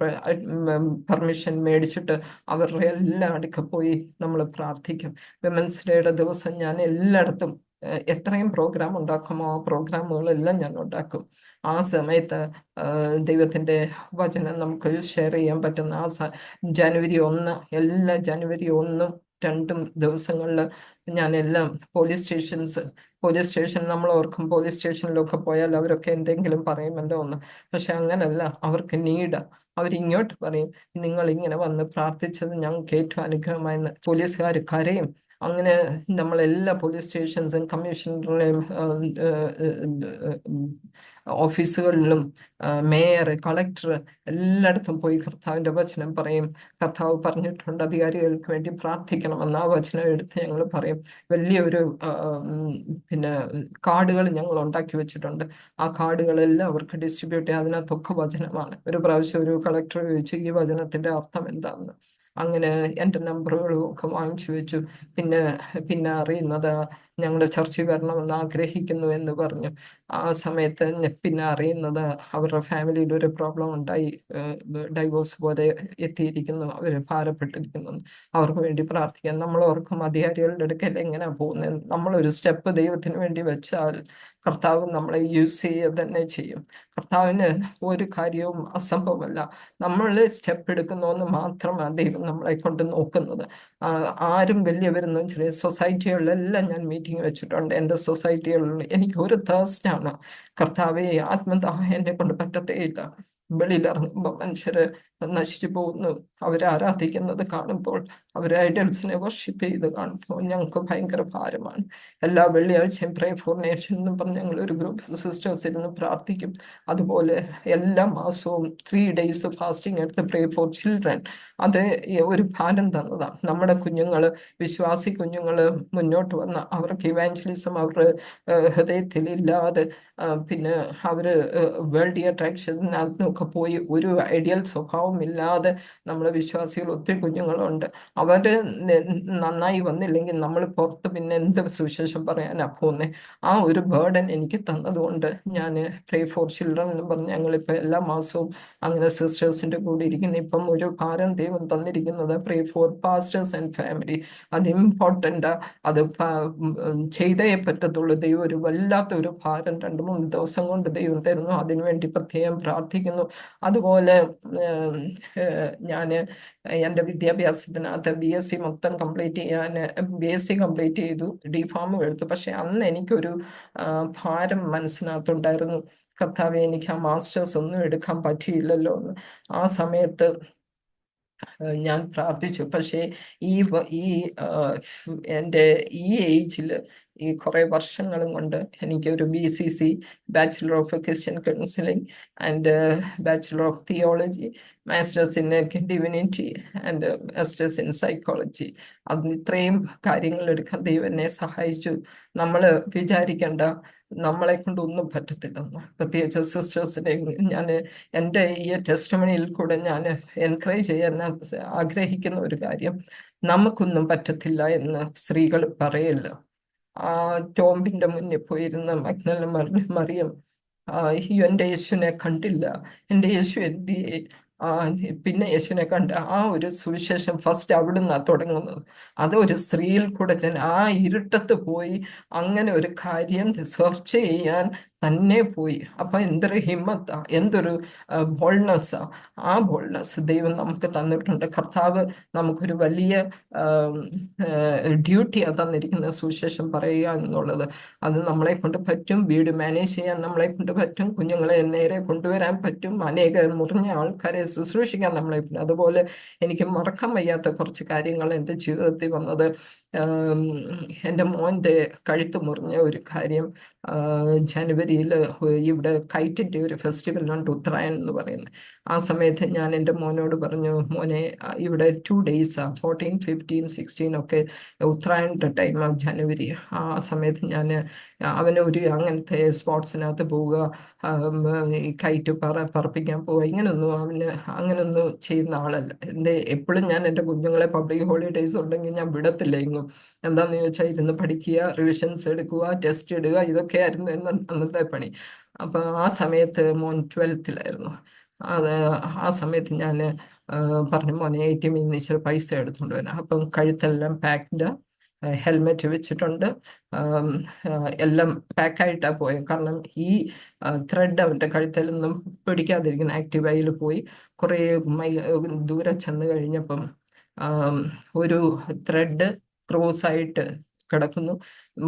പെർമിഷൻ മേടിച്ചിട്ട് അവരുടെ എല്ലാ അടുക്ക പോയി നമ്മൾ പ്രാർത്ഥിക്കും. വിമൻസ് ഡേയുടെ ദിവസം ഞാൻ എല്ലായിടത്തും എത്രയും പ്രോഗ്രാം ഉണ്ടാക്കുമോ ആ പ്രോഗ്രാമുകളെല്ലാം ഞാൻ ഉണ്ടാക്കും. ആ സമയത്ത് ദൈവത്തിൻ്റെ വചനം നമുക്ക് ഷെയർ ചെയ്യാൻ പറ്റുന്ന ജനുവരി 1, എല്ലാ ജനുവരി 1, 2 ദിവസങ്ങളിൽ ഞാൻ എല്ലാം പോലീസ് സ്റ്റേഷൻ നമ്മൾ ഓർക്കും പോലീസ് സ്റ്റേഷനിലൊക്കെ പോയാൽ അവരൊക്കെ എന്തെങ്കിലും പറയുമല്ലോ എന്ന്. പക്ഷെ അങ്ങനല്ല, അവർക്ക് നീഡ്. അവരിങ്ങോട്ട് പറയും, നിങ്ങൾ ഇങ്ങനെ വന്ന് പ്രാർത്ഥിച്ചത് ഞങ്ങൾക്ക് ഏറ്റവും അനുഗ്രഹമായെന്ന്. പോലീസുകാർ കരയും. അങ്ങനെ നമ്മളെല്ലാ പോലീസ് സ്റ്റേഷൻസും കമ്മീഷണറുടെയും ഓഫീസുകളിലും മേയർ, കളക്ടർ എല്ലായിടത്തും പോയി കർത്താവിൻ്റെ വചനം പറയും. കർത്താവ് പറഞ്ഞിട്ടുണ്ട് അധികാരികൾക്ക് വേണ്ടി പ്രാർത്ഥിക്കണമെന്ന്. ആ വചനം എടുത്ത് ഞങ്ങൾ പറയും. വലിയൊരു പിന്നെ കാർഡുകൾ ഞങ്ങൾ ഉണ്ടാക്കി വെച്ചിട്ടുണ്ട്. ആ കാർഡുകളെല്ലാം അവർക്ക് ഡിസ്ട്രിബ്യൂട്ട് ചെയ്യാം. അതിനകത്തൊക്കെ വചനമാണ്. ഒരു പ്രാവശ്യം ഒരു കളക്ടർ ചോദിച്ചു ഈ വചനത്തിൻ്റെ അർത്ഥം എന്താണെന്ന്. അങ്ങനെ എൻ്റെ നമ്പറുകളും ഒക്കെ വാങ്ങിച്ചു വെച്ചു. പിന്നെ പിന്നെ അറിയുന്നത് ഞങ്ങളുടെ ചർച്ചിൽ വരണമെന്ന് ആഗ്രഹിക്കുന്നു എന്ന് പറഞ്ഞു. ആ സമയത്ത് പിന്നെ അറിയുന്നത് അവരുടെ ഫാമിലിയിൽ ഒരു പ്രോബ്ലം ഉണ്ടായി, ഡൈവോഴ്സ് പോലെ എത്തിയിരിക്കുന്നു, അവർ ഭാരപ്പെട്ടിരിക്കുന്നു. അവർക്ക് വേണ്ടി പ്രാർത്ഥിക്കാൻ നമ്മൾ ഓർക്കും അധികാരികളുടെ അടുക്കൽ എങ്ങനെയാണ് പോകുന്നത്. നമ്മളൊരു സ്റ്റെപ്പ് ദൈവത്തിന് വേണ്ടി വെച്ചാൽ കർത്താവ് നമ്മളെ യൂസ് ചെയ്യുക തന്നെ ചെയ്യും. കർത്താവിന് ഒരു കാര്യവും അസംഭവമല്ല. നമ്മൾ സ്റ്റെപ്പ് എടുക്കുന്നതെന്ന് മാത്രമാണ് ദൈവം നമ്മളെ കൊണ്ട് നോക്കുന്നത്. ആരും വലിയവരെന്നും ചെറിയ സൊസൈറ്റികളിലെല്ലാം ഞാൻ മീറ്റിംഗ് വെച്ചിട്ടുണ്ട്. എൻ്റെ സൊസൈറ്റികളിൽ എനിക്ക് ഒരു തേഴ്സ്റ്റാണ്. കർത്താവെ, ആത്മദാഹം എന്നെ കൊണ്ട് പറ്റത്തേയില്ല. വെളിയിലിറങ്ങുമ്പോൾ മനുഷ്യര് നശിച്ചു പോകുന്നു. അവരാരാധിക്കുന്നത് കാണുമ്പോൾ, അവർ ഐഡൽസിനെ വർഷിപ്പ് ചെയ്ത് കാണുമ്പോൾ ഞങ്ങൾക്ക് ഭയങ്കര ഭാരമാണ്. എല്ലാ വെള്ളിയാഴ്ചയും പ്രേ ഫോർ നേഷൻ എന്നും പറഞ്ഞ് ഞങ്ങൾ ഒരു ഗ്രൂപ്പ് സിസ്റ്റേഴ്സ് ഇരുന്ന് പ്രാർത്ഥിക്കും. അതുപോലെ എല്ലാ മാസവും 3 days ഫാസ്റ്റിംഗ് എടുത്ത് പ്രേ ഫോർ ചിൽഡ്രൻ. അത് ഒരു ഭാരം തന്നതാണ്. നമ്മുടെ കുഞ്ഞുങ്ങൾ, വിശ്വാസി കുഞ്ഞുങ്ങൾ മുന്നോട്ട് വന്ന അവർക്ക് ഇവാഞ്ചലിസം അവരുടെ ഹൃദയത്തിൽ ഇല്ലാതെ, പിന്നെ അവർ വേൾഡ് അട്രാക്ഷനകത്തൊക്കെ പോയി ഒരു ഐഡിയൽ സ്വഭാവം ഇല്ലാതെ നമ്മുടെ വിശ്വാസികൾ ഒത്തിരി കുഞ്ഞുങ്ങളുണ്ട്. അവർ നന്നായി വന്നില്ലെങ്കിൽ നമ്മൾ പുറത്ത് പിന്നെ എന്ത് സുവിശേഷം പറയാനാ പോകുന്നത്? ആ ഒരു ബേർഡൻ എനിക്ക് തന്നതുകൊണ്ട് ഞാൻ പ്രേ ഫോർ ചിൽഡ്രൻ എന്ന് പറഞ്ഞ് ഞങ്ങളിപ്പോൾ എല്ലാ മാസവും അങ്ങനെ സിസ്റ്റേഴ്സിൻ്റെ കൂടെ ഇരിക്കുന്നു. ഇപ്പം ഒരു ഭാരം ദൈവം തന്നിരിക്കുന്നത് pray for pastors and family. അത് ഇമ്പോർട്ടൻ്റ്. അത് ചെയ്തേ പറ്റത്തുള്ളൂ. ദൈവം ഒരു വല്ലാത്ത ഒരു ഭാരം 2-3 ദിവസം കൊണ്ട് ദൈവം തരുന്നു. അതിനുവേണ്ടി പ്രത്യേകം പ്രാർത്ഥിക്കുന്നു. അതുപോലെ ഞാൻ എൻ്റെ വിദ്യാഭ്യാസത്തിനകത്ത് BSc മൊത്തം കംപ്ലീറ്റ് ചെയ്യാൻ BSc കംപ്ലീറ്റ് ചെയ്തു, D.Pharm എടുത്തു. പക്ഷെ അന്ന് എനിക്കൊരു ഭാരം മനസ്സിനകത്തുണ്ടായിരുന്നു. കർത്താവെ, എനിക്ക് ആ മാസ്റ്റേഴ്സ് ഒന്നും എടുക്കാൻ പറ്റിയില്ലല്ലോ എന്ന്. ആ സമയത്ത് ഞാൻ പ്രാർത്ഥിച്ചു. പക്ഷേ ഈ എൻ്റെ ഈ ഏജിൽ, ഈ കുറേ വർഷങ്ങളും കൊണ്ട് എനിക്കൊരു BCC, bachelor of Christian counselling and bachelor of theology, masters in divinity and masters in psychology, അത് ഇത്രയും കാര്യങ്ങൾ എടുക്കാൻ ദൈവം എന്നെ സഹായിച്ചു. നമ്മൾ വിചാരിക്കേണ്ട നമ്മളെ കൊണ്ട് ഒന്നും പറ്റത്തില്ലെന്ന്. പ്രത്യേകിച്ച് സിസ്റ്റേഴ്സിനെ ഞാൻ എൻ്റെ ഈ ടെസ്റ്റിമണിയിൽ കൂടെ ഞാൻ എൻകറേജ് ചെയ്യാൻ ആഗ്രഹിക്കുന്ന ഒരു കാര്യം, നമുക്കൊന്നും പറ്റത്തില്ല എന്ന് സ്ത്രീകൾ പറയില്ല. ടോംബിന്റെ മുന്നിൽ പോയിരുന്ന മഗ്ദലന മറിയം, എൻ്റെ യേശുവിനെ കണ്ടില്ല, എൻ്റെ യേശു എന്തിയെ, പിന്നെ യേശുവിനെ കണ്ട ആ ഒരു സുവിശേഷം ഫസ്റ്റ് അവിടുന്ന് തുടങ്ങുന്നത്. അത് ഒരു സ്ത്രീയിൽ കൂടെ ആ ഇരുട്ടത്ത് പോയി അങ്ങനെ ഒരു കാര്യം സെർച്ച് ചെയ്യാൻ തന്നെ പോയി. അപ്പൊ എന്തൊരു ഹിമ്മത്താ, എന്തൊരു ബോൾഡ്നെസ്സാ. ആ ബോൾഡ്നെസ് ദൈവം നമുക്ക് തന്നിട്ടുണ്ട്. കർത്താവ് നമുക്കൊരു വലിയ ഡ്യൂട്ടിയാണ് തന്നിരിക്കുന്ന സുവിശേഷം പറയുക എന്നുള്ളത്. അത് നമ്മളെ കൊണ്ട് പറ്റും. വീട് മാനേജ് ചെയ്യാൻ നമ്മളെ കൊണ്ട് പറ്റും. കുഞ്ഞുങ്ങളെ നേരെ കൊണ്ടുവരാൻ പറ്റും. അനേക മുറിഞ്ഞ ആൾക്കാരെ ശുശ്രൂഷിക്കാൻ നമ്മളെ പറ്റും. അതുപോലെ എനിക്ക് മറക്കാൻ വയ്യാത്ത കുറച്ച് കാര്യങ്ങൾ എൻ്റെ ജീവിതത്തിൽ വന്നത്, എൻ്റെ മോൻ്റെ കഴുത്ത് മുറിഞ്ഞ ഒരു കാര്യം ജനുവരി ജനുവരിയിൽ ഇവിടെ കൈറ്റിൻ്റെ ഒരു ഫെസ്റ്റിവലുണ്ട്, ഉത്തരായൻ എന്ന് പറയുന്നത്. ആ സമയത്ത് ഞാൻ എൻ്റെ മോനോട് പറഞ്ഞു, മോനെ ഇവിടെ 2 days 14, 15, 16 ഒക്കെ ഉത്തരായണത്തെ ടൈമാണ് ജനുവരി. ആ സമയത്ത് ഞാൻ അവന് ഒരു അങ്ങനത്തെ സ്പോർട്സിനകത്ത് പോവുക, ഈ കൈറ്റ് പറപ്പിക്കാൻ പോവുക, ഇങ്ങനൊന്നും അവന് അങ്ങനൊന്നും ചെയ്യുന്ന ആളല്ല. എപ്പോഴും ഞാൻ എൻ്റെ കുഞ്ഞുങ്ങളെ പബ്ലിക് ഹോളിഡേയ്സ് ഉണ്ടെങ്കിൽ ഞാൻ വിടത്തില്ല എങ്ങും. എന്താണെന്ന് ചോദിച്ചാൽ ഇരുന്ന് പഠിക്കുക, റിവിഷൻസ് എടുക്കുക, ടെസ്റ്റ് ഇടുക, ഇതൊക്കെയായിരുന്നു അന്നത്തെ പണി. അപ്പം ആ സമയത്ത് മോൻ 12th-ലായിരുന്നു. അത് ആ സമയത്ത് ഞാൻ പറഞ്ഞു, മോനെ ATM-ൽ നിന്ന് ഇച്ചിരി പൈസ എടുത്തുകൊണ്ട് വരാം. അപ്പം കഴുത്തെല്ലാം പാക്ഡ്, ഹെൽമെറ്റ് വെച്ചിട്ടുണ്ട്, എല്ലാം പാക്കായിട്ടാണ് പോയത്. കാരണം ഈ ത്രെഡ് അവൻ്റെ കഴുത്തിലൊന്നും പിടിക്കാതിരിക്കുന്ന ആക്റ്റീവായിൽ പോയി കുറേ ദൂരെ ചെന്ന് കഴിഞ്ഞപ്പം ഒരു ത്രെഡ് ക്രോസ് ആയിട്ട് കിടക്കുന്നു.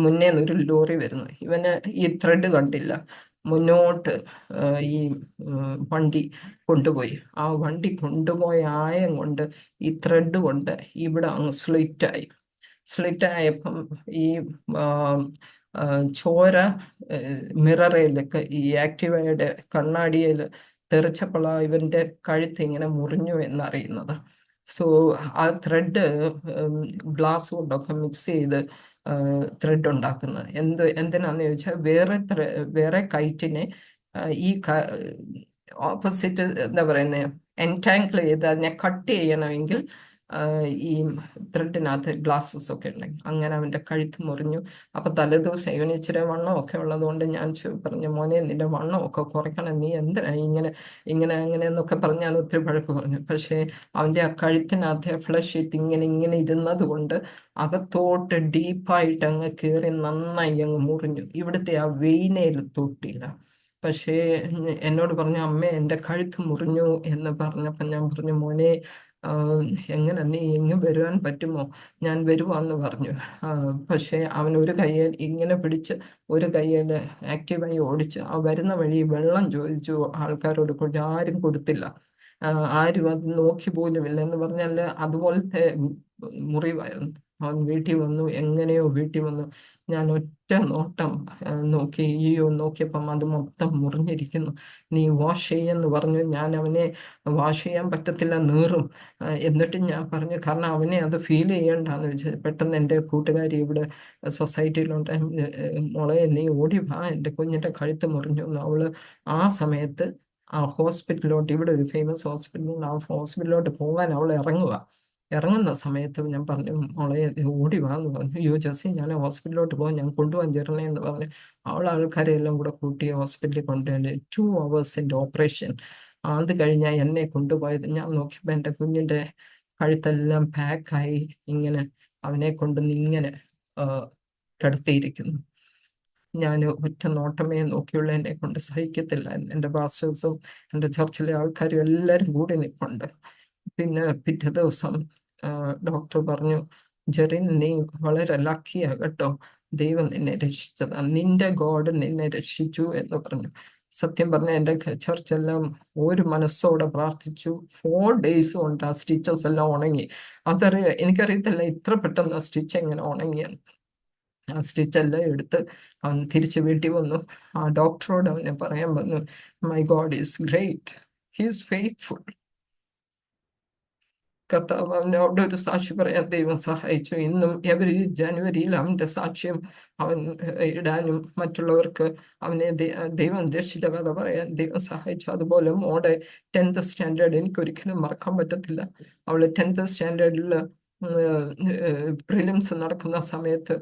മുന്നേ ഒരു ലോറി വരുന്നു. ഇവന് ഈ ത്രെഡ് കണ്ടില്ല. മുന്നോട്ട് ഈ വണ്ടി കൊണ്ടുപോയി. ആ വണ്ടി കൊണ്ടുപോയ ആയം കൊണ്ട് ഈ ത്രെഡ് കൊണ്ട് ഇവിടെ അങ്ങ് സ്ലിറ്റായപ്പം ഈ ചോര മിററയിലൊക്കെ ഈ ആക്റ്റീവയുടെ കണ്ണാടിയിൽ തെറിച്ചപ്പോഴാണ് ഇവൻ്റെ കഴുത്ത് ഇങ്ങനെ മുറിഞ്ഞു എന്നറിയുന്നത്. സോ ആ ത്രെഡ് ഗ്ലാസ് കൊണ്ടൊക്കെ മിക്സ് ചെയ്ത് ത്രെഡ് ഉണ്ടാക്കുന്നത് എന്തിനാന്ന് ചോദിച്ചാൽ വേറെ കൈറ്റിനെ ഈ ഓപ്പോസിറ്റ് എന്താ പറയുന്നത് എൻടാങ്കിൾ ചെയ്ത് അതിനെ കട്ട് ചെയ്യണമെങ്കിൽ ഈ ത്രെഡിനകത്ത് ഗ്ലാസ്സസ് ഒക്കെ ഉണ്ടെങ്കിൽ അങ്ങനെ അവൻ്റെ കഴുത്ത് മുറിഞ്ഞു. അപ്പം തലേദിവസം ഇവന് ഇച്ചിരി വണ്ണമൊക്കെ ഉള്ളതുകൊണ്ട് ഞാൻ പറഞ്ഞു, മോനെ നിന്റെ വണ്ണമൊക്കെ കുറയ്ക്കണം, നീ എന്തിനാ ഇങ്ങനെ എന്നൊക്കെ പറഞ്ഞ് ഞാൻ ഒത്തിരി വഴക്ക് പറഞ്ഞു. പക്ഷേ അവൻ്റെ ആ കഴുത്തിനകത്തെ ഫ്ലഷ് ഇട്ട് ഇങ്ങനെ ഇരുന്നത് കൊണ്ട് അകത്തോട്ട് ഡീപ്പായിട്ട് അങ്ങ് കയറി നന്നായി അങ്ങ് മുറിഞ്ഞു. ഇവിടുത്തെ ആ വെയിനയിൽ തൊട്ടില്ല. പക്ഷേ എന്നോട് പറഞ്ഞു, അമ്മേ എൻ്റെ കഴുത്ത് മുറിഞ്ഞു എന്ന് പറഞ്ഞപ്പം ഞാൻ പറഞ്ഞു, മോനെ എങ്ങനെ നീ എങ്ങും വരുവാൻ പറ്റുമോ? ഞാൻ വരുവാന്ന് പറഞ്ഞു. പക്ഷേ അവൻ ഒരു കയ്യിൽ ഇങ്ങനെ പിടിച്ച് ഒരു കയ്യിൽ ആക്റ്റീവായി ഓടിച്ച് ആ വരുന്ന വഴി വെള്ളം ചോദിച്ചു ആൾക്കാരോട്, ആരും കൊടുത്തില്ല. ആരും അത് നോക്കി പോലുമില്ല. എന്ന് പറഞ്ഞാൽ അതുപോലത്തെ മുറിവായിരുന്നു. അവൻ വീട്ടിൽ വന്നു, എങ്ങനെയോ വീട്ടിൽ വന്നു. ഞാൻ ഒറ്റ നോട്ടം നോക്കിയപ്പം അത് മൊത്തം മുറിഞ്ഞിരിക്കുന്നു. നീ വാഷ് ചെയ്യുമെന്ന് പറഞ്ഞു. ഞാൻ അവനെ വാഷ് ചെയ്യാൻ പറ്റത്തില്ല, നീറും. എന്നിട്ടും ഞാൻ പറഞ്ഞു, കാരണം അവനെ അത് ഫീൽ ചെയ്യണ്ടെന്ന് വെച്ചാൽ. പെട്ടെന്ന് എൻ്റെ കൂട്ടുകാരി ഇവിടെ സൊസൈറ്റിയിലുണ്ട്, മോളെ നീ ഓടി വാ, എൻ്റെ കുഞ്ഞിൻ്റെ കഴുത്ത് മുറിഞ്ഞു എന്ന്. അവള് ആ സമയത്ത് ആ ഹോസ്പിറ്റലിലോട്ട്, ഇവിടെ ഒരു ഫേമസ് ഹോസ്പിറ്റലുണ്ട്, ആ ഹോസ്പിറ്റലിലോട്ട് പോകാൻ അവൾ ഇറങ്ങുന്ന സമയത്ത് ഞാൻ പറഞ്ഞു, മോളെ ഓടി വാ എന്ന് പറഞ്ഞു. ജെസ്സി ഞാൻ ഹോസ്പിറ്റലിലോട്ട് പോകാൻ, ഞാൻ കൊണ്ടുപോകാൻ ചേരണേ എന്ന് പറഞ്ഞു. ആൾക്കാരെ എല്ലാം കൂടെ കൂട്ടി ഹോസ്പിറ്റലിൽ കൊണ്ടുപോയി 2 hours ഓപ്പറേഷൻ. അത് കഴിഞ്ഞാൽ എന്നെ കൊണ്ടുപോയത്. ഞാൻ നോക്കിയപ്പോൾ എൻ്റെ കുഞ്ഞിൻ്റെ കഴുത്തെല്ലാം പാക്കായി ഇങ്ങനെ അവനെ കൊണ്ടുവന്ന് ഇങ്ങനെ കിടത്തിയിരിക്കുന്നു. ഞാൻ ഒറ്റ നോട്ടമേ നോക്കിയുള്ള, എന്നെ കൊണ്ട് സഹിക്കത്തില്ല. എൻ്റെ പാസ്റ്റേഴ്സും എൻ്റെ ചർച്ചിലെ ആൾക്കാരും എല്ലാവരും കൂടി നിൽപ്പുണ്ട്. പിന്നെ പിറ്റേ ദിവസം ഡോക്ടർ പറഞ്ഞു, ജെറിൻ നീ വളരെ ലക്കിയാ കേട്ടോ, ദൈവം നിന്നെ രക്ഷിച്ചതാ, നിന്റെ ഗോഡ് നിന്നെ രക്ഷിച്ചു എന്ന് പറഞ്ഞു. സത്യം പറഞ്ഞ എൻ്റെ ചർച്ചെല്ലാം ഒരു മനസ്സോടെ പ്രാർത്ഥിച്ചു. 4 days കൊണ്ട് ആ സ്റ്റിച്ചസ് എല്ലാം ഉണങ്ങി. എനിക്കറിയത്തില്ല ഇത്ര പെട്ടെന്ന് ആ സ്റ്റിച്ച് എങ്ങനെ ഉണങ്ങിയാണ്. ആ സ്റ്റിച്ചെല്ലാം എടുത്ത് അവൻ തിരിച്ച് വീട്ടിൽ വന്നു. ആ ഡോക്ടറോട് അവനെ പറയാൻ വന്നു, my God is great, he is faithful. കർത്താവ് അവനെ അവിടെ ഒരു സാക്ഷി പറയാൻ ദൈവം സഹായിച്ചു. ഇന്നും എവരി ജനുവരിയിൽ അവൻ്റെ സാക്ഷ്യം അവൻ ഇടാനും മറ്റുള്ളവർക്ക് അവനെ ദൈവം രക്ഷിച്ച കഥ പറയാൻ ദൈവം സഹായിച്ചു. അതുപോലെ മോടെ 10th സ്റ്റാൻഡേർഡ് എനിക്കൊരിക്കലും മറക്കാൻ പറ്റത്തില്ല. അവള് 10th സ്റ്റാൻഡേർഡിൽ പ്രിലിംസ് നടക്കുന്ന സമയത്ത്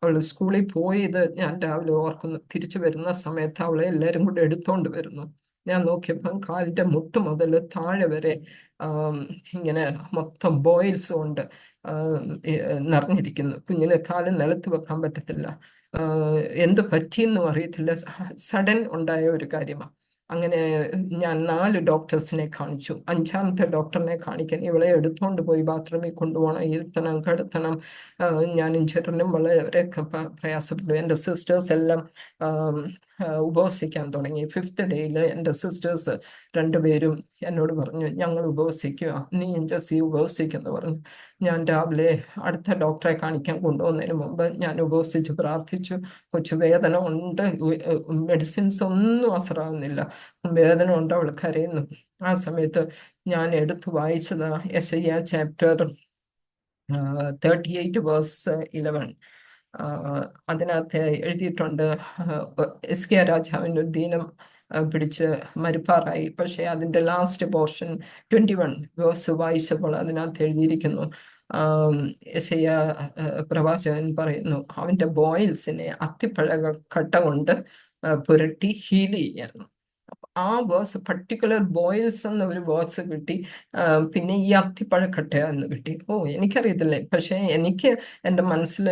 അവൾ സ്കൂളിൽ പോയത് ഞാൻ രാവിലെ ഓർക്കുന്നു. തിരിച്ചു വരുന്ന സമയത്ത് അവളെ എല്ലാവരും കൂടെ എടുത്തോണ്ട് വരുന്നു. ഞാൻ നോക്കിയപ്പം കാലിൻ്റെ മുട്ട് മുതൽ താഴെ വരെ ഇങ്ങനെ മൊത്തം ബോയിൽസ് കൊണ്ട് നിറഞ്ഞിരിക്കുന്നു. കുഞ്ഞിന് കാല് നിലത്ത് വെക്കാൻ പറ്റത്തില്ല. എന്ത് പറ്റിയെന്നും അറിയത്തില്ല. സഡൻ ഉണ്ടായ ഒരു കാര്യമാണ്. അങ്ങനെ ഞാൻ 4 ഡോക്ടേഴ്സിനെ കാണിച്ചു. 5ാമത്തെ ഡോക്ടറിനെ കാണിക്കാൻ ഇവളെ എടുത്തോണ്ട് പോയി ബാത്റൂമിൽ കൊണ്ടുപോകണം, ഇരുത്തണം, കിടത്തണം. ഞാനും ചെറിനും വളരെ പ്രയാസപ്പെട്ടു. എൻ്റെ സിസ്റ്റേഴ്സ് എല്ലാം ഉപവസിക്കാൻ തുടങ്ങി. 5th ഡേയിൽ എൻ്റെ സിസ്റ്റേഴ്സ് രണ്ടുപേരും എന്നോട് പറഞ്ഞു, ഞങ്ങൾ ഉപവസിക്കുക, നീ ജെസ്സി ഉപവസിക്കെന്ന് പറഞ്ഞു. ഞാൻ രാവിലെ അടുത്ത ഡോക്ടറെ കാണിക്കാൻ കൊണ്ടുപോകുന്നതിന് മുമ്പ് ഞാൻ ഉപവസിച്ച് പ്രാർത്ഥിച്ചു. കൊച്ചു വേദന ഉണ്ട്, മെഡിസിൻസ് ഒന്നും അസറാവുന്നില്ല, വേദന ഉണ്ട്, അവൾ കരയുന്നു. ആ സമയത്ത് ഞാൻ എടുത്തു വായിച്ചത് യെശയ്യാ ചാപ്റ്റർ 38 വേഴ്സ് 11. അതിനകത്ത് എഴുതിയിട്ടുണ്ട്, എസ്കിയ രാജാവിൻ്റെ ദീനം പിടിച്ച് മരിപ്പാറായി. പക്ഷേ അതിൻ്റെ ലാസ്റ്റ് പോർഷൻ 21 വേഴ്സ് വായിച്ചപ്പോൾ അതിനകത്ത് എഴുതിയിരിക്കുന്നു, യെശയ്യാ പ്രവാചകൻ പറയുന്നു, അവൻ്റെ ബോയിൽസിനെ അത്തിപ്പഴ കട്ട കൊണ്ട് പുരട്ടി ഹീൽ ചെയ്യാൻ. ആ വേഴ്സ്, പർട്ടിക്കുലർ ബോയിൽസ് എന്ന ഒരു വേഴ്സ് കിട്ടി. പിന്നെ ഈ അത്തിപ്പഴക്കട്ട എന്ന് കിട്ടി. എനിക്കറിയത്തില്ലേ, പക്ഷെ എനിക്ക് എൻ്റെ മനസ്സിൽ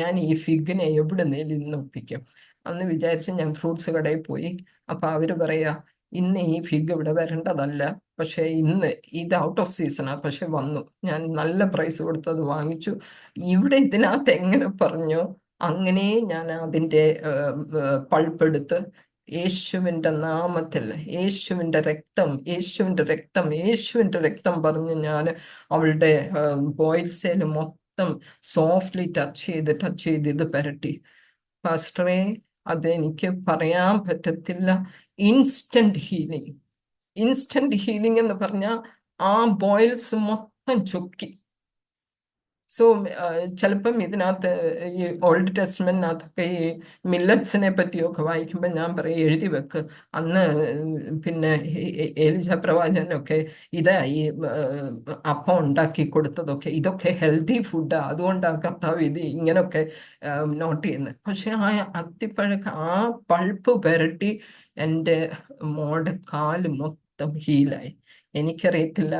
ഞാൻ ഈ ഫിഗിനെ എവിടെ നിന്ന് ഒപ്പിക്കും എന്ന് വിചാരിച്ച് ഞാൻ ഫ്രൂട്ട്സ് കടയിൽ പോയി. അപ്പൊ അവര് പറയാ, ഇന്ന് ഈ ഫിഗ് ഇവിടെ വരേണ്ടതല്ല, പക്ഷെ ഇന്ന് ഇത് ഔട്ട് ഓഫ് സീസണാ, പക്ഷെ വന്നു. ഞാൻ നല്ല പ്രൈസ് കൊടുത്ത് അത് വാങ്ങിച്ചു. ഇവിടെ ഇതിനകത്ത് എങ്ങനെ പറഞ്ഞോ അങ്ങനെ ഞാൻ അതിൻ്റെ പൾപ്പെടുത്ത് യേശുവിൻ്റെ നാമത്തിൽ, യേശുവിൻ്റെ രക്തം, യേശുവിൻ്റെ രക്തം, യേശുവിൻ്റെ രക്തം പറഞ്ഞ് ഞാൻ അവളുടെ ബോയിൽസേൽ മൊത്തം സോഫ്റ്റ്ലി ടച്ച് ചെയ്ത് ഇത് പുരട്ടി. പാസ്റ്ററെ, അതെനിക്ക് പറയാൻ പറ്റത്തില്ല. Instant healing. ഇൻസ്റ്റന്റ് ഹീലിംഗ് എന്ന് പറഞ്ഞാൽ ആ ബോയിൽസ് മൊത്തം ചൊക്കി. സോ ചിലപ്പം ഇതിനകത്ത് ഈ ഓൾഡ് ടെസ്റ്റ്മെന്റിനകത്തൊക്കെ ഈ മില്ലറ്റ്സിനെ പറ്റിയൊക്കെ വായിക്കുമ്പോൾ ഞാൻ പറയും, എഴുതി വെക്ക്. അന്ന് പിന്നെ ഏലിശ പ്രവാചകനൊക്കെ ഇതാ ഈ അപ്പം ഉണ്ടാക്കി കൊടുത്തതൊക്കെ, ഇതൊക്കെ ഹെൽത്തി ഫുഡാ, അതുകൊണ്ടാണ് കർത്താവ് ഇത് ഇങ്ങനൊക്കെ നോട്ട് ചെയ്യുന്നത്. പക്ഷെ ആ അത്തിപ്പഴക്ക ആ പൾപ്പ് പുരട്ടി എൻ്റെ മോടെ കാല് മൊത്തം ഹീലായി. എനിക്കറിയത്തില്ല.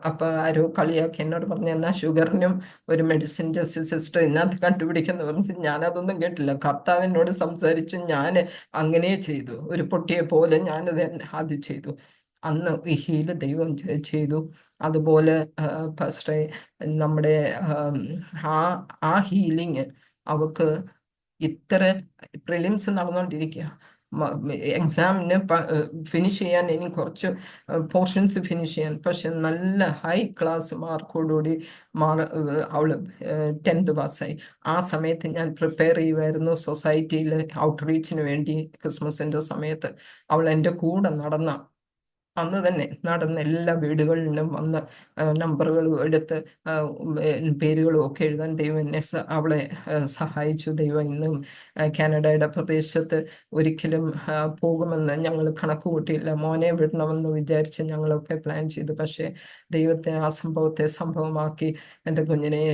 അപ്പൊ ആരോ കളിയാക്കി എന്നോട് പറഞ്ഞു, എന്നാ ഷുഗറിനും ഒരു മെഡിസിൻ ജസ്റ്റ് സിസ്റ്റർ ഇതിനകത്ത് കണ്ടുപിടിക്കുന്ന പറഞ്ഞു. ഞാനതൊന്നും കേട്ടില്ല. കർത്താവിനോട് സംസാരിച്ച് ഞാൻ അങ്ങനെ ചെയ്തു. ഒരു പൊട്ടിയെ പോലെ ഞാനത് അത് ചെയ്തു. അന്ന് ഈ ഹീല് ദൈവം ചെയ്തു. അതുപോലെ ഫസ്റ്റേ നമ്മുടെ ആ ഹീലിങ് അവക്ക് ഇത്ര പ്രിലിംസ് നടന്നുകൊണ്ടിരിക്കുക. എക്സാമിന് ഫിനിഷ് ചെയ്യാൻ ഇനി കുറച്ച് പോർഷൻസ് ഫിനിഷ് ചെയ്യാൻ, പക്ഷെ നല്ല ഹൈ ക്ലാസ് മാർക്കോടുകൂടി അവള് 10th പാസ്സായി. ആ സമയത്ത് ഞാൻ പ്രിപ്പയർ ചെയ്യുമായിരുന്നു സൊസൈറ്റിയിൽ ഔട്ട്റീച്ചിന് വേണ്ടി. ക്രിസ്മസിന്റെ സമയത്ത് അവൾ എൻ്റെ കൂടെ അന്ന് തന്നെ നടന്ന് എല്ലാ വീടുകളിലും വന്ന് നമ്പറുകളും എടുത്ത് പേരുകളും ഒക്കെ എഴുതാൻ ദൈവം എന്നെ അവളെ സഹായിച്ചു. ദൈവം ഇന്നും കാനഡയുടെ പ്രദേശത്ത് ഒരിക്കലും പോകുമെന്ന് ഞങ്ങൾ കണക്ക് കൂട്ടിയില്ല. മോനെ വിടണമെന്ന് വിചാരിച്ച് ഞങ്ങളൊക്കെ പ്ലാൻ ചെയ്തു. പക്ഷേ ദൈവത്തെ ആ സംഭവത്തെ സംഭവമാക്കി എൻ്റെ കുഞ്ഞിനെ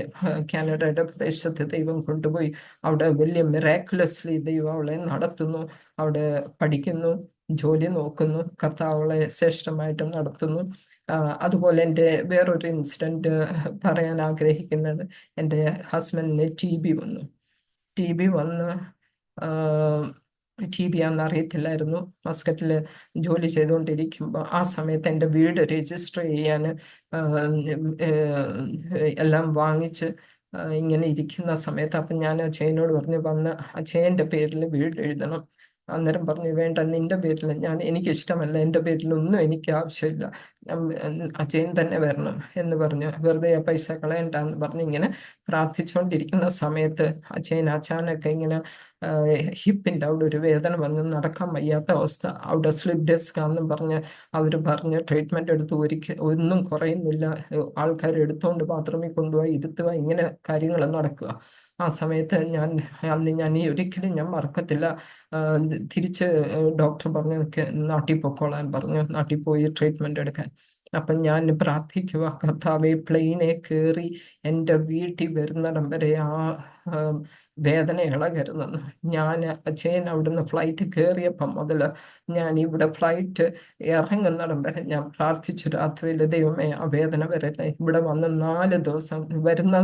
കാനഡയുടെ പ്രദേശത്ത് ദൈവം കൊണ്ടുപോയി. അവിടെ വലിയ മിറാക്കുലസ്ലി ദൈവം അവളെ നടത്തുന്നു. അവിടെ പഠിക്കുന്നു, ജോലി നോക്കുന്നു, കർത്താവളെ ശ്രേഷ്ഠമായിട്ട് നടത്തുന്നു. അതുപോലെ എൻ്റെ വേറൊരു ഇൻസിഡൻറ്റ് പറയാൻ ആഗ്രഹിക്കുന്നത്, എൻ്റെ ഹസ്ബൻഡിന് TB വന്നു. TB വന്ന് TB ആണെന്ന് അറിയത്തില്ലായിരുന്നു. മസ്കറ്റിൽ ജോലി ചെയ്തുകൊണ്ടിരിക്കുമ്പോൾ ആ സമയത്ത് എൻ്റെ വീട് രജിസ്റ്റർ ചെയ്യാൻ എല്ലാം വാങ്ങിച്ച് ഇങ്ങനെ ഇരിക്കുന്ന സമയത്ത് അപ്പം ഞാൻ അച്ഛനോട് പറഞ്ഞു, വന്ന് അച്ഛൻ്റെ പേരിൽ വീട് എഴുതണം. അന്നേരം പറഞ്ഞു, വേണ്ട, നിന്റെ പേരിൽ, എനിക്കിഷ്ടമല്ല, എൻ്റെ പേരിലൊന്നും എനിക്ക് ആവശ്യമില്ല, അജയൻ തന്നെ വരണം എന്ന് പറഞ്ഞു. വെറുതെ ആ പൈസ കളയണ്ടെന്ന് പറഞ്ഞ് ഇങ്ങനെ പ്രാർത്ഥിച്ചുകൊണ്ടിരിക്കുന്ന സമയത്ത് അജയൻ അച്ചാനൊക്കെ ഇങ്ങനെ ഹിപ്പിൻ്റെ അവിടെ ഒരു വേദന വന്ന് നടക്കാൻ വയ്യാത്ത അവസ്ഥ. അവിടെ സ്ലിപ്പ് ഡിസ്ക് ആണെന്നും പറഞ്ഞ് അവർ പറഞ്ഞ് ട്രീറ്റ്മെൻറ്റ് എടുത്ത് ഒന്നും കുറയുന്നില്ല. ആൾക്കാർ എടുത്തുകൊണ്ട് ബാത്റൂമിൽ കൊണ്ടുപോയി ഇരുത്തുക, ഇങ്ങനെ കാര്യങ്ങൾ നടക്കുക. ആ സമയത്ത് ഞാൻ ഒരിക്കലും ഞാൻ മറക്കത്തില്ല. തിരിച്ച് ഡോക്ടർ പറഞ്ഞു, നാട്ടിൽ പൊക്കോളാൻ പറഞ്ഞു, നാട്ടിൽ പോയി ട്രീറ്റ്മെൻറ്റ് എടുക്കാൻ. അപ്പം ഞാൻ പ്രാർത്ഥിക്കുക, കർത്താവെ, പ്ലെയിനെ കയറി എൻ്റെ വീട്ടിൽ വരുന്നിടം വരെ ആ വേദന ഇളകരുതെന്ന്. ഞാൻ അച്ഛൻ അവിടുന്ന് ഫ്ലൈറ്റ് കയറിയപ്പം മുതൽ ഞാൻ ഇവിടെ ഫ്ലൈറ്റ് ഇറങ്ങുന്നിടം വരെ ഞാൻ പ്രാർത്ഥിച്ചു രാത്രിയിൽ, ദൈവമേ ആ വേദന വരട്ടെ. ഇവിടെ വന്ന് 4 ദിവസം വരുന്ന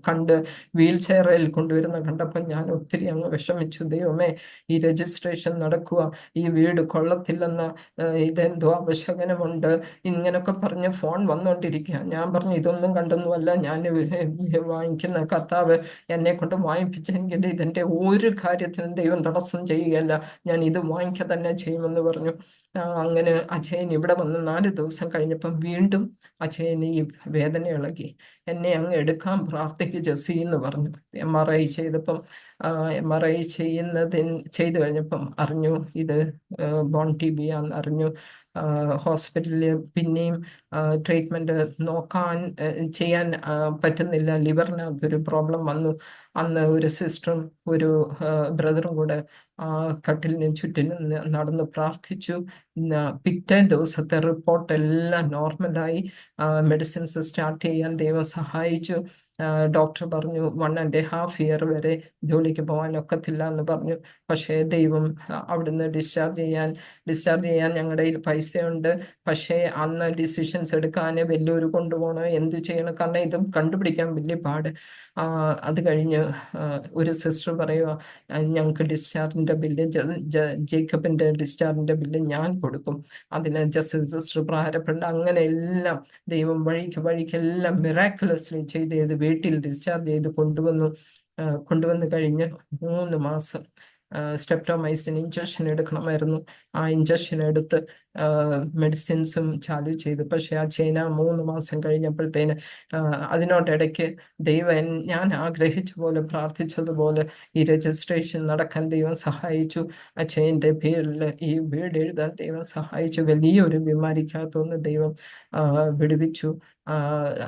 കണ്ട് വീൽ ചെയറിൽ കൊണ്ടുവരുന്ന കണ്ടപ്പോൾ ഞാൻ ഒത്തിരി അങ്ങ് വിഷമിച്ചു. ദൈവമേ, ഈ രജിസ്ട്രേഷൻ നടക്കുക, ഈ വീട് കൊള്ളത്തില്ലെന്ന ഇതെന്തോ അപശകനമുണ്ട്, ഇങ്ങനൊക്കെ പറഞ്ഞ് ഫോൺ വന്നുകൊണ്ടിരിക്കുക. ഞാൻ പറഞ്ഞു, ഇതൊന്നും കണ്ടൊന്നുമല്ല, ഞാൻ വാങ്ങിക്കുന്ന കർത്താവ് എന്നെ കൊണ്ട് വാങ്ങിപ്പിച്ചു ഏൽപ്പിച്ചെങ്കിൽ ഇതിൻ്റെ ഒരു കാര്യത്തിനും ദൈവം തടസ്സം ചെയ്യുകയല്ല, ഞാൻ ഇത് വാങ്ങിക്കുക തന്നെ ചെയ്യുമെന്ന് പറഞ്ഞു. അങ്ങനെ അജയൻ ഇവിടെ വന്ന് 4 ദിവസം കഴിഞ്ഞപ്പം വീണ്ടും അജയന് ഈ വേദന ഇളകി. എന്നെ അങ്ങ് എടുക്കാൻ പ്രാർത്ഥിക്ക് ജെസ്സി എന്ന് പറഞ്ഞു. MRI ചെയ്തപ്പം MRI ചെയ്തു കഴിഞ്ഞപ്പം അറിഞ്ഞു ഇത് ബോൺ TB ആണെന്ന് അറിഞ്ഞു. ഹോസ്പിറ്റലിൽ പിന്നെയും ട്രീറ്റ്മെൻറ്റ് ചെയ്യാൻ പറ്റുന്നില്ല. ലിവറിനകത്തൊരു പ്രോബ്ലം വന്നു. അന്ന് ഒരു സിസ്റ്ററും ഒരു ബ്രദറും കൂടെ കട്ടിലിന് ചുറ്റിനും നടന്ന് പ്രാർത്ഥിച്ചു. പിറ്റേ ദിവസത്തെ റിപ്പോർട്ടെല്ലാം നോർമലായി. മെഡിസിൻസ് സ്റ്റാർട്ട് ചെയ്യാൻ ദൈവം സഹായിച്ചു. ഡോക്ടർ പറഞ്ഞു 1.5 ഇയർ വരെ ജോലിക്ക് പോകാൻ ഒക്കത്തില്ല എന്ന് പറഞ്ഞു. പക്ഷേ ദൈവം അവിടുന്ന് ഡിസ്ചാർജ് ചെയ്യാൻ ഞങ്ങളുടെ കയ്യിൽ പൈസയുണ്ട്. പക്ഷേ അന്ന് ഡിസിഷൻസ് എടുക്കാൻ വലിയൊരു കൊണ്ടുപോകണം, എന്ത് ചെയ്യണം, കാരണം ഇതും കണ്ടുപിടിക്കാൻ വലിയ പാട്. അത് കഴിഞ്ഞ് ഒരു സിസ്റ്റർ പറയുക, ഞങ്ങൾക്ക് ഡിസ്ചാർജിൻ്റെ ബില്ല്, ജേക്കബിൻ്റെ ഡിസ്ചാർജിൻ്റെ ബില്ല് ഞാൻ കൊടുക്കും, അതിന് ജസ്റ്റ് സിസ്റ്റർ പ്രാരംഭപ്പെട്ട. അങ്ങനെ എല്ലാം ദൈവം വഴിക്കെല്ലാം മിറാക്കുലസ്ലി ചെയ്ത് വീട്ടിൽ ഡിസ്ചാർജ് ചെയ്ത് കൊണ്ടുവന്ന് കഴിഞ്ഞ് 3 മാസം സ്റ്റെപ്റ്റോമൈസിൻ ഇഞ്ചക്ഷൻ എടുക്കണമായിരുന്നു. ആ ഇഞ്ചക്ഷൻ എടുത്ത് മെഡിസിൻസും ചാലു ചെയ്തു. പക്ഷെ ആ ചൈന 3 മാസം കഴിഞ്ഞപ്പോഴത്തേന് അതിനോട്ടിടയ്ക്ക് ദൈവം ഞാൻ ആഗ്രഹിച്ച പോലെ പ്രാർത്ഥിച്ചതുപോലെ ഈ രജിസ്ട്രേഷൻ നടക്കാൻ ദൈവം സഹായിച്ചു. അച്ഛൻ്റെ പേരിൽ ഈ വീട് എഴുതാൻ ദൈവം സഹായിച്ചു. വലിയൊരു ബിമാരിക്കകത്തുനിന്ന് ദൈവം വിടുവിച്ചു.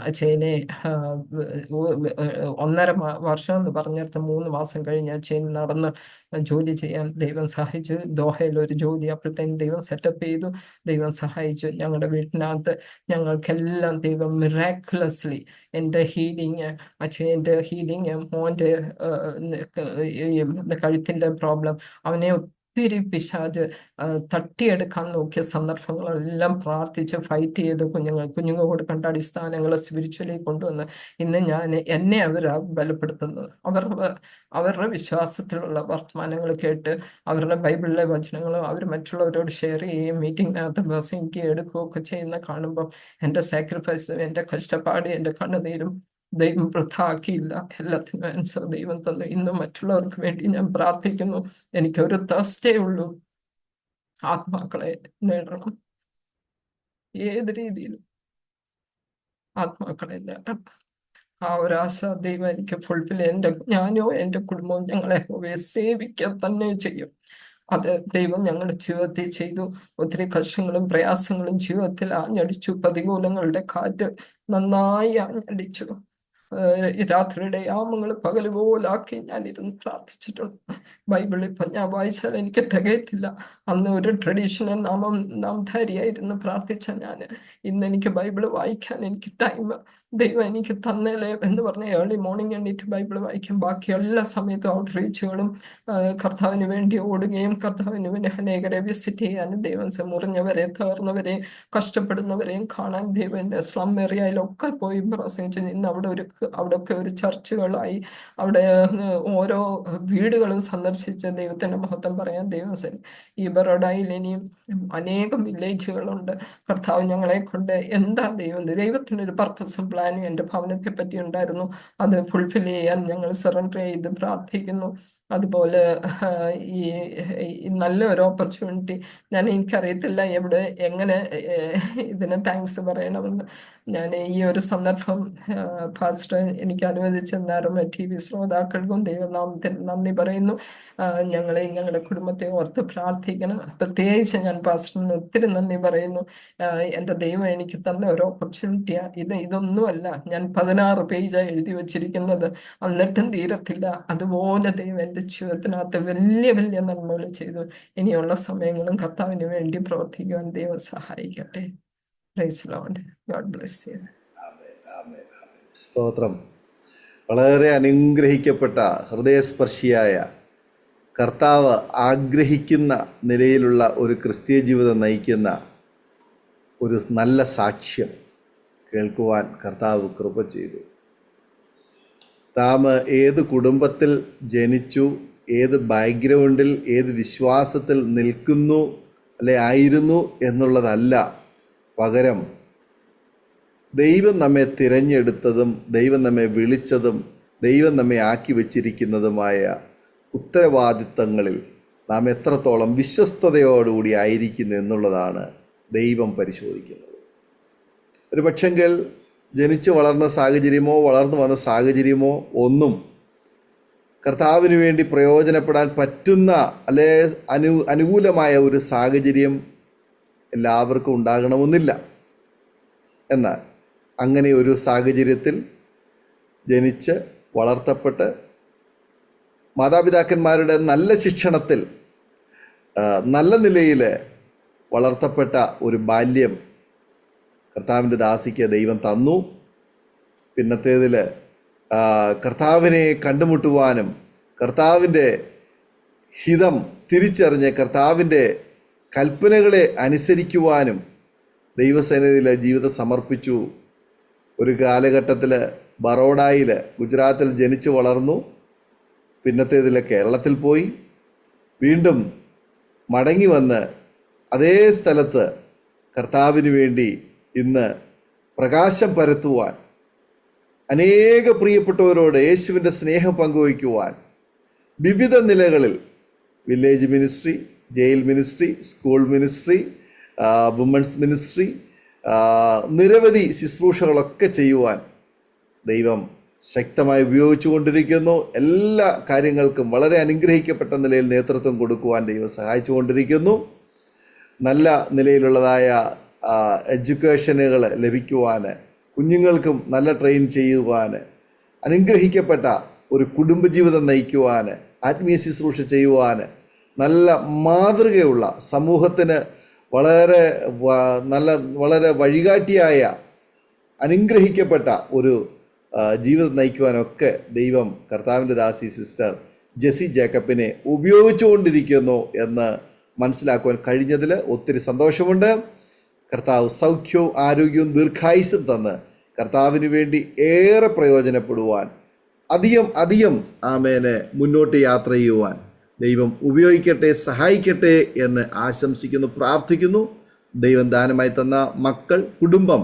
അച്ഛനെ 1.5 വർഷം എന്ന് പറഞ്ഞിടത്ത് 3 മാസം കഴിഞ്ഞ് അച്ഛൻ നടന്ന് ജോലി ചെയ്യാൻ ദൈവം സഹായിച്ചു. ദോഹയിൽ ഒരു ജോലി അപ്പോഴത്തേനും ദൈവം സെറ്റപ്പ് ചെയ്തു. ദൈവം സഹായിച്ചു. ഞങ്ങളുടെ വീട്ടിനകത്ത് ഞങ്ങൾക്കെല്ലാം ദൈവം മിറാക്കുലസ്ലി എൻ്റെ ഹീലിങ്, അച്ഛൻ്റെ ഹീലിങ്, മോൻ്റെ കഴുത്തിൻ്റെ പ്രോബ്ലം, അവനെ ഒത്തിരി പിശാച് തട്ടിയെടുക്കാൻ നോക്കിയ സന്ദർഭങ്ങളെല്ലാം പ്രാർത്ഥിച്ച് ഫൈറ്റ് ചെയ്ത് കുഞ്ഞുങ്ങൾ കൊടുക്കേണ്ട അടിസ്ഥാനങ്ങൾ സ്പിരിച്വലി കൊണ്ടുവന്ന് ഇന്ന് എന്നെ അവർ ബലപ്പെടുത്തുന്നത് അവരുടെ വിശ്വാസത്തിലുള്ള വർത്തമാനങ്ങൾ കേട്ട് അവരുടെ ബൈബിളിലെ വചനങ്ങളും അവർ മറ്റുള്ളവരോട് ഷെയർ ചെയ്യുകയും മീറ്റിങ്ങിനകത്ത് പ്രസംഗിക്കുകയും എടുക്കുകയൊക്കെ ചെയ്യുന്ന കാണുമ്പം എൻ്റെ സാക്രിഫൈസും എൻ്റെ കഷ്ടപ്പാടും എൻ്റെ കണ്ണുനീരും ദൈവം വൃഥാക്കിയില്ല. എല്ലാത്തിനും ആൻസർ ദൈവം തന്നു. ഇന്ന് മറ്റുള്ളവർക്ക് വേണ്ടി ഞാൻ പ്രാർത്ഥിക്കുന്നു. എനിക്കൊരു തേഴ്സ്റ്റേ ഉള്ളൂ, ആത്മാക്കളെ നേടണം. ഏത് രീതിയിലും ആത്മാക്കളെ നേടണം. ആ ഒരാശ ദൈവം എനിക്ക് ഫുൾഫിൽ. ഞാനോ എൻ്റെ കുടുംബവും ഞങ്ങളെ സേവിക്കുക തന്നെ ചെയ്യും. അത് ദൈവം ഞങ്ങളുടെ ജീവിതത്തിൽ ചെയ്തു. ഒത്തിരി കഷ്ടങ്ങളും പ്രയാസങ്ങളും ജീവിതത്തിൽ ആഞ്ഞടിച്ചു. പ്രതികൂലങ്ങളുടെ കാറ്റ് നന്നായി ആഞ്ഞടിച്ചു. രാത്രിയുടെ യാമങ്ങൾ പകല് പോലാക്കി ഞാനിരുന്ന് പ്രാർത്ഥിച്ചിട്ടുണ്ട്. ബൈബിളിൽ ഇപ്പം ഞാൻ വായിച്ചാൽ എനിക്ക് തികയത്തില്ല. അന്ന് ഒരു ട്രഡീഷണൽ നാമധാരിയായിരുന്നു പ്രാർത്ഥിച്ച ഞാൻ. ഇന്ന് എനിക്ക് ബൈബിൾ വായിക്കാൻ എനിക്ക് ടൈം ദൈവം എനിക്ക് തന്നേലേ എന്ന് പറഞ്ഞ് ഏർലി മോർണിംഗ് എണ്ണീറ്റ് ബൈബിൾ വായിക്കും. ബാക്കി എല്ലാ സമയത്തും ഔട്ട് റീച്ചുകളും കർത്താവിന് വേണ്ടി ഓടുകയും കർത്താവിന് വേണ്ടി അനേകരെ വിസിറ്റ് ചെയ്യാനും ദൈവം മുറിഞ്ഞവരെ, തകർന്നവരെയും കഷ്ടപ്പെടുന്നവരെയും കാണാൻ ദൈവം സ്ലം ഏരിയയിലൊക്കെ പോയി പ്രസംഗിച്ച് നിന്ന് അവിടെയൊക്കെ ഒരു ചർച്ചുകളായി. അവിടെ ഓരോ വീടുകളും സന്ദർശിച്ച് ദൈവത്തിൻ്റെ മഹത്വം പറയാൻ ദൈവം. ഈ ബറോഡയിൽ ഇനിയും അനേകം വില്ലേജുകളുണ്ട്. കർത്താവ് ഞങ്ങളെ കൊണ്ട് എന്താ ദൈവത്തിനൊരു പർപ്പസും പ്ലാനും എൻ്റെ ഭവനത്തെ പറ്റി ഉണ്ടായിരുന്നു. അത് ഫുൾഫിൽ ചെയ്യാൻ ഞങ്ങൾ സറണ്ടർ ചെയ്ത് പ്രാർത്ഥിക്കുന്നു. അതുപോലെ ഈ നല്ലൊരു ഓപ്പർച്യൂണിറ്റി എനിക്കറിയത്തില്ല എങ്ങനെ ഇതിന് താങ്ക്സ് പറയണമെന്ന്. ഞാൻ ഈ ഒരു സന്ദർഭം ഫാസ്റ്റർ എനിക്ക് അനുവദിച്ച TV ശ്രോതാക്കൾക്കും ദൈവനാമത്തിന് നന്ദി പറയുന്നു. ഞങ്ങളുടെ കുടുംബത്തെ ഓർത്ത് പ്രാർത്ഥിക്കണം. പ്രത്യേകിച്ച് ഞാൻ പാസ്റ്ററിന് ഒത്തിരി നന്ദി പറയുന്നു. എൻ്റെ ദൈവം എനിക്ക് തന്ന ഒരു ഓപ്പർച്യൂണിറ്റിയാണ്. ഇതൊന്നുമല്ല, ഞാൻ 16 പേജാണ് എഴുതി വച്ചിരിക്കുന്നത്, എന്നിട്ടും തീരത്തില്ല. അതുപോലെ ദൈവം എൻ്റെ ജീവിതത്തിനകത്ത് വലിയ വലിയ നന്മകൾ ചെയ്തു. ഇനിയുള്ള സമയങ്ങളും കർത്താവിന് വേണ്ടി പ്രവർത്തിക്കുവാൻ ദൈവം സഹായിക്കട്ടെ. Praise Lord. God bless you. സ്തോത്രം. വളരെ അനുഗ്രഹിക്കപ്പെട്ട ഹൃദയസ്പർശിയായ, കർത്താവ് ആഗ്രഹിക്കുന്ന നിലയിലുള്ള ഒരു ക്രിസ്തീയ ജീവിതം നയിക്കുന്ന ഒരു നല്ല സാക്ഷ്യം കേൾക്കുവാൻ കർത്താവ് കൃപ ചെയ്തു. താൻ ഏത് കുടുംബത്തിൽ ജനിച്ചു, ഏത് ബാക്ക്ഗ്രൗണ്ടിൽ, ഏത് വിശ്വാസത്തിൽ നിൽക്കുന്നു ആയിരുന്നു എന്നുള്ളതല്ല, പകരം ദൈവം നമ്മെ തിരഞ്ഞെടുത്തതും ദൈവം നമ്മെ വിളിച്ചതും ദൈവം നമ്മെ ആക്കി വച്ചിരിക്കുന്നതുമായ ഉത്തരവാദിത്തങ്ങളിൽ നാം എത്രത്തോളം വിശ്വസ്തയോടുകൂടി ആയിരിക്കുന്നു എന്നുള്ളതാണ് ദൈവം പരിശോധിക്കുന്നത്. ഒരു പക്ഷെങ്കിൽ ജനിച്ചു വളർന്ന സാഹചര്യമോ വളർന്നു വന്ന സാഹചര്യമോ ഒന്നും കർത്താവിന് വേണ്ടി പ്രയോജനപ്പെടാൻ പറ്റുന്ന അല്ലെ അനുകൂലമായ ഒരു സാഹചര്യം എല്ലാവർക്കും ഉണ്ടാകണമെന്നില്ല. എന്നാൽ അങ്ങനെ ഒരു സാഹചര്യത്തിൽ ജനിച്ച് വളർത്തപ്പെട്ട് മാതാപിതാക്കന്മാരുടെ നല്ല ശിക്ഷണത്തിൽ നല്ല നിലയിൽ വളർത്തപ്പെട്ട ഒരു ബാല്യം കർത്താവിൻ്റെ ദാസിക്ക് ദൈവം തന്നു. പിന്നത്തേതിൽ കർത്താവിനെ കണ്ടുമുട്ടുവാനും കർത്താവിൻ്റെ ഹിതം തിരിച്ചറിഞ്ഞ് കർത്താവിൻ്റെ കൽപ്പനകളെ അനുസരിക്കുവാനും ദൈവസന്നിധിയിൽ ജീവിതം സമർപ്പിച്ചു. ഒരു കാലഘട്ടത്തിൽ ബറോഡയിൽ ഗുജറാത്തിൽ ജനിച്ചു വളർന്നു. പിന്നത്തേതിൽ കേരളത്തിൽ പോയി വീണ്ടും മടങ്ങി വന്ന് അതേ സ്ഥലത്ത് കർത്താവിന് വേണ്ടി ഇന്ന് പ്രകാശം പരത്തുവാൻ, അനേക പ്രിയപ്പെട്ടവരോട് യേശുവിൻ്റെ സ്നേഹം പങ്കുവയ്ക്കുവാൻ വിവിധ നിലകളിൽ village ministry, jail ministry, school ministry, women's ministry, നിരവധി ശുശ്രൂഷകളൊക്കെ ചെയ്യുവാൻ ദൈവം ശക്തമായി ഉപയോഗിച്ചു കൊണ്ടിരിക്കുന്നു. എല്ലാ കാര്യങ്ങൾക്കും വളരെ അനുഗ്രഹിക്കപ്പെട്ട നിലയിൽ നേതൃത്വം കൊടുക്കുവാൻ ദൈവം സഹായിച്ചു കൊണ്ടിരിക്കുന്നു. നല്ല നിലയിലുള്ളതായ എഡ്യൂക്കേഷനുകൾ ലഭിക്കുവാൻ, കുഞ്ഞുങ്ങൾക്കും നല്ല ട്രെയിൻ ചെയ്യുവാൻ, അനുഗ്രഹിക്കപ്പെട്ട ഒരു കുടുംബജീവിതം നയിക്കുവാൻ, ആത്മീയ ശുശ്രൂഷ ചെയ്യുവാൻ, നല്ല മാതൃകയുള്ള സമൂഹത്തിന് വളരെ വഴികാട്ടിയായ അനുഗ്രഹിക്കപ്പെട്ട ഒരു ജീവിതം നയിക്കുവാനൊക്കെ ദൈവം കർത്താവിൻ്റെ ദാസി സിസ്റ്റർ ജെസി ജേക്കബിനെ ഉപയോഗിച്ചുകൊണ്ടിരിക്കുന്നു എന്ന് മനസ്സിലാക്കുവാൻ കഴിഞ്ഞതിൽ ഒത്തിരി സന്തോഷമുണ്ട്. കർത്താവ് സൗഖ്യവും ആരോഗ്യവും ദീർഘായുസ്സും തന്ന് കർത്താവിന് വേണ്ടി ഏറെ പ്രയോജനപ്പെടുവാൻ അധികം ആമേനെ മുന്നോട്ട് യാത്ര ചെയ്യുവാൻ ദൈവം ഉപയോഗിക്കട്ടെ, സഹായിക്കട്ടെ എന്ന് ആശംസിക്കുന്നു, പ്രാർത്ഥിക്കുന്നു. ദൈവം ദാനമായി തന്ന മക്കൾ, കുടുംബം,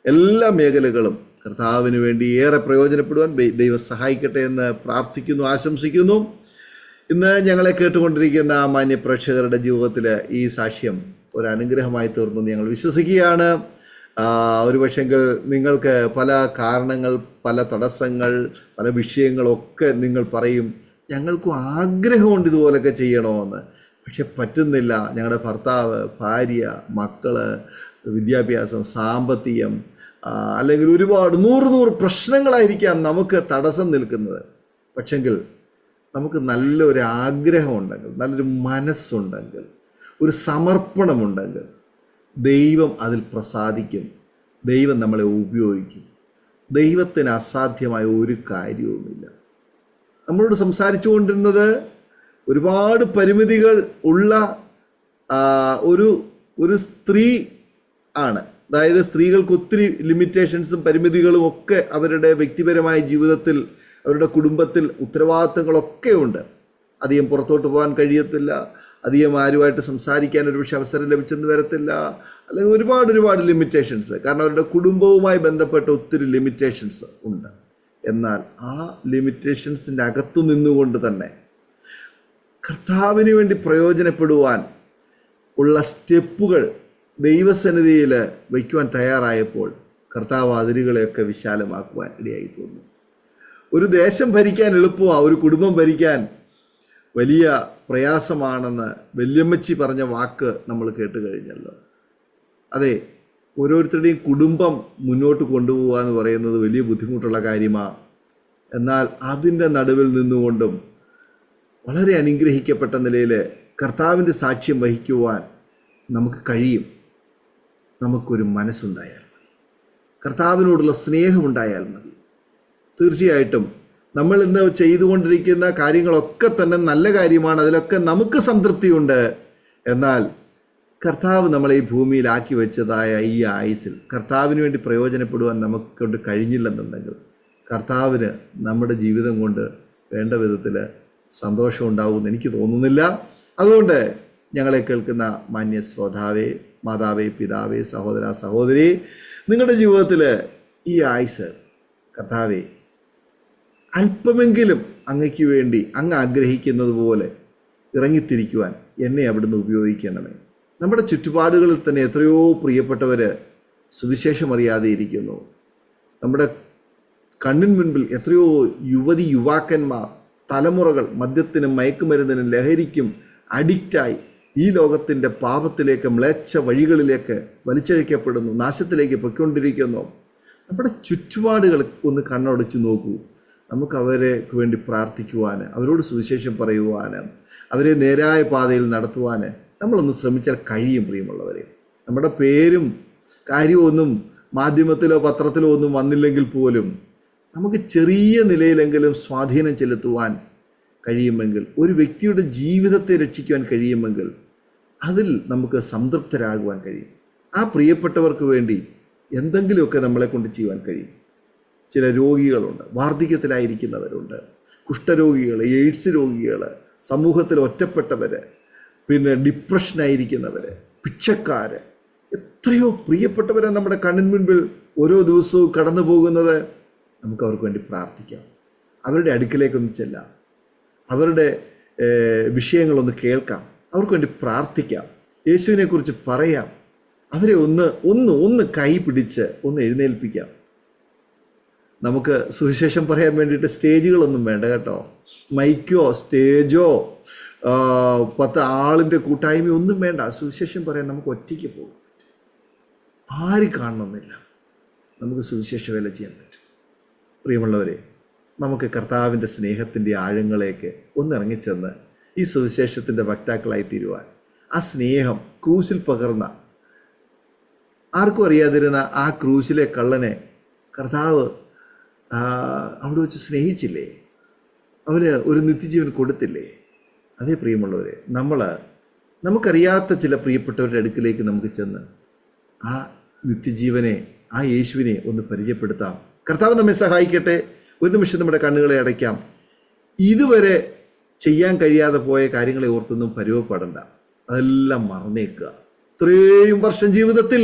എല്ലാ മേഖലകളും കർത്താവിന് വേണ്ടി ഏറെ പ്രയോജനപ്പെടുവാൻ ദൈവം സഹായിക്കട്ടെ എന്ന് പ്രാർത്ഥിക്കുന്നു, ആശംസിക്കുന്നു. ഇന്ന് ഞങ്ങളെ കേട്ടുകൊണ്ടിരിക്കുന്ന മാന്യ പ്രേക്ഷകരുടെ ജീവിതത്തിൽ ഈ സാക്ഷ്യം ഒരു അനുഗ്രഹമായി തീർന്നു ഞങ്ങൾ വിശ്വസിക്കുകയാണ്. ഒരു പക്ഷെങ്കിൽ നിങ്ങൾക്ക് പല കാരണങ്ങൾ, പല തടസ്സങ്ങൾ, പല വിഷയങ്ങളൊക്കെ നിങ്ങൾ പറയും, ഞങ്ങൾക്കും ആഗ്രഹമുണ്ട് ഇതുപോലൊക്കെ ചെയ്യണമെന്ന്, പക്ഷെ പറ്റുന്നില്ല. ഞങ്ങളുടെ ഭർത്താവ്, ഭാര്യ, മക്കള്, വിദ്യാഭ്യാസം, സാമ്പത്തികം, അല്ലെങ്കിൽ ഒരുപാട് നൂറ് പ്രശ്നങ്ങളായിരിക്കാം നമുക്ക് തടസ്സം നിൽക്കുന്നത്. പക്ഷെങ്കിൽ നമുക്ക് നല്ലൊരു ആഗ്രഹമുണ്ടെങ്കിൽ, നല്ലൊരു മനസ്സുണ്ടെങ്കിൽ, ഒരു സമർപ്പണമുണ്ടെങ്കിൽ ദൈവം അതിൽ പ്രസാദിക്കും. ദൈവം നമ്മളെ ഉപയോഗിക്കും. ദൈവത്തിന് അസാധ്യമായ ഒരു കാര്യവുമില്ല. നമ്മളോട് സംസാരിച്ചു കൊണ്ടിരുന്നത് ഒരുപാട് പരിമിതികൾ ഉള്ള ഒരു സ്ത്രീ ആണ്. അതായത് സ്ത്രീകൾക്ക് ഒത്തിരി ലിമിറ്റേഷൻസും പരിമിതികളും ഒക്കെ അവരുടെ വ്യക്തിപരമായ ജീവിതത്തിൽ, അവരുടെ കുടുംബത്തിൽ ഉത്തരവാദിത്തങ്ങളൊക്കെ ഉണ്ട്. അധികം പുറത്തോട്ട് പോകാൻ കഴിയത്തില്ല, അധികം ആരുമായിട്ട് സംസാരിക്കാൻ ഒരു പക്ഷേ അവസരം ലഭിച്ചെന്ന് വരത്തില്ല, അല്ലെങ്കിൽ ഒരുപാട് ലിമിറ്റേഷൻസ്. കാരണം അവരുടെ കുടുംബവുമായി ബന്ധപ്പെട്ട ഒത്തിരി ലിമിറ്റേഷൻസ് ഉണ്ട്. എന്നാൽ ആ ലിമിറ്റേഷൻസിൻ്റെ അകത്തു നിന്നുകൊണ്ട് തന്നെ കർത്താവിന് വേണ്ടി പ്രയോജനപ്പെടുവാൻ ഉള്ള സ്റ്റെപ്പുകൾ ദൈവസന്നിധിയിൽ വയ്ക്കുവാൻ തയ്യാറായപ്പോൾ കർത്താവ് അതിരുകളെയൊക്കെ വിശാലമാക്കുവാൻ ഇടയായി തോന്നുന്നു. ഒരു ദേശം ഭരിക്കാൻ എളുപ്പമാണ്, ഒരു കുടുംബം ഭരിക്കാൻ വലിയ പ്രയാസമാണെന്ന് വല്യമ്മച്ചി പറഞ്ഞ വാക്ക് നമ്മൾ കേട്ട് കഴിഞ്ഞല്ലോ. അതെ, ഓരോരുത്തരുടെയും കുടുംബം മുന്നോട്ട് കൊണ്ടുപോകുക എന്ന് പറയുന്നത് വലിയ ബുദ്ധിമുട്ടുള്ള കാര്യമാണ്. എന്നാൽ അതിൻ്റെ നടുവിൽ നിന്നുകൊണ്ടും വളരെ അനുഗ്രഹിക്കപ്പെട്ട നിലയിൽ കർത്താവിൻ്റെ സാക്ഷ്യം വഹിക്കുവാൻ നമുക്ക് കഴിയും. നമുക്കൊരു മനസ്സുണ്ടായാൽ മതി, കർത്താവിനോടുള്ള സ്നേഹമുണ്ടായാൽ മതി. തീർച്ചയായിട്ടും നമ്മൾ ഇന്ന് ചെയ്തുകൊണ്ടിരിക്കുന്ന കാര്യങ്ങളൊക്കെ തന്നെ നല്ല കാര്യമാണ്, അതിലൊക്കെ നമുക്ക് സംതൃപ്തിയുണ്ട്. എന്നാൽ കർത്താവ് നമ്മളെ ഈ ഭൂമിയിലാക്കി വെച്ചതായ ഈ ആയുസ്സിൽ കർത്താവിന് വേണ്ടി പ്രയോജനപ്പെടുവാൻ നമുക്ക് കൊണ്ട് കഴിഞ്ഞില്ലെന്നുണ്ടെങ്കിൽ കർത്താവിന് നമ്മുടെ ജീവിതം കൊണ്ട് വേണ്ട വിധത്തിൽ സന്തോഷം ഉണ്ടാവുമെന്ന് എനിക്ക് തോന്നുന്നില്ല. അതുകൊണ്ട് ഞങ്ങളെ കേൾക്കുന്ന മാന്യ ശ്രോതാവേ, മാതാവേ, പിതാവേ, സഹോദര, സഹോദരി, നിങ്ങളുടെ ജീവിതത്തിൽ ഈ ആയുസ് കർത്താവെ അല്പമെങ്കിലും അങ്ങയ്ക്ക് വേണ്ടി അങ്ങ് ആഗ്രഹിക്കുന്നത് പോലെ ഇറങ്ങിത്തിരിക്കുവാൻ എന്നെ അവിടുന്ന് ഉപയോഗിക്കണമേ. നമ്മുടെ ചുറ്റുപാടുകളിൽ തന്നെ എത്രയോ പ്രിയപ്പെട്ടവർ സുവിശേഷം അറിയാതെ ഇരിക്കുന്നു. നമ്മുടെ കണ്ണിന് മുൻപിൽ എത്രയോ യുവതി യുവാക്കന്മാർ, തലമുറകൾ മദ്യത്തിനും മയക്കുമരുന്നിനും ലഹരിക്കും അഡിക്റ്റായി ഈ ലോകത്തിൻ്റെ പാപത്തിലേക്ക്, മ്ലേച്ഛ വഴികളിലേക്ക് വലിച്ചഴിക്കപ്പെടുന്നു, നാശത്തിലേക്ക് പൊയ്ക്കൊണ്ടിരിക്കുന്നു. നമ്മുടെ ചുറ്റുപാടുകൾ ഒന്ന് കണ്ണടച്ച് നോക്കൂ. നമുക്ക് അവരെ വേണ്ടി പ്രാർത്ഥിക്കുവാൻ, അവരോട് സുവിശേഷം പറയുവാൻ, അവരെ നേരായ പാതയിൽ നടത്തുവാൻ നമ്മളൊന്ന് ശ്രമിച്ചാൽ കഴിയും. പ്രിയമുള്ളവരെ, നമ്മുടെ പേരും കാര്യവും ഒന്നും മാധ്യമത്തിലോ പത്രത്തിലോ ഒന്നും വന്നില്ലെങ്കിൽ പോലും നമുക്ക് ചെറിയ നിലയിലെങ്കിലും സ്വാധീനം ചെലുത്തുവാൻ കഴിയുമെങ്കിൽ, ഒരു വ്യക്തിയുടെ ജീവിതത്തെ രക്ഷിക്കുവാൻ കഴിയുമെങ്കിൽ അതിൽ നമുക്ക് സംതൃപ്തരാകുവാൻ കഴിയും. ആ പ്രിയപ്പെട്ടവർക്ക് വേണ്ടി എന്തെങ്കിലുമൊക്കെ നമ്മളെ കൊണ്ട് ചെയ്യുവാൻ കഴിയും. ചില രോഗികളുണ്ട്, വാർദ്ധക്യത്തിലായിരിക്കുന്നവരുണ്ട്, കുഷ്ഠരോഗികൾ, എയ്ഡ്സ് രോഗികൾ, സമൂഹത്തിൽ ഒറ്റപ്പെട്ടവർ, പിന്നെ ഡിപ്രഷനായിരിക്കുന്നവർ, ഭിക്ഷക്കാർ, എത്രയോ പ്രിയപ്പെട്ടവരെ നമ്മുടെ കണ്ണിന് മുൻപിൽ ഓരോ ദിവസവും കടന്നു പോകുന്നത്. നമുക്ക് അവർക്ക് വേണ്ടി പ്രാർത്ഥിക്കാം. അവരുടെ അടുക്കിലേക്കൊന്ന് ചെല്ലാം, അവരുടെ വിഷയങ്ങളൊന്ന് കേൾക്കാം, അവർക്ക് വേണ്ടി പ്രാർത്ഥിക്കാം, യേശുവിനെക്കുറിച്ച് പറയാം, അവരെ ഒന്ന് കൈ പിടിച്ച് ഒന്ന് എഴുന്നേൽപ്പിക്കാം. നമുക്ക് സുവിശേഷം പറയാൻ വേണ്ടിയിട്ട് സ്റ്റേജുകളൊന്നും വേണ്ട കേട്ടോ. മൈക്കോ സ്റ്റേജോ 10 ആളിൻ്റെ കൂട്ടായ്മയോ ഒന്നും വേണ്ട. സുവിശേഷം പറയാൻ നമുക്ക് ഒറ്റയ്ക്ക് പോകും. ആരും കാണണമെന്നില്ല. നമുക്ക് സുവിശേഷ വേല ചെയ്യാൻ പറ്റും. പ്രിയമുള്ളവരെ, നമുക്ക് കർത്താവിൻ്റെ സ്നേഹത്തിൻ്റെ ആഴങ്ങളിലേക്ക് ഒന്നിറങ്ങിച്ചെന്ന് ഈ സുവിശേഷത്തിൻ്റെ വക്താക്കളായി തീരുവാൻ, ആ സ്നേഹം ക്രൂശിൽ പകർന്ന, ആർക്കും അറിയാതിരുന്ന ആ ക്രൂശിലെ കള്ളനെ കർത്താവ് അവിടെ വെച്ച് സ്നേഹിച്ചില്ലേ? അവന് ഒരു നിത്യജീവൻ കൊടുത്തില്ലേ? അതേ പ്രിയമുള്ളവരെ, നമുക്കറിയാത്ത ചില പ്രിയപ്പെട്ടവരുടെ അടുക്കിലേക്ക് നമുക്ക് ചെന്ന് ആ നിത്യജീവനെ, ആ യേശുവിനെ ഒന്ന് പരിചയപ്പെടുത്താം. കർത്താവ് നമ്മെ സഹായിക്കട്ടെ. ഒരു നിമിഷം നമ്മുടെ കണ്ണുകളെ അടയ്ക്കാം. ഇതുവരെ ചെയ്യാൻ കഴിയാതെ പോയ കാര്യങ്ങളെ ഓർത്തൊന്നും പരുവപ്പെടണ്ട. അതെല്ലാം മറന്നേക്കുക. ഇത്രയും വർഷം ജീവിതത്തിൽ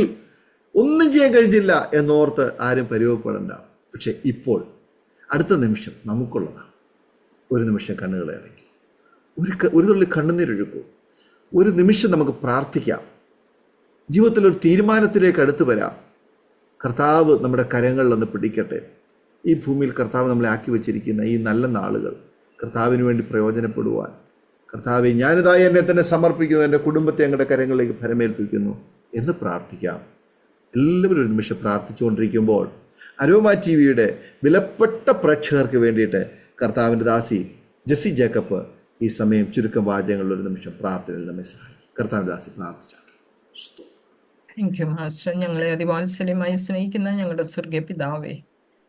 ഒന്നും ചെയ്യാൻ കഴിഞ്ഞില്ല എന്നോർത്ത് ആരും പരുവപ്പെടണ്ട. പക്ഷെ ഇപ്പോൾ അടുത്ത നിമിഷം നമുക്കുള്ളതാണ്. ഒരു നിമിഷം കണ്ണുകളെ അടയ്ക്കും, ഒരു തുള്ളി കണ്ണുനീരൊഴുക്കും. ഒരു നിമിഷം നമുക്ക് പ്രാർത്ഥിക്കാം. ജീവിതത്തിലൊരു തീരുമാനത്തിലേക്ക് അടുത്ത് വരാം. കർത്താവ് നമ്മുടെ കരങ്ങളിലൊന്ന് പിടിക്കട്ടെ. ഈ ഭൂമിയിൽ കർത്താവ് നമ്മളെ ആക്കി വച്ചിരിക്കുന്ന ഈ നല്ല നാളുകൾ കർത്താവിന് വേണ്ടി പ്രയോജനപ്പെടുവാൻ, കർത്താവെ ഞാനിതാ എന്നെ തന്നെ സമർപ്പിക്കുന്നു, എൻ്റെ കുടുംബത്തെ അങ്ങയുടെ കരങ്ങളിലേക്ക് ഫലമേൽപ്പിക്കുന്നു എന്ന് പ്രാർത്ഥിക്കാം. എല്ലാവരും ഒരു നിമിഷം പ്രാർത്ഥിച്ചുകൊണ്ടിരിക്കുമ്പോൾ അരോമ ടി വിയുടെ വിലപ്പെട്ട പ്രേക്ഷകർക്ക് വേണ്ടിയിട്ട് കർത്താവിൻ്റെ ദാസി ജെസ്സി ജേക്കബ് ഈ സമയം ചുരുക്കം വാചകങ്ങളിൽ ഒരു നിമിഷം പ്രാർത്ഥനയിൽ നമ്മെ സഹായിക്കും. കർത്താവിൻ്റെ ദാസി പ്രാർത്ഥിച്ചാണ്. Thank you master. ഞങ്ങളെ അതിവാത്സല്യമായി സ്നേഹിക്കുന്ന ഞങ്ങളുടെ സ്വർഗീയ പിതാവേ,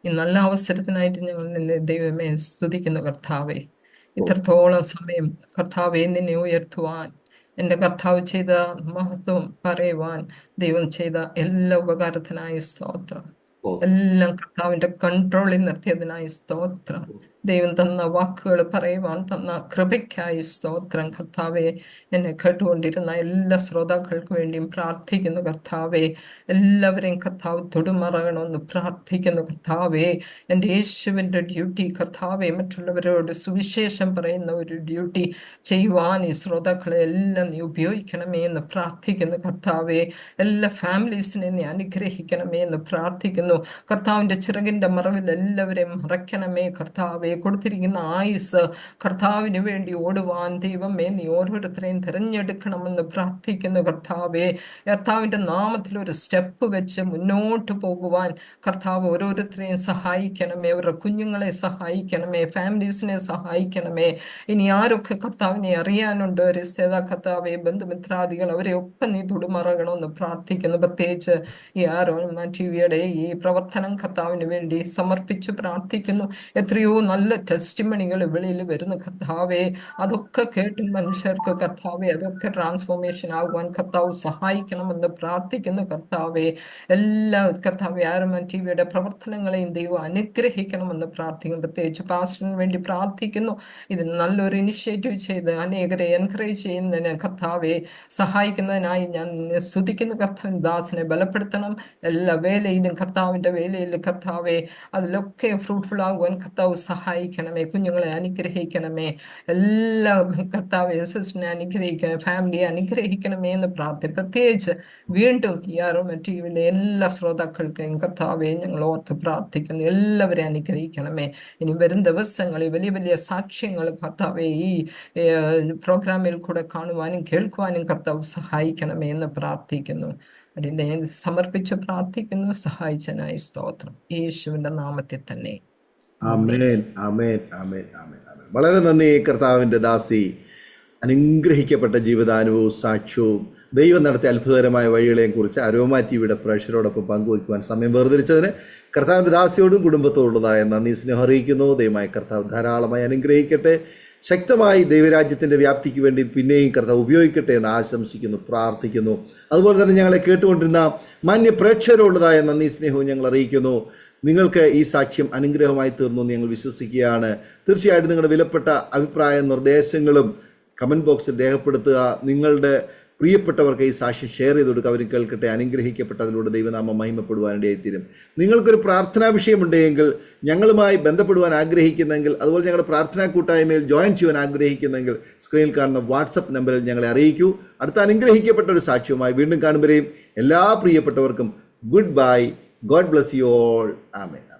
ഈ നല്ല അവസരത്തിനായിട്ട് ഞങ്ങൾ നിന്നെ ദൈവമേ സ്തുതിക്കുന്നു. കർത്താവേ, ഇത്രത്തോളം സമയം കർത്താവെ നിന്നെ ഉയർത്തുവാൻ, എൻ്റെ കർത്താവ് ചെയ്ത മഹത്വം പറയുവാൻ, ദൈവം ചെയ്ത എല്ലാ ഉപകാരത്തിനായി സ്തോത്രം. എല്ലാം കർത്താവിൻ്റെ കൺട്രോളിൽ നിർത്തിയതിനായി സ്തോത്രം. ദൈവം തന്ന വാക്കുകൾ പറയുവാൻ തന്ന കൃപയ്ക്കായി സ്തോത്രം. കർത്താവെ, എന്നെ കേട്ടുകൊണ്ടിരുന്ന എല്ലാ ശ്രോതാക്കൾക്ക് വേണ്ടിയും പ്രാർത്ഥിക്കുന്നു. കർത്താവെ, എല്ലാവരെയും കർത്താവ് തൊടുമറയണമെന്ന് പ്രാർത്ഥിക്കുന്നു. കർത്താവെ, എൻ്റെ യേശുവിൻ്റെ ഡ്യൂട്ടി കർത്താവെ, മറ്റുള്ളവരോട് സുവിശേഷം പറയുന്ന ഒരു ഡ്യൂട്ടി ചെയ്യുവാൻ ഈ ശ്രോതാക്കളെ എല്ലാം നീ ഉപയോഗിക്കണമേ എന്ന് പ്രാർത്ഥിക്കുന്നു. കർത്താവെ, എല്ലാ ഫാമിലീസിനെ നീ അനുഗ്രഹിക്കണമേ എന്ന് പ്രാർത്ഥിക്കുന്നു. കർത്താവിൻ്റെ ചിറകിൻ്റെ മറവിൽ എല്ലാവരെയും മറയ്ക്കണമേ. കർത്താവെ, കൊടുത്തിരിക്കുന്ന ആയുസ് കർത്താവിന് വേണ്ടി ഓടുവാൻ ദൈവമേ നീ ഓരോരുത്തരെയും തിരഞ്ഞെടുക്കണമെന്ന് പ്രാർത്ഥിക്കുന്നു. കർത്താവെ, കർത്താവിൻ്റെ നാമത്തിൽ ഒരു സ്റ്റെപ്പ് വെച്ച് മുന്നോട്ട് പോകുവാൻ കർത്താവ് ഓരോരുത്തരെയും സഹായിക്കണമേ. അവരുടെ കുഞ്ഞുങ്ങളെ സഹായിക്കണമേ, ഫാമിലീസിനെ സഹായിക്കണമേ. ഇനി ആരൊക്കെ കർത്താവിനെ അറിയാനുണ്ട്, റിസ്തേത കർത്താവെ, ബന്ധുമിത്രാദികൾ, അവരെ ഒക്കെ നീ തൊടുമറകണമെന്ന് പ്രാർത്ഥിക്കുന്നു. പ്രത്യേകിച്ച് ഈ അരോമ ടി വിയുടെ ഈ പ്രവർത്തനം കർത്താവിന് വേണ്ടി സമർപ്പിച്ച് പ്രാർത്ഥിക്കുന്നു. എത്രയോ നല്ല ടെസ്റ്റിമണികൾ വെളിയിൽ വരുന്ന കർത്താവെ, അതൊക്കെ കേട്ട് മനുഷ്യർക്ക് കർത്താവെ അതൊക്കെ ട്രാൻസ്ഫോർമേഷൻ ആകുവാൻ കർത്താവ് സഹായിക്കണമെന്ന് പ്രാർത്ഥിക്കുന്നു. കർത്താവെ, എല്ലാ കർത്താവെ അരോമ ടി വിയുടെ പ്രവർത്തനങ്ങളെയും ദൈവം അനുഗ്രഹിക്കണമെന്ന് പ്രാർത്ഥിക്കുന്നു. പ്രത്യേകിച്ച് പാസ്റ്ററിന് വേണ്ടി പ്രാർത്ഥിക്കുന്നു. ഇതിന് നല്ലൊരു ഇനിഷ്യേറ്റീവ് ചെയ്ത് അനേകരെ എൻകറേജ് ചെയ്യുന്നതിന് കർത്താവെ സഹായിക്കുന്നതിനായി ഞാൻ സ്തുതിക്കുന്നു. കർത്താവിൻ ദാസിനെ ബലപ്പെടുത്തണം. എല്ലാ വേലയിലും കർത്താവിൻ്റെ വേലയിൽ കർത്താവെ അതിലൊക്കെ ഫ്രൂട്ട്ഫുൾ ആകുവാൻ കർത്താവ് സഹായിക്കും. സഹായിക്കണമേ. കുഞ്ഞുങ്ങളെ അനുഗ്രഹിക്കണമേ. എല്ലാ കർത്താവ് സിസ്റ്ററിനെ അനുഗ്രഹിക്കണമേ, ഫാമിലിയെ അനുഗ്രഹിക്കണമേ എന്ന് പ്രത്യേകിച്ച് വീണ്ടും ഈ ആരോമ ടിവിയുടെ എല്ലാ ശ്രോതാക്കൾക്കും കർത്താവെ ഞങ്ങൾ ഓർത്ത് പ്രാർത്ഥിക്കുന്നു. എല്ലാവരെയും അനുഗ്രഹിക്കണമേ. ഇനി വരും ദിവസങ്ങളിൽ വലിയ വലിയ സാക്ഷ്യങ്ങൾ കർത്താവെ ഈ പ്രോഗ്രാമിൽ കൂടെ കാണുവാനും കേൾക്കുവാനും കർത്താവ് സഹായിക്കണമേ എന്ന് പ്രാർത്ഥിക്കുന്നു. അതിനെ സമർപ്പിച്ച് പ്രാർത്ഥിക്കുന്നു. സഹായിച്ചനായി സ്തോത്രം, യേശുവിൻ്റെ നാമത്തിൽ തന്നെ. ആമേൻ, ആമേൻ, ആമേൻ, ആമേൻ, ആമേൻ. വളരെ നന്ദി കർത്താവിൻ്റെ ദാസി. അനുഗ്രഹിക്കപ്പെട്ട ജീവിതാനുഭവവും സാക്ഷ്യവും ദൈവം നടത്തിയ അത്ഭുതകരമായ വഴികളെയും കുറിച്ച് അരോമ ടിവിയുടെ പ്രേക്ഷകരോടൊപ്പം പങ്കുവയ്ക്കുവാൻ സമയം വേർതിരിച്ചതിന് കർത്താവിൻ്റെ ദാസിയോടും കുടുംബത്തോടുള്ളതായ നന്ദി സ്നേഹം അറിയിക്കുന്നു. ദൈവമായ കർത്താവ് ധാരാളമായി അനുഗ്രഹിക്കട്ടെ. ശക്തമായി ദൈവരാജ്യത്തിൻ്റെ വ്യാപ്തിക്ക് വേണ്ടി പിന്നെയും കർത്താവ് ഉപയോഗിക്കട്ടെ എന്ന് ആശംസിക്കുന്നു, പ്രാർത്ഥിക്കുന്നു. അതുപോലെ തന്നെ ഞങ്ങളെ കേട്ടുകൊണ്ടിരുന്ന മാന്യ പ്രേക്ഷകരോടുള്ളതായ നന്ദി സ്നേഹവും ഞങ്ങൾ അറിയിക്കുന്നു. നിങ്ങൾക്ക് ഈ സാക്ഷ്യം അനുഗ്രഹമായി തീർന്നു എന്ന് ഞങ്ങൾ വിശ്വസിക്കുകയാണ്. തീർച്ചയായിട്ടും നിങ്ങളുടെ വിലപ്പെട്ട അഭിപ്രായ നിർദ്ദേശങ്ങളും കമൻറ്റ് ബോക്സിൽ രേഖപ്പെടുത്തുക. നിങ്ങളുടെ പ്രിയപ്പെട്ടവർക്ക് ഈ സാക്ഷ്യം ഷെയർ ചെയ്ത് കൊടുക്കുക. അവർ കേൾക്കട്ടെ, അനുഗ്രഹിക്കപ്പെട്ട അതിലൂടെ ദൈവനാമം മഹിമപ്പെടുവാനിടയായിത്തീരും. നിങ്ങൾക്കൊരു പ്രാർത്ഥനാ വിഷയമുണ്ടെങ്കിൽ, ഞങ്ങളുമായി ബന്ധപ്പെടുവാൻ ആഗ്രഹിക്കുന്നെങ്കിൽ, അതുപോലെ ഞങ്ങളുടെ പ്രാർത്ഥനാ കൂട്ടായ്മയിൽ ജോയിൻ ചെയ്യാൻ ആഗ്രഹിക്കുന്നെങ്കിൽ സ്ക്രീനിൽ കാണുന്ന വാട്സപ്പ് നമ്പറിൽ ഞങ്ങളെ അറിയിക്കൂ. അടുത്ത അനുഗ്രഹിക്കപ്പെട്ട ഒരു സാക്ഷ്യവുമായി വീണ്ടും കാണുമ്പോഴേയും എല്ലാ പ്രിയപ്പെട്ടവർക്കും good bye. God bless you all. Amen.